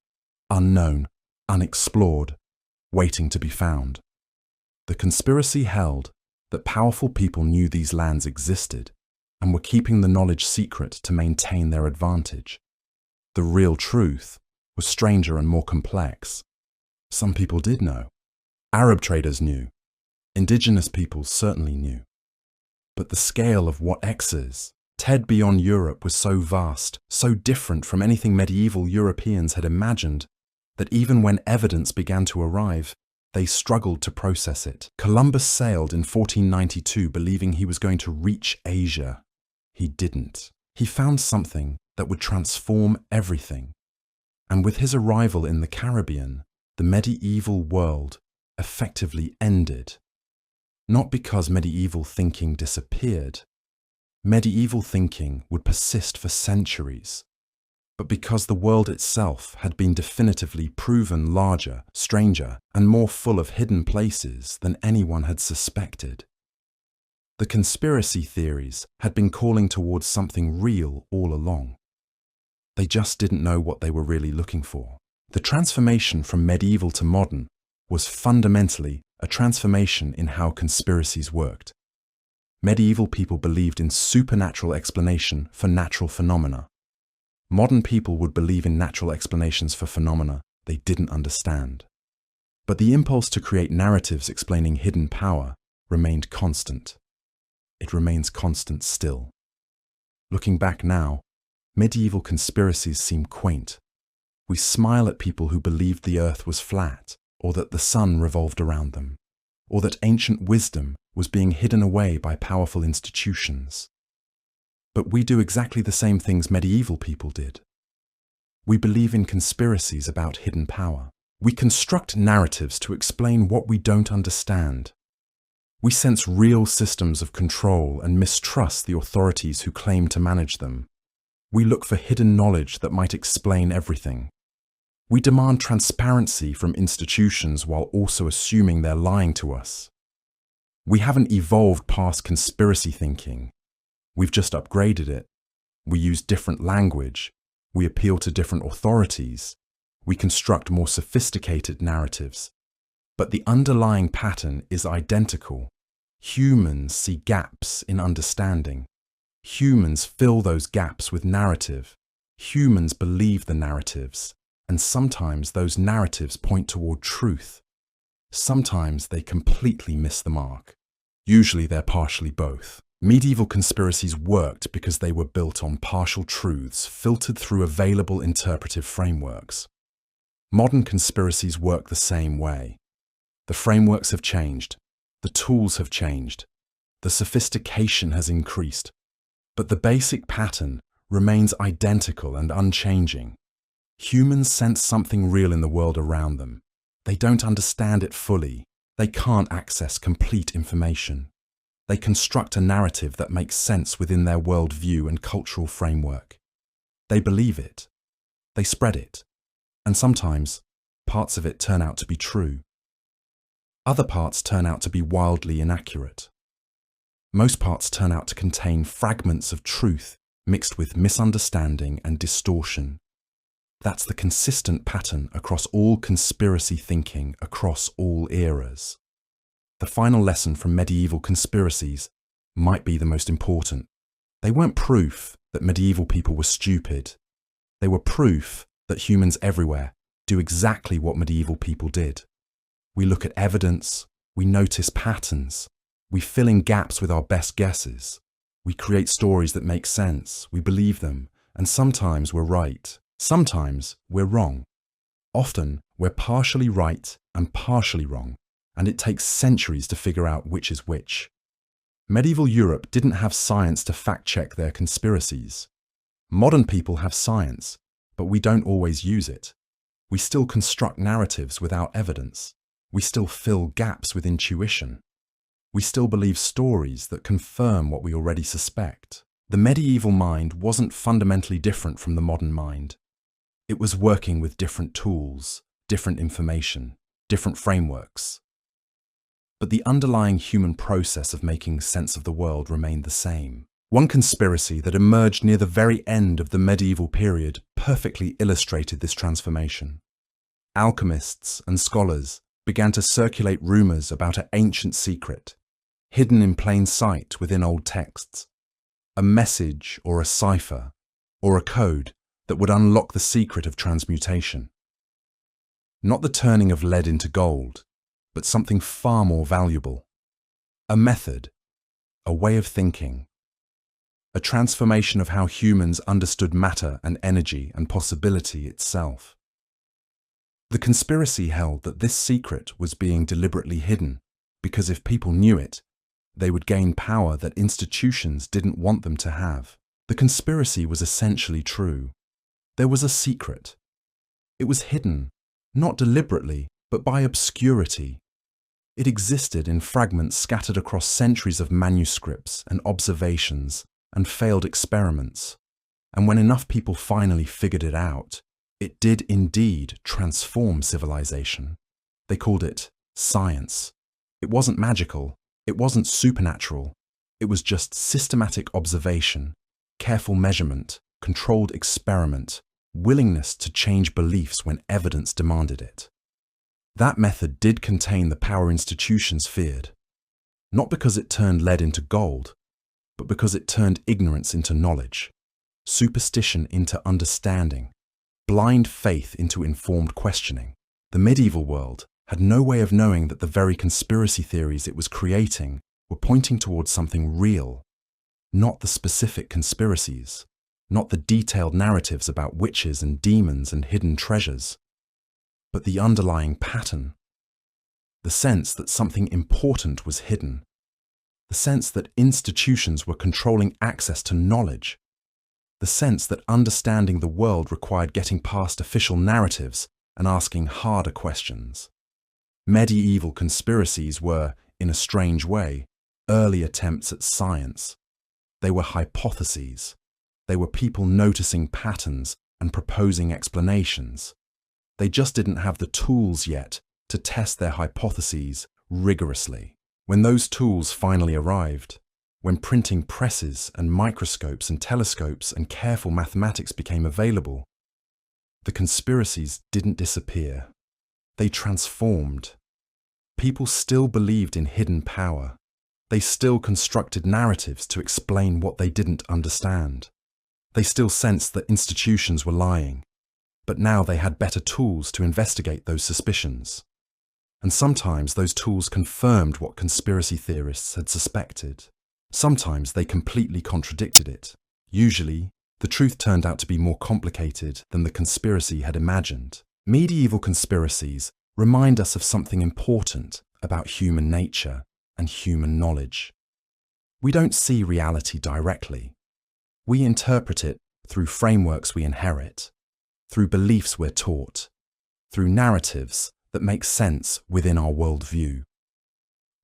unknown, unexplored, waiting to be found. The conspiracy held that powerful people knew these lands existed and were keeping the knowledge secret to maintain their advantage. The real truth was stranger and more complex. Some people did know. Arab traders knew. Indigenous peoples certainly knew. But the scale of what X is, beyond Europe, was so vast, so different from anything medieval Europeans had imagined, that even when evidence began to arrive, they struggled to process it. Columbus sailed in 1492 believing he was going to reach Asia. He didn't. He found something that would transform everything. And with his arrival in the Caribbean, the medieval world effectively ended. Not because medieval thinking disappeared. Medieval thinking would persist for centuries, but because the world itself had been definitively proven larger, stranger, and more full of hidden places than anyone had suspected. The conspiracy theories had been calling towards something real all along. They just didn't know what they were really looking for. The transformation from medieval to modern was fundamentally a transformation in how conspiracies worked. Medieval people believed in supernatural explanation for natural phenomena. Modern people would believe in natural explanations for phenomena they didn't understand. But the impulse to create narratives explaining hidden power remained constant. It remains constant still. Looking back now, medieval conspiracies seem quaint. We smile at people who believed the earth was flat, or that the sun revolved around them, or that ancient wisdom was being hidden away by powerful institutions. But we do exactly the same things medieval people did. We believe in conspiracies about hidden power. We construct narratives to explain what we don't understand. We sense real systems of control and mistrust the authorities who claim to manage them. We look for hidden knowledge that might explain everything. We demand transparency from institutions while also assuming they're lying to us. We haven't evolved past conspiracy thinking. We've just upgraded it. We use different language. We appeal to different authorities. We construct more sophisticated narratives. But the underlying pattern is identical. Humans see gaps in understanding. Humans fill those gaps with narrative. Humans believe the narratives. And sometimes those narratives point toward truth. Sometimes they completely miss the mark. Usually they're partially both. Medieval conspiracies worked because they were built on partial truths filtered through available interpretive frameworks. Modern conspiracies work the same way. The frameworks have changed. The tools have changed. The sophistication has increased. But the basic pattern remains identical and unchanging. Humans sense something real in the world around them. They don't understand it fully. They can't access complete information. They construct a narrative that makes sense within their worldview and cultural framework. They believe it. They spread it. And sometimes, parts of it turn out to be true. Other parts turn out to be wildly inaccurate. Most parts turn out to contain fragments of truth mixed with misunderstanding and distortion. That's the consistent pattern across all conspiracy thinking across all eras. The final lesson from medieval conspiracies might be the most important. They weren't proof that medieval people were stupid. They were proof that humans everywhere do exactly what medieval people did. We look at evidence, we notice patterns, we fill in gaps with our best guesses. We create stories that make sense, we believe them, and sometimes we're right, sometimes we're wrong. Often we're partially right and partially wrong, and it takes centuries to figure out which is which. Medieval Europe didn't have science to fact-check their conspiracies. Modern people have science, but we don't always use it. We still construct narratives without evidence. We still fill gaps with intuition. We still believe stories that confirm what we already suspect. The medieval mind wasn't fundamentally different from the modern mind. It was working with different tools, different information, different frameworks. But the underlying human process of making sense of the world remained the same. One conspiracy that emerged near the very end of the medieval period perfectly illustrated this transformation. Alchemists and scholars began to circulate rumors about an ancient secret, hidden in plain sight within old texts, a message or a cipher or a code that would unlock the secret of transmutation. Not the turning of lead into gold, but something far more valuable. A method, a way of thinking, a transformation of how humans understood matter and energy and possibility itself. The conspiracy held that this secret was being deliberately hidden, because if people knew it, they would gain power that institutions didn't want them to have. The conspiracy was essentially true. There was a secret. It was hidden, not deliberately, but by obscurity. It existed in fragments scattered across centuries of manuscripts and observations and failed experiments. And when enough people finally figured it out, it did indeed transform civilization. They called it science. It wasn't magical. It wasn't supernatural. It was just systematic observation, careful measurement, controlled experiment, willingness to change beliefs when evidence demanded it. That method did contain the power institutions feared, not because it turned lead into gold, but because it turned ignorance into knowledge, superstition into understanding, blind faith into informed questioning. The medieval world had no way of knowing that the very conspiracy theories it was creating were pointing towards something real, not the specific conspiracies, not the detailed narratives about witches and demons and hidden treasures, but the underlying pattern, the sense that something important was hidden, the sense that institutions were controlling access to knowledge, the sense that understanding the world required getting past official narratives and asking harder questions. Medieval conspiracies were, in a strange way, early attempts at science. They were hypotheses. They were people noticing patterns and proposing explanations. They just didn't have the tools yet to test their hypotheses rigorously. When those tools finally arrived, when printing presses and microscopes and telescopes and careful mathematics became available, the conspiracies didn't disappear. They transformed. People still believed in hidden power. They still constructed narratives to explain what they didn't understand. They still sensed that institutions were lying, but now they had better tools to investigate those suspicions. And sometimes those tools confirmed what conspiracy theorists had suspected. Sometimes they completely contradicted it. Usually, the truth turned out to be more complicated than the conspiracy had imagined. Medieval conspiracies remind us of something important about human nature and human knowledge. We don't see reality directly. We interpret it through frameworks we inherit, through beliefs we're taught, through narratives that make sense within our worldview.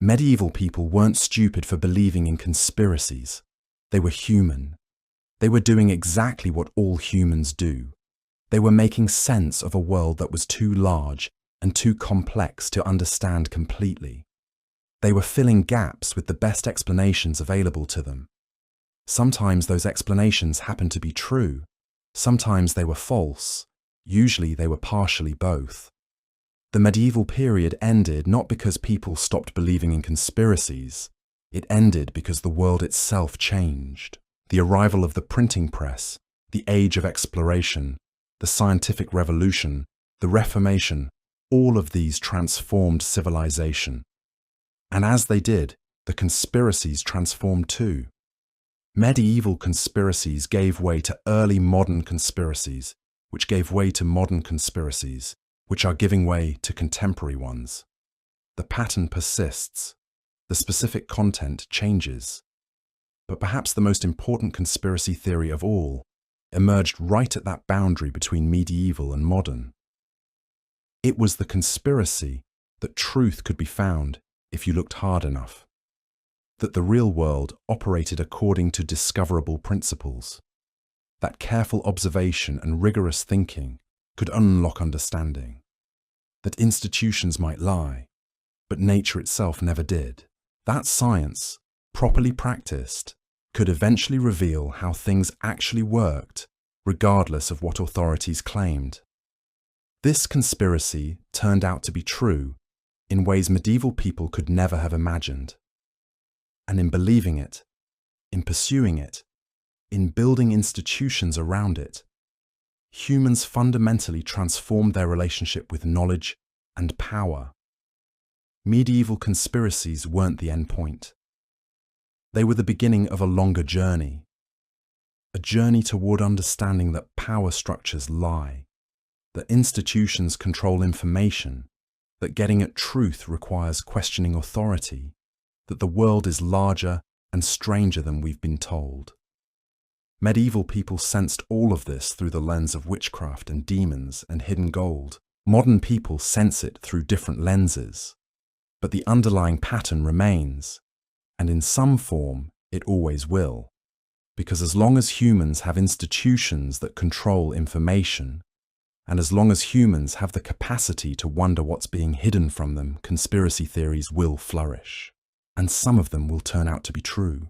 Medieval people weren't stupid for believing in conspiracies. They were human. They were doing exactly what all humans do. They were making sense of a world that was too large and too complex to understand completely. They were filling gaps with the best explanations available to them. Sometimes those explanations happened to be true. Sometimes they were false. Usually they were partially both. The medieval period ended not because people stopped believing in conspiracies. It ended because the world itself changed. The arrival of the printing press, the age of exploration, the scientific revolution, the Reformation, all of these transformed civilization. And as they did, the conspiracies transformed too. Medieval conspiracies gave way to early modern conspiracies, which gave way to modern conspiracies, which are giving way to contemporary ones. The pattern persists. The specific content changes. But perhaps the most important conspiracy theory of all emerged right at that boundary between medieval and modern. It was the conspiracy that truth could be found if you looked hard enough, that the real world operated according to discoverable principles, that careful observation and rigorous thinking could unlock understanding, that institutions might lie, but nature itself never did. That science, properly practiced, could eventually reveal how things actually worked, regardless of what authorities claimed. This conspiracy turned out to be true in ways medieval people could never have imagined. And in believing it, in pursuing it, in building institutions around it, humans fundamentally transformed their relationship with knowledge and power. Medieval conspiracies weren't the end point. They were the beginning of a longer journey, a journey toward understanding that power structures lie, that institutions control information, that getting at truth requires questioning authority, that the world is larger and stranger than we've been told. Medieval people sensed all of this through the lens of witchcraft and demons and hidden gold. Modern people sense it through different lenses, but the underlying pattern remains, and in some form it always will, because as long as humans have institutions that control information, and as long as humans have the capacity to wonder what's being hidden from them, conspiracy theories will flourish, and some of them will turn out to be true.